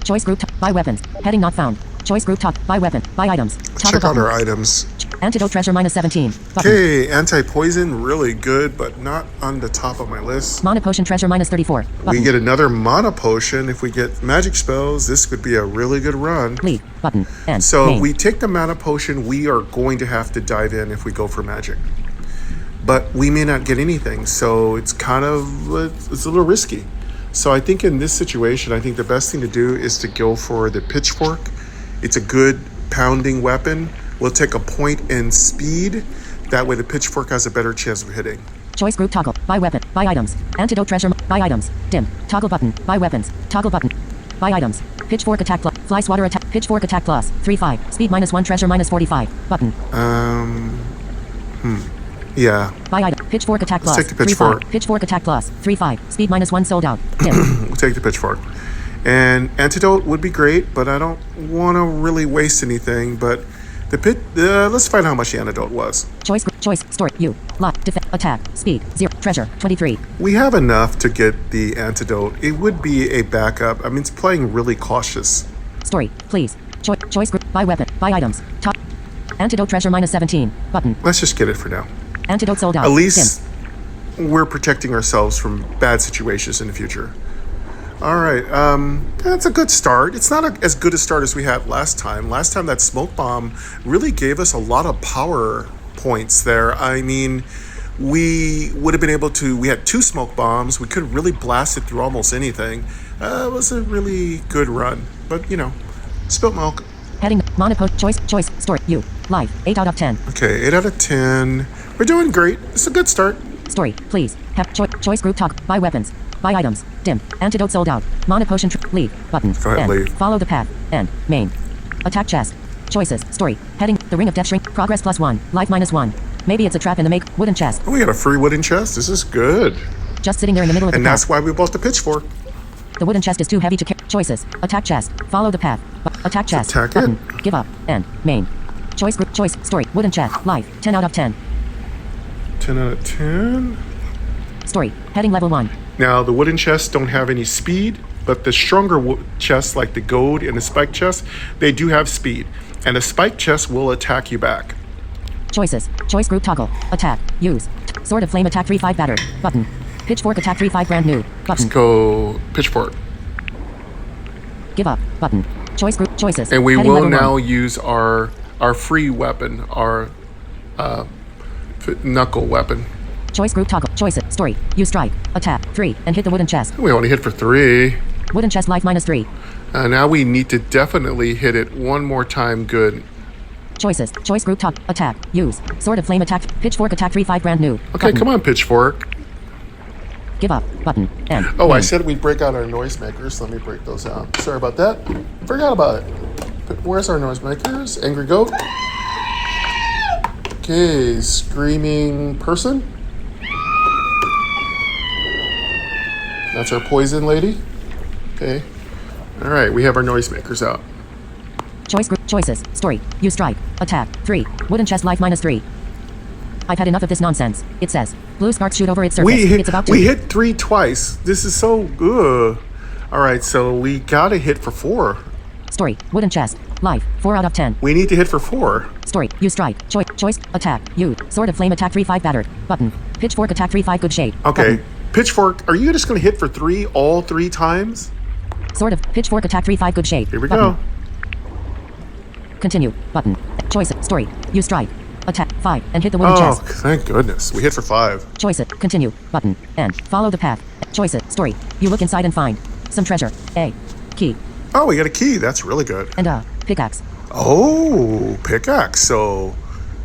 Choice group. Buy weapons. Heading not found. Choice group. Buy weapon. Buy items. Check out our items. Antidote treasure -17. Button. Okay, anti-poison, really good, but not on the top of my list. Mana potion treasure -34. Button. We get another mana potion. If we get magic spells, this could be a really good run. Leave. Button. And So main. we take the mana potion. We are going to have to dive in if we go for magic. But we may not get anything, so it's a little risky. So I think in this situation, I think the best thing to do is to go for the pitchfork. It's a good pounding weapon. We'll take a point in speed. That way the pitchfork has a better chance of hitting. Choice group toggle. Buy weapon. Buy items. Antidote treasure. Buy items. Dim. Toggle button. Buy weapons. Toggle button. Buy items. Pitchfork attack plus. Fly swatter attack. Pitchfork attack plus. 3-5. Speed -1. Treasure -45. Button. Yeah. Buy item. Pitchfork attack plus. Let's take the pitchfork. 3-5. Pitchfork attack plus. 3-5. Speed -1 sold out. Dim. We'll take the pitchfork. And antidote would be great, but I don't want to really waste anything. But let's find out how much the antidote was. Choice. Story. You. Lot. Defense. Attack. Speed. 0. Treasure. 23. We have enough to get the antidote. It would be a backup. I mean, it's playing really cautious. Story. Please. Choice group. Buy weapon. Buy items. Top. Antidote treasure -17. Button. Let's just get it for now. Antidote sold out. At least Dim. we're protecting ourselves from bad situations in the future. All right, that's a good start. It's not as good a start as we had last time. Last time that smoke bomb really gave us a lot of power points there. I mean, we would have been able to, we had 2 smoke bombs. We could have really blasted through almost anything. It was a really good run, but spilt milk. Heading. Monopo. Choice. Story. You. Life. 8 out of 10. Okay, 8 out of 10. We're doing great. It's a good start. Story. Please. Have choice group talk. Buy weapons. Buy items. Dim. Antidote sold out. Mana potion. Leave. Button. Go ahead, End. leave. Follow the path. End. Main. Attack chest. Choices. Story. Heading. The ring of death shrink. Progress +1. Life -1. Maybe it's a trap in the make. Wooden chest. Oh, we got a free wooden chest. This is good. Just sitting there in the middle of the And path. that's why we bought the pitchfork. The wooden chest is too heavy to carry. Choices. Attack chest. Follow the path. Attack chest. Attack it. Button. Give up. End. Main. Choice group. Choice. Story. Wooden chest. Life. 10 out of 10. 10 out of 10. Story. Heading level 1. Now, the wooden chests don't have any speed, but the stronger chests, like the gold and the spike chest, they do have speed. And the spike chest will attack you back. Choices. Choice group toggle. Attack. Use. Sword of flame attack 3-5 battered. Button. Pitchfork attack 3-5 brand new. Let's Button. go pitchfork. Give up. Button. Choice group. Choices. And we Heading will level now 1. use our free weapon, our knuckle weapon. Choice group toggle. Choices. Story. Use strike. Attack. 3. And hit the wooden chest. We only hit for 3. Wooden chest life -3. Now we need to definitely hit it one more time good. Choices. Choice group toggle. Attack. Use. Sword of flame attack. Pitchfork attack 3-5 brand new. Okay, Button. come on, pitchfork. Give up. Button. End. Oh, I Main. said we'd break out our noisemakers. Let me break those out. Sorry about that. Forgot about it. Where's our noisemakers? Angry goat. Okay, screaming person. That's our poison lady. Okay. All right, we have our noisemakers out. Choice group. Choices. Story. Use strike. Attack. 3. Wooden chest life -3. I've had enough of this nonsense. It says. Blue sparks shoot over its surface. It's about to. We hit 3 twice. This is so good. All right, so we gotta hit for 4. Story. Wooden chest. Life. 4 out of 10. We need to hit for 4. Story. Use strike. Choice. Attack. Use. Sword of flame attack 3-5 battered. Button. Pitchfork attack 3-5 good shade. Okay. Button. Pitchfork, are you just gonna hit for 3 all 3 times? Sword of pitchfork attack 3-5 good shade. Here we Button. go. Continue. Button. Choice. Story. Use strike. Attack. 5. And hit the wooden Oh, chest. thank goodness. We hit for 5. Choices. Continue. Button. And follow the path. Choices. Story. You look inside and find some treasure. A. Key. Oh, we got a key. That's really good. And a pickaxe. Oh, pickaxe. So,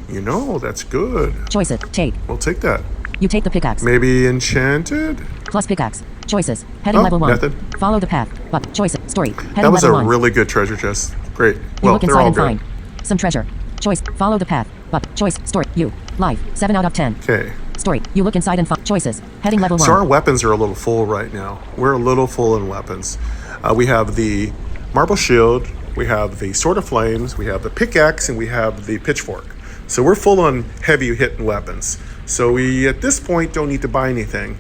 that's good. Choices. Take. We'll take that. You take the pickaxe. Maybe enchanted? Plus pickaxe. Choices. Heading Oh, level 1. nothing. Follow the path. But choices. Story. Heading That was a level 1. really good treasure chest. Great. You Well, look they're inside all and good. find some treasure. Choice. Follow the path. But choice. Story. You. Life. 7 out of 10. Okay. Story. You look inside and find choices. Heading level 1. So our weapons are a little full right now. We're a little full in weapons. We have the marble shield, we have the sword of flames, we have the pickaxe, and we have the pitchfork. So we're full on heavy hitting weapons. So we, at this point, don't need to buy anything.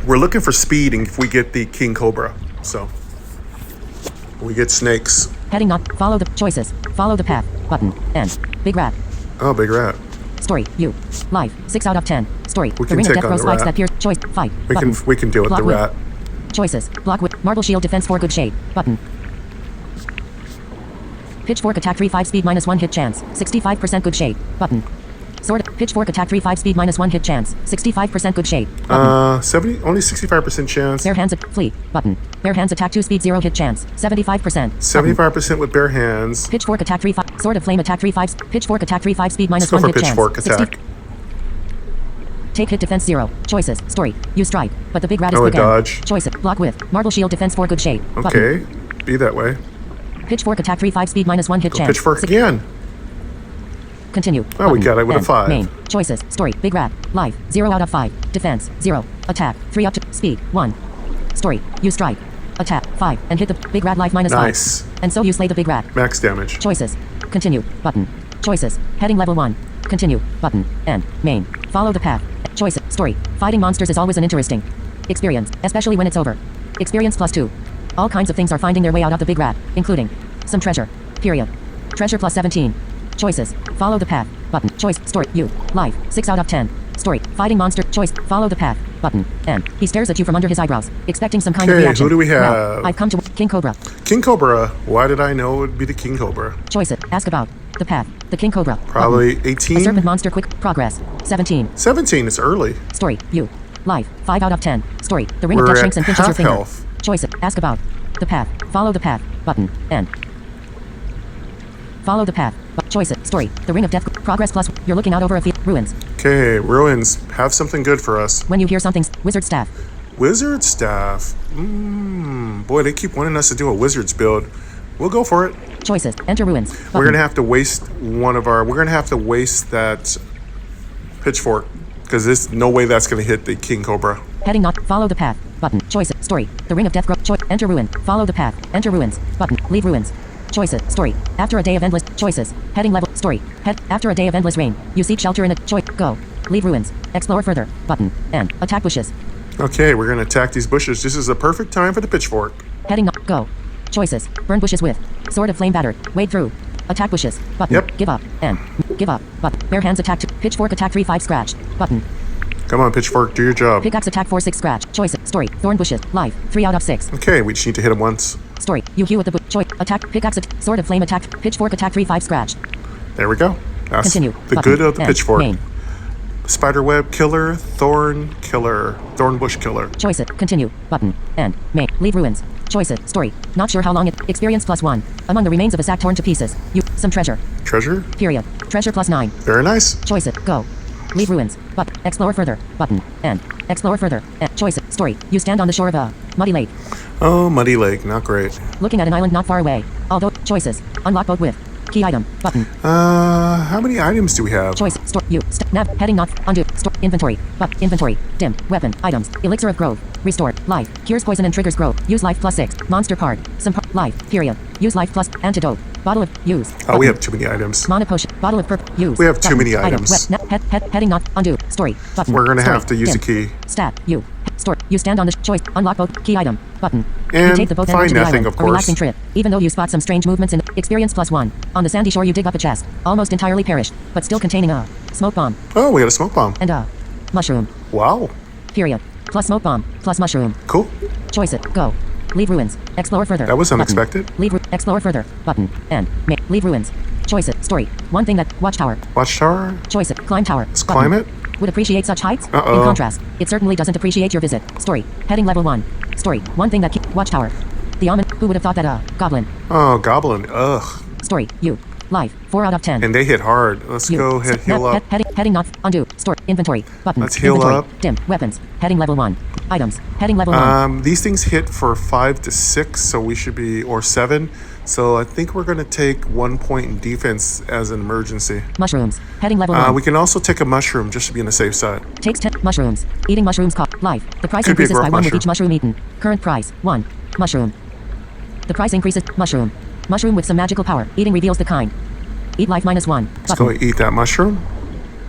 We're looking for speed, and if we get the king cobra, so we get snakes. Heading not. Follow the choices. Follow the path. Button. End. Big rat. Oh, big rat. Story. You. Life. 6 out of 10. Story. We The can ring of take death on grows the spikes rat. that pierce. Choice. Fight. We Button. can deal with Block the wood. rat. Choices. Block with marble shield defense 4 good shade. Button. Pitchfork attack 3-5 speed minus 1 hit chance. 65% good shade. Button. Sword. Pitchfork attack 3-5 speed minus 1 hit chance. 65% good shade. Button. 65% chance. Bare hands flee. Button. Bare hands attack 2 speed 0 hit chance. 75%. 75% with bare hands. Pitchfork attack 3-5. Sword of flame attack 3-5. Pitchfork attack 3-5 speed minus Let's go 1 for hit chance. pitchfork 60. attack. Take hit defense 0. Choices. Story. You strike. But the big rat is Oh, a quick end. dodge. Choices. Block with. Marble shield defense 4 good shade. Button. Okay, be that way. Pitchfork attack 3-5 speed minus 1 hit chance. Pitchfork Six- again. Continue. Oh, we Button. got it with a End. 5. Main. Choices. Story. Big rat. Life. 0 out of 5. Defense. 0. Attack. 3 up to. Speed. 1. Story. You strike. Attack. 5. And hit the big rat life minus 5. Nice. And so you slay the big rat. Max damage. Choices. Continue. Button. Choices. Heading level 1. Continue. Button. End. Main. Follow the path. Choices. Story. Fighting monsters is always an interesting experience, especially when it's over. Experience plus 2. All kinds of things are finding their way out of the big rat, including some treasure. Period. Treasure plus 17. Choices. Follow the path. Button. Choice. Story. You. Life. 6 out of 10. Story. Fighting monster. Choice. Follow the path. Button. End. He stares at you from under his eyebrows, expecting some kind of Okay, reaction. who do we Now, have? I've come to King Cobra. King Cobra. Why did I know it would be the King Cobra? Choices. Ask about the path. The King Cobra. Probably Button. A 18? serpent monster. Quick progress. 17. 17 is early. Story. You. Life. 5 out of 10. Story. The ring of We're death at shrinks and pinches your half finger. health. Choices. Ask about the path. Follow the path. Button. End. Follow the path. Choices. Story. The ring of death. Progress plus. You're looking out over a field. Ruins. Okay, ruins. Have something good for us. When you hear something. Wizard staff. Wizard staff. Boy, they keep wanting us to do a wizard's build. We'll go for it. Choices. Enter ruins. Button. We're gonna have to waste we're gonna have to waste that pitchfork because there's no way that's gonna hit the King Cobra. Heading not. Follow the path. Button. Choices. Story. The ring of death. Choice. Enter ruin. Follow the path. Enter ruins. Button. Leave ruins. Choices. Story. After a day of endless choices. Heading level. Story. Head. After a day of endless rain. You seek shelter in a choice. Go. Leave ruins. Explore further. Button. End. Attack bushes. Okay, we're gonna attack these bushes. This is the perfect time for the pitchfork. Heading not. Go. Choices. Burn bushes with. Sword of flame battered. Wade through. Attack bushes. Button. Yep. Give up. End. Give up. Button. Bare hands attack 2. Pitchfork attack 3-5 scratched. Button. Come on, pitchfork, do your job. Pickaxe attack 4-6 scratch. Choice. Story. Thorn bushes. Life. 3 out of 6. Okay, we just need to hit him once. Story. You hew with the choice. Attack. Pickaxe. Sword of flame attack. Pitchfork attack 3-5 scratch. There we go. That's Continue. the Button. good of the End. pitchfork. Main. Spiderweb killer, thorn killer, thorn bush killer. Choice. Continue. Button. End. Main. Leave ruins. Choice. Story. Not sure how long it. Experience plus 1. Among the remains of a sack torn to pieces. You. Some treasure. Treasure? Period. Treasure plus 9. Very nice. Choice. Go. Leave ruins. Button. Explore further. Button. End. Explore further. End. Choice. Story. You stand on the shore of a muddy lake, Oh, muddy lake, not great. looking at an island not far away. Although choices. Unlock boat with. Key item. Button. How many items do we have? Choice. Store. You. Nav. Heading not. Undo. Store. Inventory. But. Inventory. Dim. Weapon. Items. Elixir of growth. Restore. Life. Cures poison and triggers growth. Use life plus 6. Monster card. Life. Period. Use life plus. Antidote. Bottle of. Use. Oh, we Button. have too many items. Mana potion. Bottle of use. We have too many Item. items. Heading not. Undo. Story. Button. We're gonna Story. have to use Dim. a key. Stat. You. Store. You stand on the choice. Unlock boat. Key item. Button. You And take the boat find to the nothing, island. of A course. relaxing trip. Even though you spot some strange movements in experience plus 1. On the sandy shore you dig up a chest. Almost entirely perished, but still containing a smoke bomb Oh, we got a smoke bomb. and a mushroom. Wow. Period. Plus smoke bomb. Plus mushroom. Cool. Choice it. Go. Leave ruins. Explore further. That was Button. unexpected. Leave. Explore further. Button. End. Leave ruins. Choice it. Story. One thing that. Watchtower. Watchtower. Choice it. Climb tower. Let's Button. climb it. would appreciate such heights. Uh-oh. In contrast, it certainly doesn't appreciate your visit. Story. Heading level 1. Story. One thing that watchtower. The omen. Who would have thought that goblin. Oh, goblin. Ugh. Story. You. Life. 4 out of 10. And they hit hard. Let's You. go ahead, heal up. Heading not. Undo. Store. Inventory. Button. Let's heal inventory. up. Dim. Weapons. Heading level 1. Items. Heading level 1. These things hit for 5 to 6, so we should be, or 7. So I think we're going to take 1 point in defense as an emergency. Mushrooms. Heading level 1. We can also take a mushroom just to be on the safe side. Takes 10 mushrooms. Eating mushrooms cost life. The price Could be a increases by growth 1 with mushroom. each mushroom eaten. Current price 1. Mushroom. The price increases. Mushroom. Mushroom with some magical power. Eating reveals the kind. Eat life -1. Let's go eat that mushroom.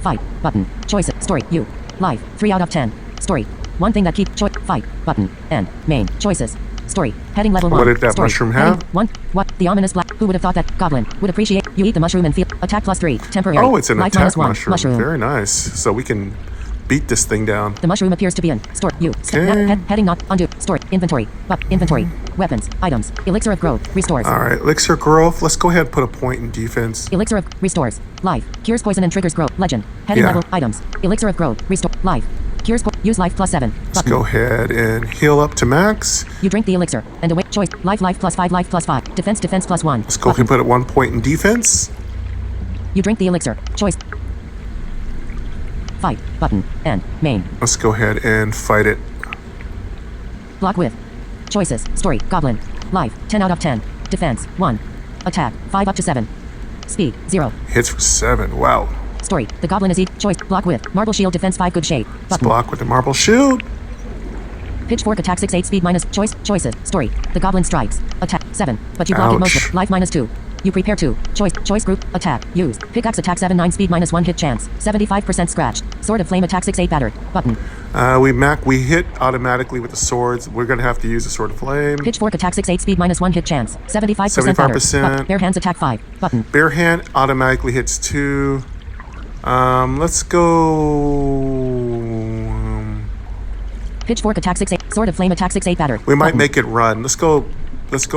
Fight. Button. Choice. Story. You. Life. 3 out of 10. Story. One thing that keep choice. Fight. Button. End. Main. Choices. Story. Heading level 1. What did that Story. mushroom Heading have? 1. What? The ominous black. Who would have thought that goblin would appreciate? You eat the mushroom and feel attack +3. Temporary. Oh, it's an life attack -1. mushroom. Very nice. So we can beat this thing down. The mushroom appears to be in store. You. Okay. Heading not. Undo. Store. Inventory. Inventory. Weapons. Items. Elixir of growth. Restores. All right, elixir growth. Let's go ahead and put a point in defense. Elixir of restores. Life. Cures poison and triggers growth. Legend. Heading Yeah. level. Items. Elixir of growth. Restore. Life. Cures use life +7. Let's go ahead and heal up to max. You drink the elixir and await choice. Life +5. Life +5. Defense +1. Let's go ahead and put it 1 point in defense. You drink the elixir. Choice. Fight. Button. End. Main. Let's go ahead and fight it. Block with. Choices. Story. Goblin. Life. 10 out of 10. Defense. 1. Attack. 5 up to 7. Speed. 0. Hits for 7. Wow. Story. The goblin is choice. Block with. Marble shield. Defense 5. Good shape. Let's Button. block with the marble shield. Pitchfork attack 6 8 speed minus choice choices story. The goblin strikes attack 7, but you block it most Ouch. life -2. You prepare 2 choice group attack used pickaxe attack 7 9 speed -1 hit chance 75% scratched sword of flame attack 6 8 battered button. We hit automatically with the swords. We're gonna have to use the sword of flame. Pitchfork attack 6 8 speed -1 hit chance 75% 75%. battered. Bare hands attack 5 button. Bare hand automatically hits 2. Let's go. Pitchfork attack 6 8 sword of flame attack 6 8 battered. We might button. make it run. Let's go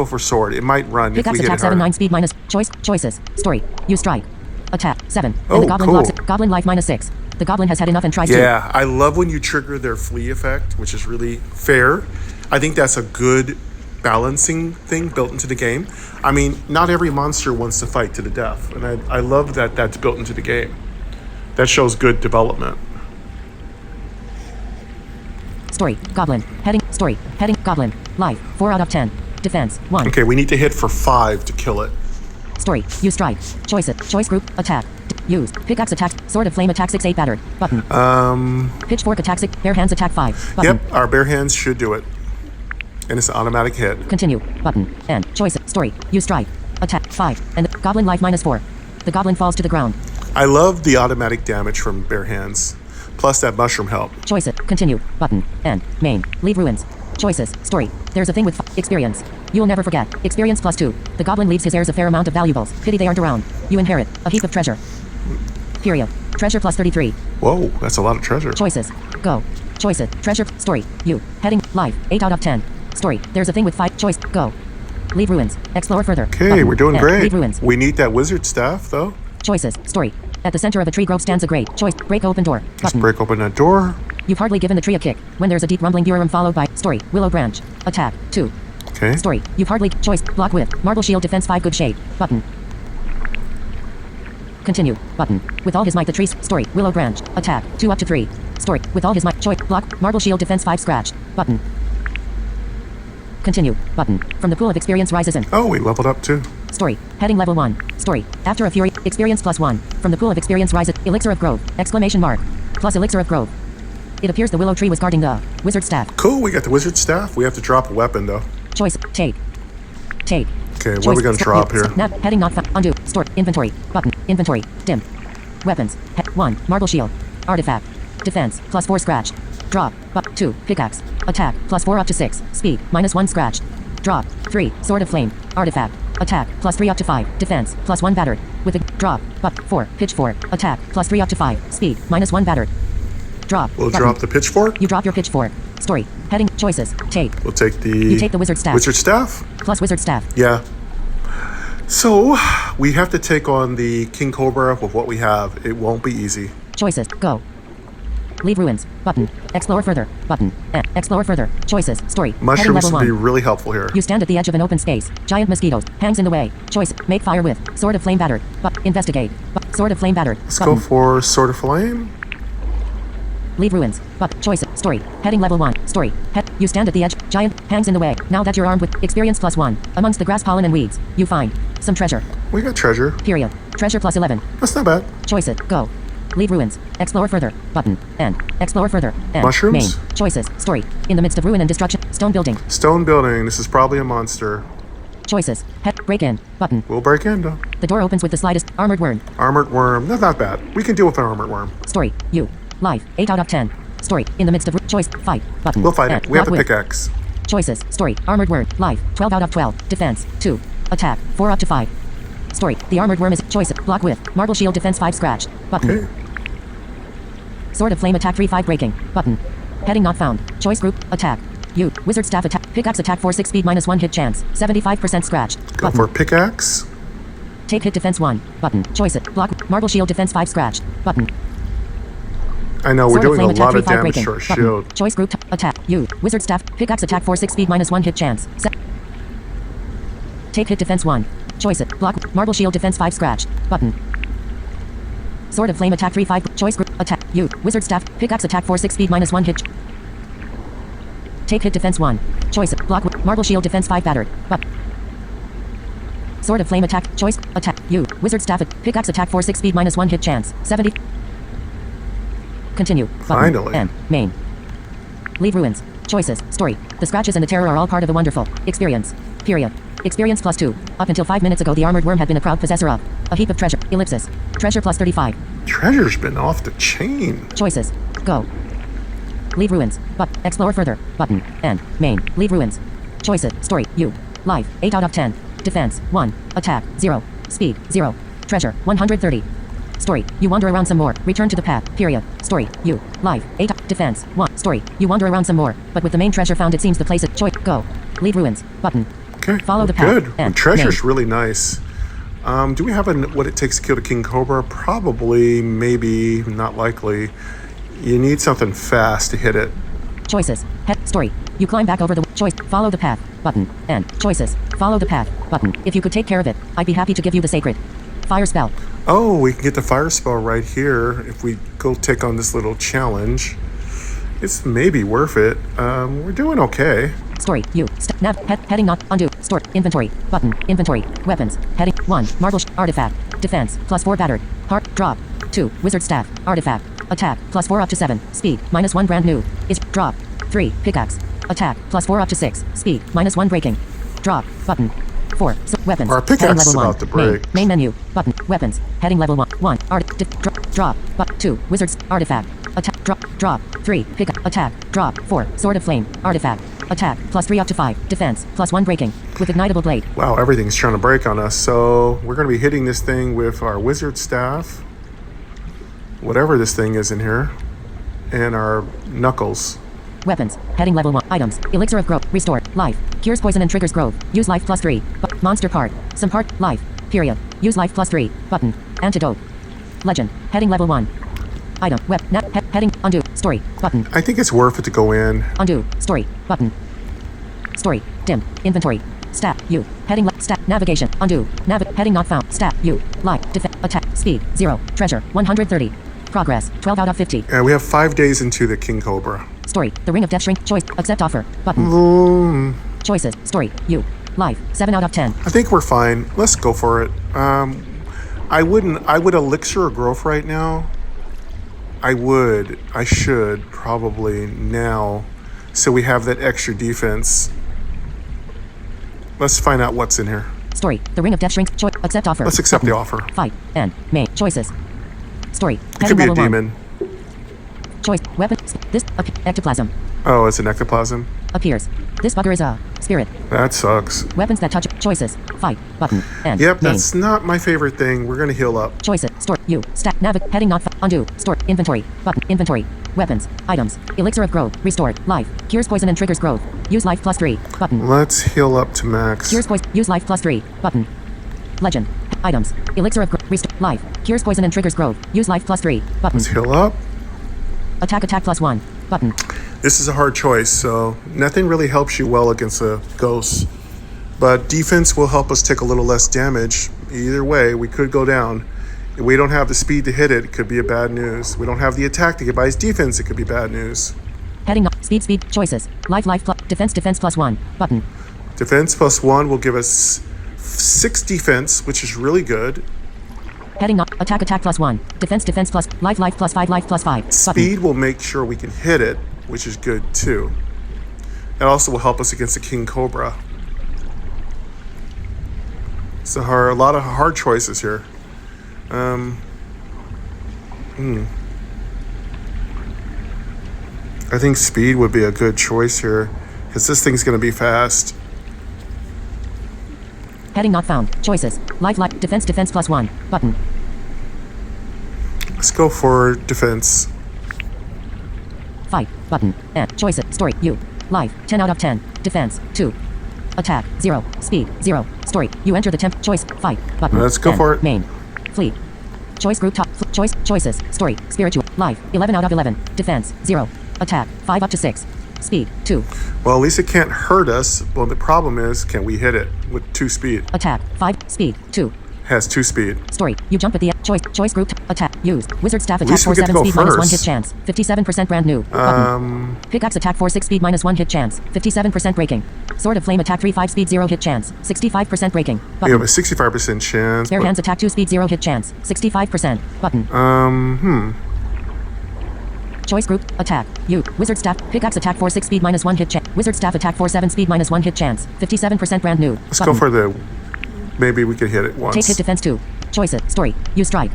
for sword. It might run if Pickaxe we hit attack it 7 hard. 9 speed minus choices story. You strike attack 7 Oh, and the goblin cool. blocks it. Goblin life -6. The goblin has had enough and tries to. Yeah, I love when you trigger their flee effect, which is really fair. I think that's a good balancing thing built into the game. I mean, not every monster wants to fight to the death, and I love that that's built into the game. That shows good development. Story. Goblin. Heading. Story. Heading. Goblin. Life. 4 out of 10. Defense. 1. Okay, we need to hit for 5 to kill it. Story. You strike. Choices. Choice group. Attack. Use. Pickaxe attack. Sword of flame attack 6 8 battered. Button. Pitchfork attack 6. Bare hands attack 5. Button. Yep, our bare hands should do it. And it's an automatic hit. Continue. Button. End. Choice. Story. You strike. Attack 5. And the goblin life -4. The goblin falls to the ground. I love the automatic damage from bare hands. Plus that mushroom help. Choices. Continue. Button. End. Main. Leave ruins. Choices. Story. There's a thing with experience. You'll never forget. Experience +2. The goblin leaves his heirs a fair amount of valuables. Pity they aren't around. You inherit a heap of treasure. Period. Treasure +33. Whoa, that's a lot of treasure. Choices. Go. Choices. Treasure. Story. You. Heading. Life. 8 out of 10. Story. There's a thing with 5. Choice. Go. Leave ruins. Explore further. Okay, Button. we're doing End. great. Leave ruins. We need that wizard staff, though. Choices. Story. At the center of a tree grove stands a grate. Choice. Break open door. Let's Button. break open that door. You've hardly given the tree a kick. When there's a deep rumbling burum followed by story. Willow branch. Attack. 2. Okay. Story. You've hardly choice. Block with. Marble shield defense 5 good shade. Button. Continue. Button. With all his might the tree. Story. Willow branch. Attack. 2 up to 3. Story. With all his might. Choice. Block. Marble shield defense 5 scratch. Button. Continue. Button. From the pool of experience rises in. Oh, we leveled up too. Story. Heading level 1. Story. After a fury. Experience +1. From the pool of experience rises. Elixir of growth. Exclamation mark. Plus elixir of growth. It appears the willow tree was guarding the wizard staff. Cool, we got the wizard staff. We have to drop a weapon, though. Choice. Take. Take. Okay, what Choice. are we going to drop here? Nav. Heading not found. Undo. Store. Inventory. Button. Inventory. Dim. Weapons. 1. Marble shield. Artifact. Defense. +4 scratch. Drop. 2. Pickaxe. Attack. +4 up to 6. Speed. -1 scratch. Drop. 3. Sword of flame. Artifact. Attack. +3 up to 5. Defense. +1 battered. With a drop. 4. Pitchfork. Attack. +3 up to 5. Speed. -1 battered. Drop. We'll Button. drop the pitchfork. You drop your pitchfork. Story. Heading. Choices. Take. We'll take the... You take the wizard staff. Wizard staff? Plus wizard staff. Yeah. So, we have to take on the King Cobra with what we have. It won't be easy. Choices. Go. Leave ruins. Button. Explore further. Button. Explore further. Choices. Story. Heading Mushrooms level would be 1. really helpful here. You stand at the edge of an open space. Giant mosquitoes. Hangs in the way. Choice. Make fire with. Sword of flame battered. Investigate. Sword of flame battered. Let's go for Sword of Flame. Leave ruins. Choice. Story. Heading level 1. Story. You stand at the edge. Giant. Hangs in the way. Now that you're armed with experience +1. Amongst the grass, pollen, and weeds, you find some treasure. We got treasure. Period. Treasure +11. That's not bad. Choices. Go. Leave ruins. Explore further. Button. End. Explore further. End. Mushrooms? Main. Choices. Story. In the midst of ruin and destruction. Stone building. Stone building. This is probably a monster. Choices. Break in. Button. We'll break in, though. The door opens with the slightest. Armored worm. Armored worm. That's not bad. We can deal with an armored worm. Story. You. Life. 8 out of 10. Story. In the midst of choice. Fight. Button. We'll fight End. it. We have Not a with. pickaxe. Choices. Story. Armored worm. Life. 12 out of 12. Defense. 2. Attack. 4 up to 5. Story. The armored worm is choice. Block with. Marble shield defense 5 scratch. Button. Okay. Sword of flame attack 3-5 breaking. Button. Heading not found. Choice group. Attack. You. Wizard staff attack. Pickaxe attack 4-6 speed -1 hit chance. 75% scratch. Go Button. for pickaxe. Take hit defense 1. Button. Choice it. Block. Marble shield defense 5 scratch. Button. I know, we're Sword of doing flame a attack lot of 3-5 damage breaking. to our Button. shield. Choice group. Attack. You. Wizard staff. Pickaxe attack 4-6 speed -1 hit chance. Take hit defense 1. Choice it. Block. Marble shield defense 5 scratch. Button. Sword of flame attack 3-5. Choice group. Attack. You. Wizard staff. Pickaxe attack 4-6 speed -1 hit. Take hit defense 1. Choice it. Block. Marble shield defense 5 battered. Sword of flame attack. Choice. Attack. You. Wizard staff. Pickaxe attack 4-6 speed -1 hit chance. 70. Continue. Button. Finally. End. Main. Leave ruins. Choices. Story. The scratches and the terror are all part of the wonderful experience. Period. Experience +2. Up until 5 minutes ago, the armored worm had been a proud possessor of a heap of treasure. Ellipsis. Treasure +35. Treasure's been off the chain. Choices. Go. Leave ruins. Explore further. Button. End. Main. Leave ruins. Choices. Story. You. Life. 8 out of 10. Defense. 1. Attack. 0. Speed. 0. Treasure. 130. Story. You wander around some more. Return to the path. Period. Story. You. Life. 8. Defense. 1. Story. You wander around some more. But with the main treasure found, it seems the place is choice. Go. Leave ruins. Button. Okay. Follow the path. Good. End. Treasure's Main. really nice. Do we have what it takes to kill the king cobra? Probably, maybe, not likely. You need something fast to hit it. Choices. Story. You climb back over the choice. Follow the path. Button. End. Choices. Follow the path. Button. If you could take care of it, I'd be happy to give you the sacred fire spell. Oh, we can get the fire spell right here if we go take on this little challenge. It's maybe worth it. We're doing okay. Story. You. Heading not. Undo. Store. Inventory. Button. Inventory. Weapons. Heading. 1. Marble artifact. Defense. +4 battered. Heart. Drop. 2. Wizard staff. Artifact. Attack. +4 up to 7. Speed. -1 brand new. Is. Drop. 3. Pickaxe. Attack. +4 up to 6. Speed. -1 breaking. Drop. Button. 4. Weapons. Our pickaxe Heading is level 1. about to break. Main menu. Button. Weapons. Heading level 1. 1. Drop. 2. Wizards. Artifact. Attack. Drop. 3. Pickup. Attack. Drop. 4. Sword of flame. Artifact. Attack. +3 up to 5. Defense. +1 breaking. With ignitable blade. Wow, everything's trying to break on us. So we're going to be hitting this thing with our wizard staff. Whatever this thing is in here. And our knuckles. Weapons. Heading level 1. Items. Elixir of growth. Restore. Life. Cures poison and triggers growth. Use life +3. Monster card. Some part. Life. Period. Use life +3. Button. Antidote. Legend. Heading level 1. Item. Heading. Undo. Story. Button. I think it's worth it to go in. Undo. Story. Button. Story. Dim. Inventory. Stat. You. Heading. Stat. Navigation. Undo. Heading not found. Stat. You. Life. Defense. Attack. Speed. 0. Treasure. 130. Progress. 12 out of 50. We have 5 days into the king cobra. Story. The ring of death shrink. Choice. Accept offer. Button. Choices. Story. You. Life. 7 out of 10. I think we're fine. Let's go for it. I would elixir of growth right now. I should probably now. So we have that extra defense. Let's find out what's in here. Story. The ring of death shrink. Choice. Accept offer. Let's accept Button. the offer. Fight. End. Main. Choices. Story. It could be a demon. Choice. Weapon. This. Ectoplasm. Oh, it's an ectoplasm? Appears. This bugger is a spirit. That sucks. Weapons that touch. Choices. Fight. Button. End. Yep, Main. that's not my favorite thing. We're going to heal up. Choices. Store. You. Stat. Heading not. Undo. Store. Inventory. Button. Inventory. Weapons. Items. Elixir of growth. Restored. Life. Cures poison and triggers growth. Use life +3. Button. Let's heal up to max. Cures poison. Use life +3. Button. Legend. Items. Elixir of growth. Restore. Life. Cures poison and triggers growth. Use life +3. Button. Let's heal up. Attack plus 1. Button. This is a hard choice, so nothing really helps you well against a ghost. But defense will help us take a little less damage. Either way, we could go down. If we don't have the speed to hit it, it could be a bad news. We don't have the attack to get by his defense, it could be bad news. Heading up. Speed. Choices. Life plus. Defense plus 1. Button. Defense plus 1 will give us 6 defense, which is really good. Heading up. Attack plus 1. Defense plus. Life plus 5. Life plus 5. Button. Speed will make sure we can hit it, which is good too. It also will help us against the King Cobra. So a lot of hard choices here. I think speed would be a good choice here, because this thing's going to be fast. Heading not found. Choices. Life defense plus 1. Button. Let's go for defense. Fight. Button. And choices. Story. You. Life. 10 out of 10. Defense. 2. Attack. 0. Speed. 0. Story. You enter the temp. Choice. Fight. Button. Let's go and for it. Main. Flee. Choice group top. Choices. Story. Spiritual. Life. 11 out of 11. Defense. 0. Attack. 5 up to 6. Speed. 2. Well, at least it can't hurt us. Well, the problem is, can we hit it with 2 speed? Attack. 5. Speed. 2. Has 2 speed. Story. You jump at the choice group. Attack. Use. Wizard staff attack least we for get to 7 go speed minus 1 hit first. chance. 57% brand new. Button. Pickaxe attack for 6 speed minus 1 hit chance. 57% breaking. Sword of flame attack 3 5 speed 0 hit chance. 65% breaking. We Button. have a 65% chance. Bare but- hands attack 2 speed 0 hit chance. 65%. Button. Choice group. Attack. You. Wizard staff. Pickaxe attack for 6 speed minus 1 hit chance. Wizard staff attack for 7 speed minus 1 hit chance. 57% brand new. Let's Button. go for the... Maybe we could hit it once. Take hit defense 2. Choices. Story. You strike.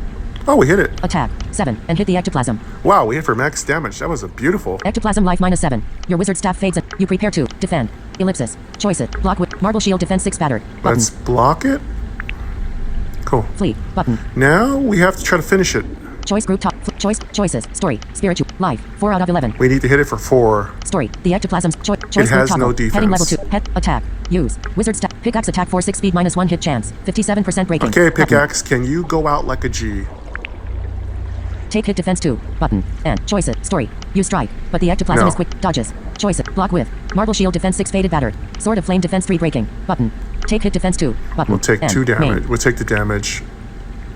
Oh, we hit it. Attack. 7. And hit the ectoplasm. Wow, we hit for max damage. That was a beautiful. Ectoplasm life minus 7. Your wizard staff fades. You prepare to defend. Ellipsis. Choices. Block with marble shield defense 6 battered. Button. Let's block it. Cool. Flee. Button. Now we have to try to finish it. Choice group top. Choices. Story. Spiritual. Life. 4 out of 11. We need to hit it for 4. Story. The ectoplasm's choice It group has toggle. no defense. Heading level 2. Head. Attack. Use. Wizard staff. Pickaxe attack for 6 speed minus 1 hit chance. 57% breaking. Okay, Button. pickaxe, can you go out like a G? Take hit defense 2. Button. And choices. Story. You strike. But the ectoplasm No. is quick. Dodges. Choices. Block with. Marble shield defense 6 faded battered. Sword of flame defense 3 breaking. Button. Take hit defense 2. Button. We'll take and 2 damage. main. We'll take the damage.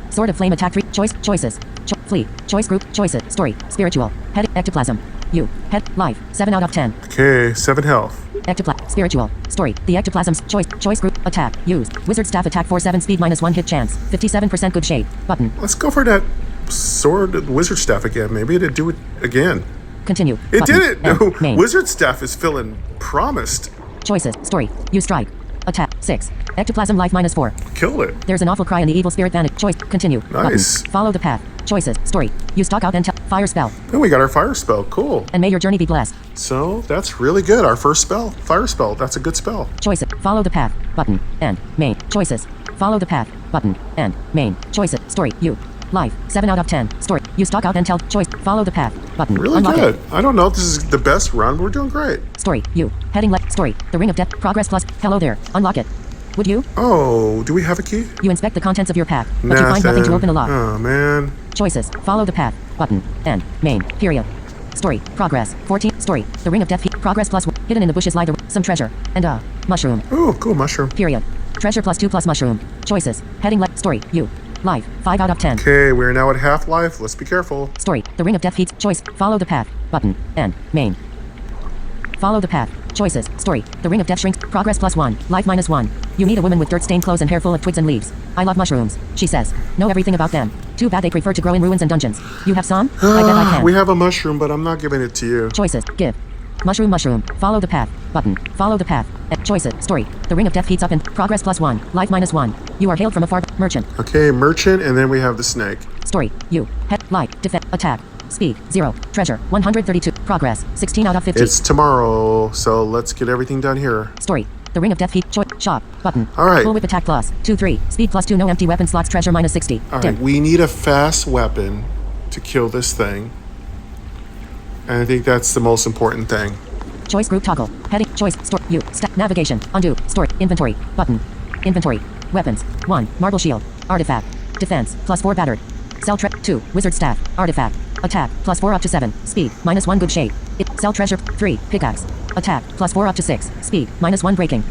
Sword of flame attack 3. Choices. Flee. Choice group. Choices. Story. Spiritual. Head. Ectoplasm. You. Head. Life. 7 out of 10. Okay, 7 health. Ectoplasm. Spiritual. Story. The ectoplasm's choice group. Attack. Use. Wizard staff attack for 7 speed minus 1 hit chance. 57% good shape. Button. Let's go for that sword wizard staff again. Maybe it'd do it again. Continue. It Button. did it! And No, main. wizard staff is feeling promised. Choices. Story. You strike. Attack. 6. Ectoplasm life minus 4. Killed it. There's an awful cry in the evil spirit vanish. Choice. Continue. Nice. Button. Follow the path. Choices. Story. You stalk out and fire spell. And we got our fire spell. Cool. And may your journey be blessed. So that's really good. Our first spell. Fire spell. That's a good spell. Choices. Follow the path. Button. And main. Choices. Follow the path. Button. And main. Choices. Story. You. Life. 7 out of 10. Story. You stalk out and tell. Choice. Follow the path. Button. Really Unlock good. it. I don't know if this is the best run. We're doing great. Story. You. Heading left. Story. The ring of death. Progress plus. Hello there. Unlock it. Would you? Oh, do we have a key? You inspect the contents of your pack, but you find nothing to open the lock. Oh, man. Choices. Follow the path. Button. End. Main. Period. Story. Progress. 14. Story. The ring of death. Progress plus 1. Hidden in the bushes lie some treasure. And mushroom. Oh, cool. Mushroom. Period. Treasure plus 2 plus mushroom. Choices. Heading left. Story. You. Life. 5 out of 10. Okay, we're now at half life. Let's be careful. Story. The ring of death heats. Choice. Follow the path. Button. End. Main. Follow the path. Choices. Story. The ring of death shrinks. Progress plus 1. Life minus 1. You meet a woman with dirt-stained clothes and hair full of twigs and leaves. I love mushrooms, she says. Know everything about them. Too bad they prefer to grow in ruins and dungeons. You have some? I bet I can. We have a mushroom, but I'm not giving it to you. Choices. Give. Mushroom. Follow the path. Button. Follow the path. Choices. Story. The ring of death heats up and progress plus 1. Life minus 1. You are hailed from afar. Merchant. Okay, merchant, and then we have the snake. Story. You. Head. Life. Defend. Attack. Speed. 0. Treasure. 132. Progress. 16 out of 50. It's tomorrow, so let's get everything done here. Story. The ring of death heat. Shop. Button. All right. Full whip attack plus. 2-3. Speed plus 2. No empty weapon slots. Treasure minus 60. All Dim. right, we need a fast weapon to kill this thing. And I think that's the most important thing. Choice group toggle. Heading. Choice. Store. You. Navigation. Undo. Story. Inventory. Button. Inventory. Weapons. 1. Marble shield. Artifact. Defense. Plus 4 battered. Cell 2. Wizard staff. Artifact. Attack, plus 4 up to 7. Speed, minus 1 good shape. Sell treasure, 3. Pickaxe. Attack, plus 4 up to 6. Speed, minus 1 breaking.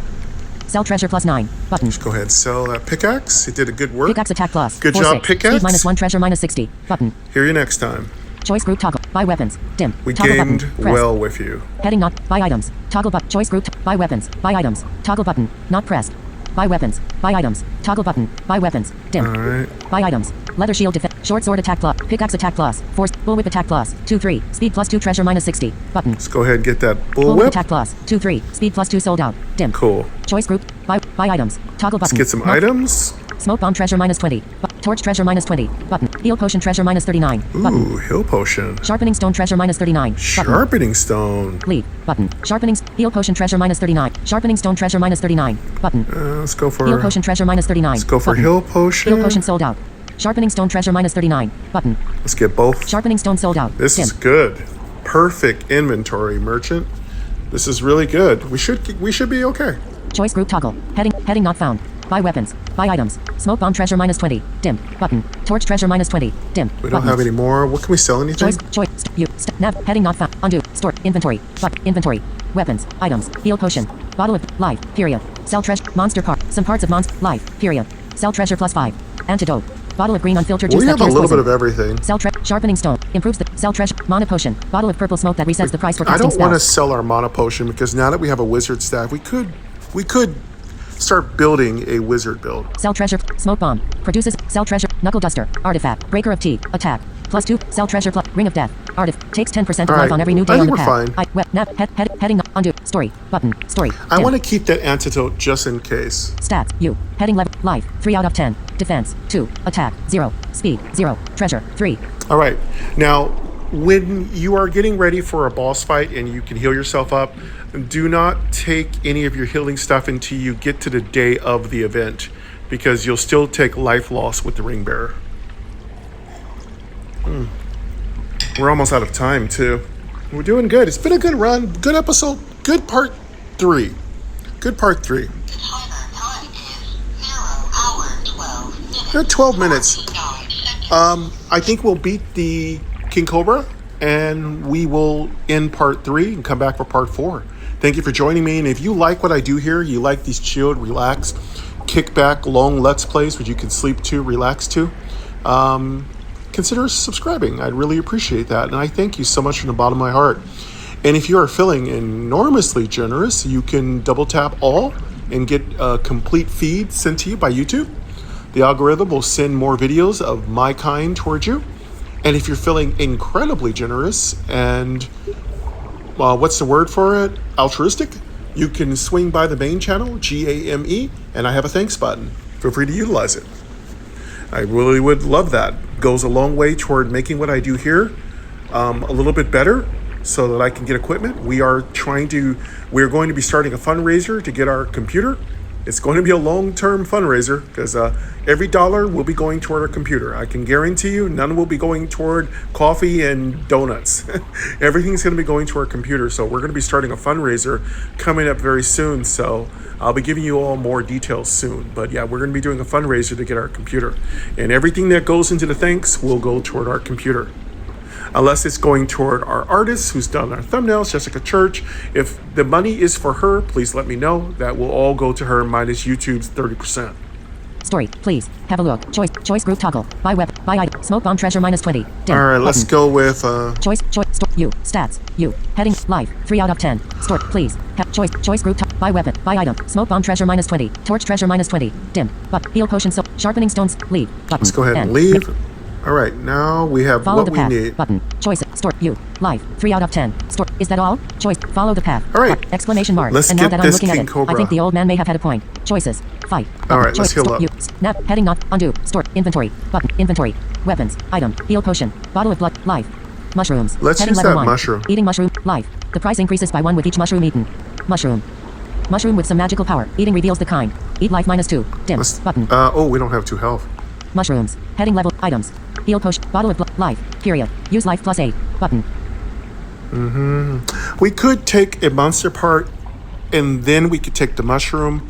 Sell treasure plus 9. Button. Just go ahead and sell that pickaxe. It did a good work. Pickaxe attack plus. Good 4, job, 6. pickaxe. Speed minus 1 treasure minus 60. Button. Hear you next time. Choice group toggle. Buy weapons. Dim. We Toggle gamed button. Press. well with you. Heading not. Buy items. Toggle button. Choice group. Buy weapons. Buy items. Toggle button. Not pressed. Buy weapons. Buy items. Toggle button. Buy weapons. Dim. All right. Buy items. Leather shield defense. Short sword attack plus. Pickaxe attack plus. Force. Bullwhip attack plus. 2 3. Speed plus 2 treasure minus 60. Button. Let's go ahead and get that Bullwhip bullwhip. attack plus. 2 3. Speed plus 2 sold out. Dim. Cool. Choice group. Buy items. Toggle button. Let's get some Not- items. Smoke bomb treasure minus 20. Torch treasure minus 20. Button. Heal potion treasure minus 39. Button. Ooh, hill potion. Sharpening stone treasure minus 39. Button. Sharpening stone. Leave. Button. Sharpening. Heal potion treasure minus 39. Sharpening stone treasure minus 39. Button. Let's go for Heal potion treasure minus 39. Let's go for Button. hill potion. Heal potion sold out. Sharpening stone treasure minus 39. Button. Let's get both. Sharpening stone sold out. This Dim. is good. Perfect inventory, merchant. This is really good. We should be okay. Choice group toggle. Heading not found. Buy weapons. Buy items. Smoke bomb treasure minus 20. Dim. Button. Torch treasure minus 20. Dim. We don't Button. have any more. What can we sell? Anything? Nav. Heading not found. Undo. Store. Inventory. Inventory. Weapons. Items. Heal potion. Bottle of life. Period. Sell treasure. Monster part. Some parts of monster life. Period. Sell treasure plus 5. Antidote. Bottle of green unfiltered juice We that have a cures little poison. bit of everything. Sell sharpening stone. Improves the sell treasure. Mana potion. Bottle of purple smoke that resets the price for I casting don't want to spells. sell our mana potion because now that we have a wizard staff, we could start building a wizard build. Sell treasure. Smoke bomb. Produces. Sell treasure. Knuckle duster. Artifact. Breaker of tea. Attack. Plus 2. Sell treasure plus. Ring of death. Artifact. Takes 10% of All life right. on every new I day on think the we're path. fine. Nav. Heading. Undo. Story. Button. Story. I Dim. want to keep that antidote just in case. Stats. U. Heading level. Life. 3 out of 10. Defense. 2. Attack. 0. Speed. 0. Treasure. 3. All right. Now, when you are getting ready for a boss fight and you can heal yourself up, do not take any of your healing stuff until you get to the day of the event, because you'll still take life loss with the ring bearer. We're almost out of time too. We're doing good. It's been a good run. Good episode. Good part 3. Good part 3. The timer time is 0 hour 12 minutes. 12 minutes. 49 seconds. I think we'll beat the King Cobra and we will end part 3 and come back for part 4. Thank you for joining me. And if you like what I do here, you like these chilled, relaxed, kick back, long Let's Plays where you can sleep to, relax to, consider subscribing. I'd really appreciate that. And I thank you so much from the bottom of my heart. And if you are feeling enormously generous, you can double tap all and get a complete feed sent to you by YouTube. The algorithm will send more videos of my kind towards you. And if you're feeling incredibly generous and, what's the word for it? Altruistic, you can swing by the main channel, GAME, and I have a thanks button. Feel free to utilize it. I really would love that. Goes a long way toward making what I do here a little bit better so that I can get equipment. We're going to be starting a fundraiser to get our computer. It's going to be a long-term fundraiser because every dollar will be going toward our computer. I can guarantee you none will be going toward coffee and donuts. Everything's going to be going to our computer. So we're going to be starting a fundraiser coming up very soon. So I'll be giving you all more details soon. But yeah, we're going to be doing a fundraiser to get our computer. And everything that goes into the thanks will go toward our computer. Unless it's going toward our artist who's done our thumbnails, Jessica Church. If the money is for her, please let me know. That will all go to her minus YouTube's 30%. Story. Please. Have a look. Choice group toggle. Buy web. Buy item. Smoke bomb treasure minus 20. Dim. All right, let's Button. go with... Choice. Store. U. Stats. U. Heading. Life. 3 out of 10. Store. Please. Choice group. Buy weapon. Buy item. Smoke bomb treasure minus 20. Torch treasure minus 20. Dim. But heal potion. So sharpening stones. Leave. Button. let's go ahead and leave. All right, now we have Follow what the we path. need. Button. Choice. Store. U. Life. 3 out of 10. Store. Is that all? Choice. Follow the path. All right. Exclamation mark. Let's and now get that I'm this looking at King it, Cobra. I think the old man may have had a point. Choices. Fight. All right, let's heal Store. up. U. Snap. Heading not. Undo. Store. Inventory. Button. Inventory. Weapons. Item. Heal potion. Bottle of blood. Life. Mushrooms. Let's Heading use level that 1. mushroom. Eating mushroom. Life. The price increases by 1 with each mushroom eaten. Mushroom. Mushroom with some magical power. Eating reveals the kind. Eat life minus 2. Dim. Button. We don't have 2 health. Mushrooms. Heading level. Items. Heal potion. Bottle of blood. Life. Period. Use life plus 8. Button. We could take a monster part and then we could take the mushroom.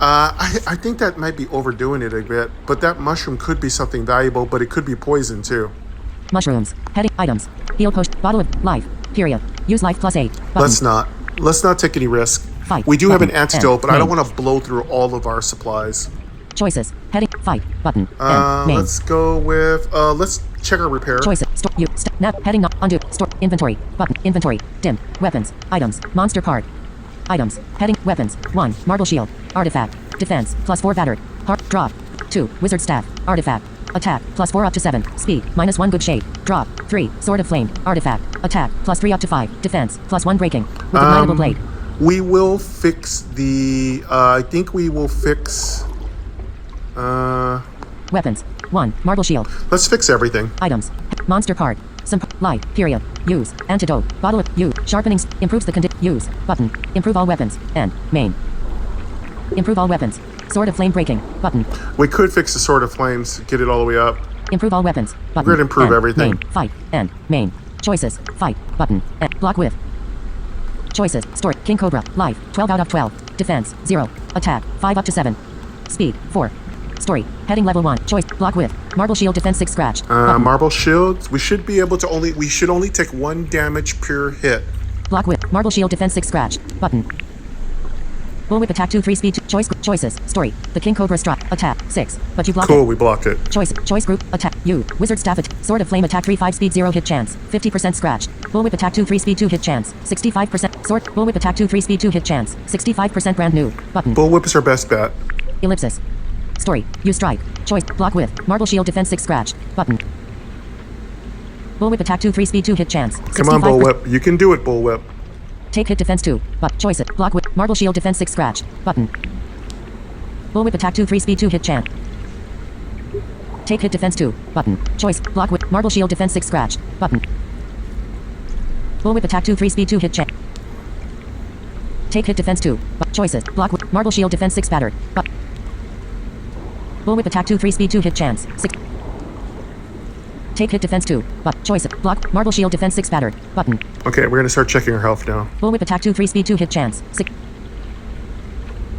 I think that might be overdoing it a bit, but that mushroom could be something valuable, but it could be poison too. Mushrooms. Heading. Items. Heal potion. Bottle of life. Period. Use life plus 8. Button. Let's not take any risk. Fight. We do have an Button. antidote, but I don't Main. want to blow through all of our supplies. Choices. Heading. Fight. Button. Main. Let's go with, let's check our repair. Choices. Store. You. Nav. Heading. Not. Undo. Store. Inventory. Button. Inventory. Dim. Weapons. Items. Monster card. Items. Heading. Weapons. 1. Marble shield. Artifact. Defense. Plus 4 battered. Drop. 2. Wizard staff. Artifact. Attack. Plus 4 up to 7. Speed. Minus 1 good shade. Drop. 3. Sword of flame. Artifact. Attack. Plus 3 up to 5. Defense. Plus 1 breaking. With ignitable blade. We will fix the, I think we will fix, Weapons. 1. Marble shield. let's fix everything. Items. Monster card. Some life. Period. Use. Antidote. Bottle of use. Sharpening. Improves the use. Button. Improve all weapons. And main. Improve all weapons. Sword of flame breaking. Button. We could fix the Sword of Flames, get it all the way up. Improve all weapons. Button. We're gonna improve and everything. Main. Fight. And main. Choices. Fight. Button. And block with. Choices. Story. King Cobra. Life. 12 out of 12. Defense. 0. Attack. 5 up to 7. Speed. 4. Story. Heading level 1. Choice. Block with. Marble shield defense 6 scratch. Button. Marble shields, we should be able to we should only take 1 damage per hit. Block with. Marble shield defense 6 scratch. Button. Bullwhip attack 2 3 speed 2. Choices. Story. The King Cobra strike. Attack 6. But you block Cool, it. we blocked it. Choice group. Attack. You. Wizard staff attack. Sword of flame attack 3 5 speed 0 hit chance. 50% scratch. Bullwhip attack 2 3 speed 2 hit chance. 65%. Sword. Bullwhip attack 2 3 speed 2 hit chance. 65% brand new. Button. Bullwhip is our best bet. Ellipsis. Story. You strike. Choice. Block with. Marble shield defense 6 scratch. Button. Bullwhip attack 2 3 speed 2 hit chance. Come on, Bullwhip. You can do it, Bullwhip. Take hit defense 2. But choice it. Block with. Marble shield defense 6 scratch. Button. Bullwhip attack 2 3 speed 2 hit chance. Take hit defense 2. Button. Choice. Block with. Marble shield defense 6 scratch. Button. Bullwhip attack 2 3 speed 2 hit chance. Take hit defense 2. But choices. Block with. Marble shield defense 6 battered. But. Bullwhip attack 2 3 speed 2 hit chance. 6. Take hit defense 2. But choice. Block. Marble shield defense 6 battered. Button. Okay, we're gonna start checking our health now. Bullwhip attack 2 3 speed 2 hit chance. 6.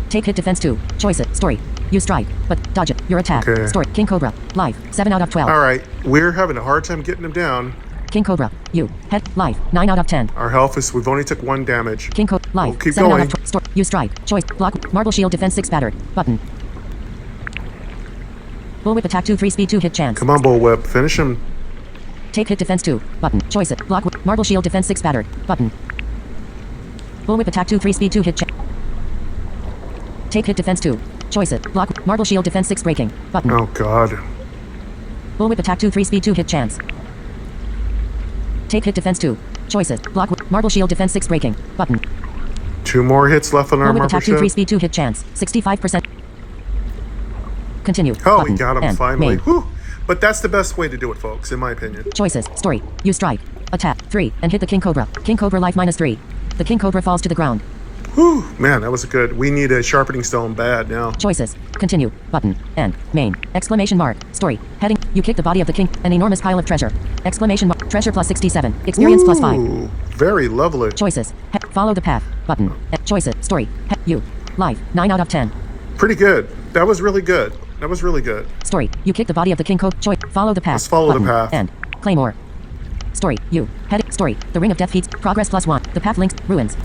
Take hit defense 2. Choice it. Story. You strike. But dodge it. Your attack. Okay. Story. King Cobra. Life. 7 out of 12. Alright, we're having a hard time getting him down. King Cobra. You. Head. Life. 9 out of 10. Our health is, we've only took 1 damage. King Cobra. Life. We'll keep 7 going. out of 12. Story. You strike. Choice. Block. Marble shield defense 6 battered. Button. Bullwhip attack 2 3 speed 2 hit chance. Come on, Bullwhip, finish him. Take hit defense 2. Button. Choice it. Block with. Marble shield defense 6 battered. Button. Bullwhip attack 2 3 speed 2 hit chance. Take hit defense 2. Choice it. Block with. Marble shield defense 6 breaking. Button. Oh god. Bullwhip attack 2 3 speed 2 hit chance. Take hit defense 2. Choices. Block with. Marble shield defense 6 breaking. Button. 2 more hits left on our Bullwhip marble attack 2 3 shield. speed 2 hit chance. 65%. Continue. Oh, Button. we got him And finally. main. Whew. But that's the best way to do it, folks, in my opinion. Choices. Story. You strike. Attack. 3. And hit the King Cobra. King Cobra life minus 3. The King Cobra falls to the ground. Whew, man, that was good. We need a sharpening stone bad now. Choices. Continue. Button. End. Main. Exclamation mark. Story. Heading. You kick the body of the king. An enormous pile of treasure. Exclamation mark. Treasure plus 67. Experience plus 5. Ooh, very lovely. Choices. Follow the path. Button. Choices. Story. You. Life. 9 out of 10. Pretty good. That was really good. That was really good. Story. You kick the body of the king cobra. Choice. Follow the path. Let's follow the Button. path. End. Claymore. Story. You. Heading. Story. The ring of death feeds. Progress plus 1. The path links. Ruins.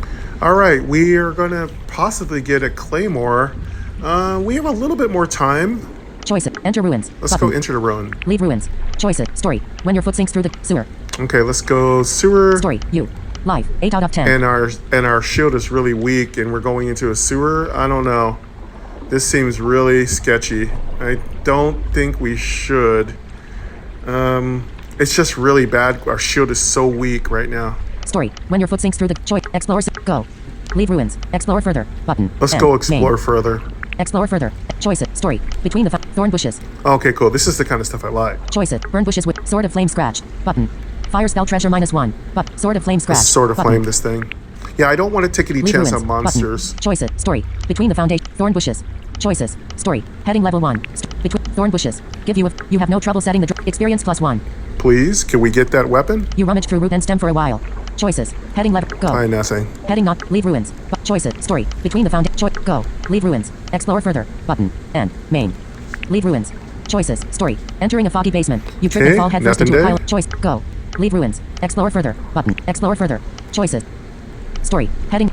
All right, we are going to possibly get a claymore. We have a little bit more time. Choices. Enter ruins. Let's Button. go enter the ruin. Leave ruins. Choices. Story. When your foot sinks through the sewer. Okay, let's go sewer. Story. You. Life. 8 out of 10. And our shield is really weak, and we're going into a sewer. I don't know. This seems really sketchy. I don't think we should. It's just really bad. Our shield is so weak right now. Story. When your foot sinks through the choice. Explore. Go. Leave ruins. Explore further. Button. Let's End. go explore Main. further. Explore further. Choices. Story. Between the thorn bushes. Okay, cool. This is the kind of stuff I like. Choices. Burn bushes with sword of flame scratch. Button. Fire spell treasure minus 1. But sword of flame scratch. Let's sort of Button. flame this thing. Yeah, I don't want to take any Leave chance ruins. on monsters. Button. Choices. Story. Between the foundation. Thorn bushes. Choices. Story. Heading level 1. Between thorn bushes. Give you you have no trouble setting the experience plus 1. Please, can we get that weapon? You rummage through root and stem for a while. Choices. Heading level. Go. Hi, nothing. Heading not. Leave ruins. But choices. Story. Between the foundation. Go. Leave ruins. Explore further. Button. End. Main. Leave ruins. Choices. Story. Entering a foggy basement. You trip and Okay, fall headfirst nothing into a there. pile. Choice. Go. Leave ruins. Explore further. Button. Explore further. Choices. Story. Heading.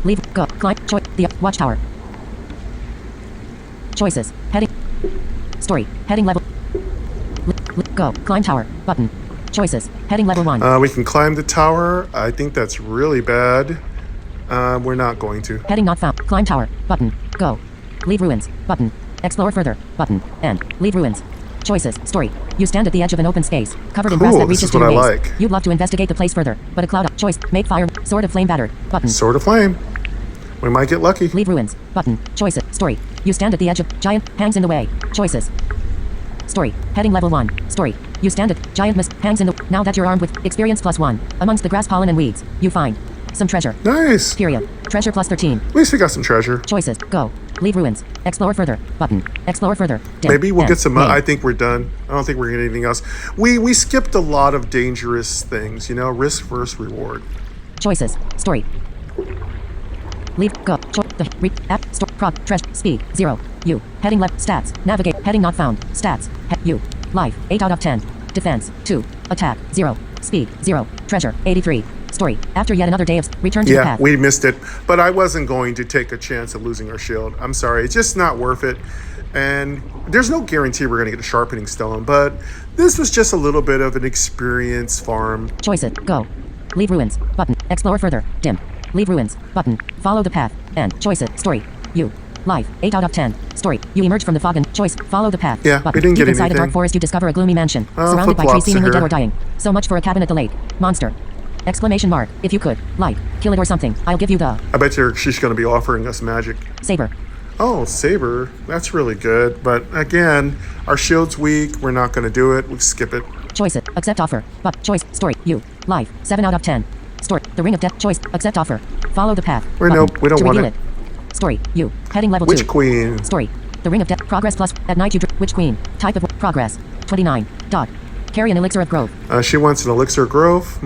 Leave. Go. Climb. Choice. The watchtower. Choices. Heading. Story. Heading level. Go. Climb tower. Button. Choices. Heading level 1. We can climb the tower. I think that's really bad. We're not going to. Heading not found. Climb tower. Button. Go. Leave ruins. Button. Explore further. Button. End. Leave ruins. Choices. Story. You stand at the edge of an open space, covered in grass Cool, that this reaches is to what your I gaze. like. You'd love to investigate the place further, but a cloud. Choice. Make fire. Sword of flame battered. Button. Sword of Flame. We might get lucky. Leave ruins. Button. Choices. Story. You stand at the edge of giant hangs in the way. Choices. Story. Heading level 1. Story. You stand at giant mist hangs in the. Now that you're armed with experience +1 amongst the grass, pollen, and weeds, you find some treasure. Nice. Period. Treasure +13. At least we got some treasure. Choices. Go. Leave ruins. Explore further. Button. Explore further. Dim. Maybe we'll End. get some. Name. I think we're done. I don't think we're getting anything else. We skipped a lot of dangerous things. You know, risk versus reward. Choices. Story. Leave. Go. The read. App. Store. Prog. Treasure. Speed. 0. U. Heading left. Stats. Navigate. Heading not found. Stats. U. Life. 8 out of 10. Defense. 2. Attack. 0. Speed. 0. Treasure. 83. Story. After yet another day of return to the Yeah, path. we missed it. But I wasn't going to take a chance of losing our shield. I'm sorry. It's just not worth it. And there's no guarantee we're going to get a sharpening stone. But this was just a little bit of an experience farm. Choices. Go. Leave ruins. Button. Explore further. Dim. Leave ruins. Button. Follow the path. End. Choices. Story. You. Life. 8 out of 10. Story. You emerge from the fog and choice. Follow the path. Yeah, Button. we didn't Deep get inside a dark anything. forest, you discover a gloomy mansion, Oh, surrounded by trees flip-flops seemingly here. dead or dying. So much for a cabin at the lake. Monster. Exclamation mark. If you could, like, kill it or something, I'll give you the I bet you she's going to be offering us magic. saber. Oh, saber. That's really good. But again, our shield's weak. We're not going to do it. We skip it. Choices. Accept offer. But choice. Story. You. Life. 7 out of 10. Story. The ring of death. Choice. Accept offer. Follow the path. Or Button. nope, we don't To want reveal it. Story. You. Heading level 2. Witch Queen. Story. The ring of death. Progress plus. At night you Witch Queen. Type of progress. 29. Dot. Carry an elixir of growth. She wants an elixir growth.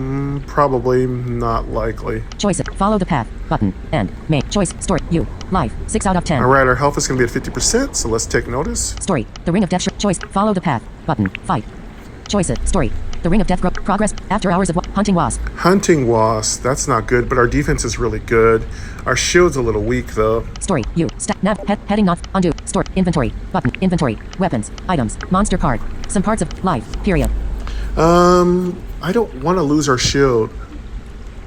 Probably not likely. Choices. Follow the path. Button. End. Main. Choice. Story. You. Life. 6 out of 10. All right, our health is going to be at 50%, so let's take notice. Story. The ring of death. Choice. Follow the path. Button. Fight. Choices. Story. The ring of death. Progress. After hours of hunting wasp. Hunting wasp. That's not good, but our defense is really good. Our shield's a little weak, though. Story. You. Nav. Heading not. Undo. Store. Inventory. Button. Inventory. Weapons. Items. Monster card. Some parts of life. Period. I don't want to lose our shield.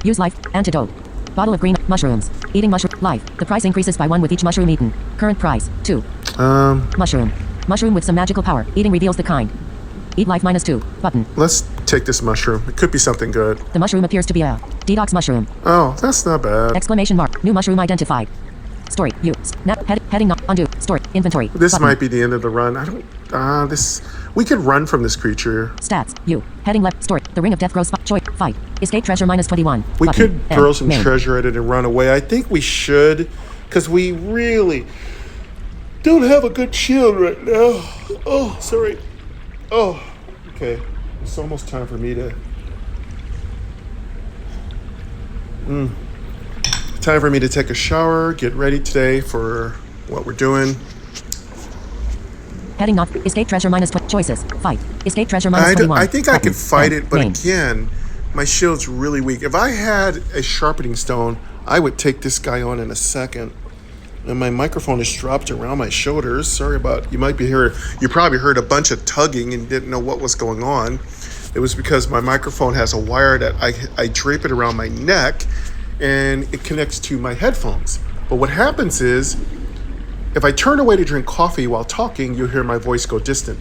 Use life. Antidote. Bottle of green mushrooms. Eating mushroom. Life. The price increases by 1 with each mushroom eaten. Current price. 2. Mushroom. Mushroom with some magical power. Eating reveals the kind. Eat life -2. Button. Let's take this mushroom. It could be something good. The mushroom appears to be a detox mushroom. Oh, that's not bad. Exclamation mark. New mushroom identified. Story. You. Heading not. Undo. Story. Inventory. This Button. might be the end of the run. I don't. This. We could run from this creature. Stats. You. Heading left. Story. The ring of death grows. Choice. Fight. Escape treasure -21. We Button. could End. throw some Main. treasure at it and run away. I think we should, because we really don't have a good shield right now. Oh, sorry. Oh, okay. It's almost time for me to. Time for me to take a shower, get ready today for what we're doing. Heading not. Escape treasure -20. Choices. Fight. Escape treasure I -21. think I Button. could fight End. it, but Main. again, my shield's really weak. If I had a sharpening stone, I would take this guy on in a second. And my microphone is dropped around my shoulders. Sorry about. You probably heard a bunch of tugging and didn't know what was going on. It was because my microphone has a wire that I drape it around my neck, and it connects to my headphones. But what happens is, if I turn away to drink coffee while talking, you'll hear my voice go distant.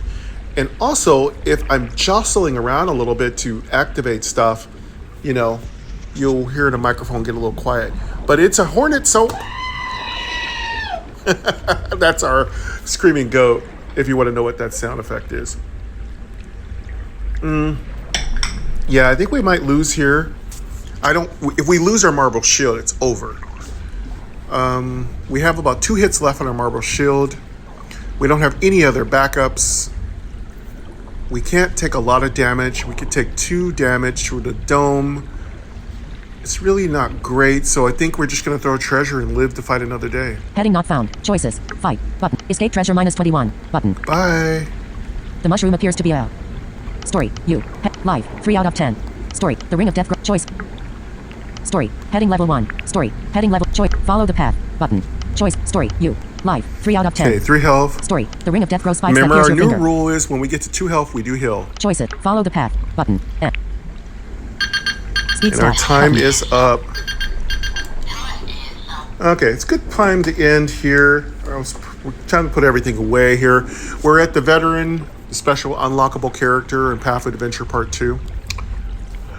And also, if I'm jostling around a little bit to activate stuff, you'll hear the microphone get a little quiet. But it's a hornet, so that's our screaming goat, if you want to know what that sound effect is. Yeah, I think we might lose here. If we lose our marble shield, it's over. We have about 2 hits left on our marble shield. We don't have any other backups. We can't take a lot of damage. We could take 2 damage through the dome. it's really not great, so I think we're just going to throw a treasure and live to fight another day. Heading not found. Choices. Fight. Button. Escape treasure -21. Button. Bye. The mushroom appears to be a... Story. You. Life. 3 out of 10. Story. The ring of death. Choice. Story. Heading level 1. Story. Heading level... Choice. Follow the path. Button. Choice. Story. You. Life. 3 out of 10. Okay, 3 health. Story. The ring of death grows 5 that Remember, pierce our your new finger. rule is when we get to 2 health, we do heal. Choice it. Follow the path. Button. Speed And our stat. time Button. is up. Okay, it's a good time to end here. We're trying to put everything away here. We're at the veteran special unlockable character in Path of Adventure Part 2.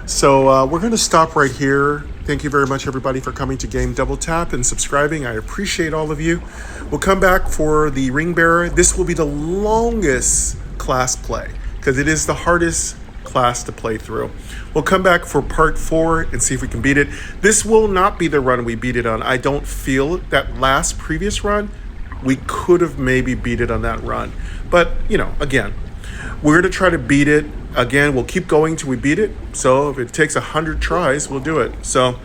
So we're going to stop right here. Thank you very much, everybody, for coming to Game Double Tap and subscribing. I appreciate all of you. We'll come back for the Ring Bearer. This will be the longest class play because it is the hardest class to play through. We'll come back for part 4 and see if we can beat it. This will not be the run we beat it on. I don't feel that last previous run, we could have maybe beat it on that run. But, you know, again, we're going to try to beat it. Again, we'll keep going till we beat it. So if it takes 100 tries, we'll do it. So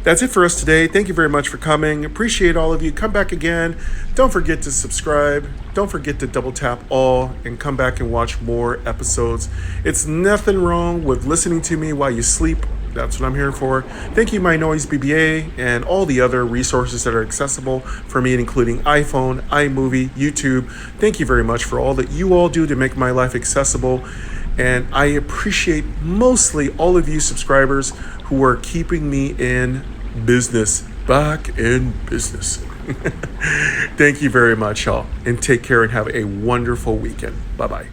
that's it for us today. Thank you very much for coming. Appreciate all of you. Come back again. Don't forget to subscribe. Don't forget to double tap all and come back and watch more episodes. It's nothing wrong with listening to me while you sleep. That's what I'm here for. Thank you, MyNoise BBA, and all the other resources that are accessible for me, including iPhone, iMovie, YouTube. Thank you very much for all that you all do to make my life accessible. And I appreciate mostly all of you subscribers who are keeping me in business, back in business. Thank you very much, y'all. And take care and have a wonderful weekend. Bye-bye.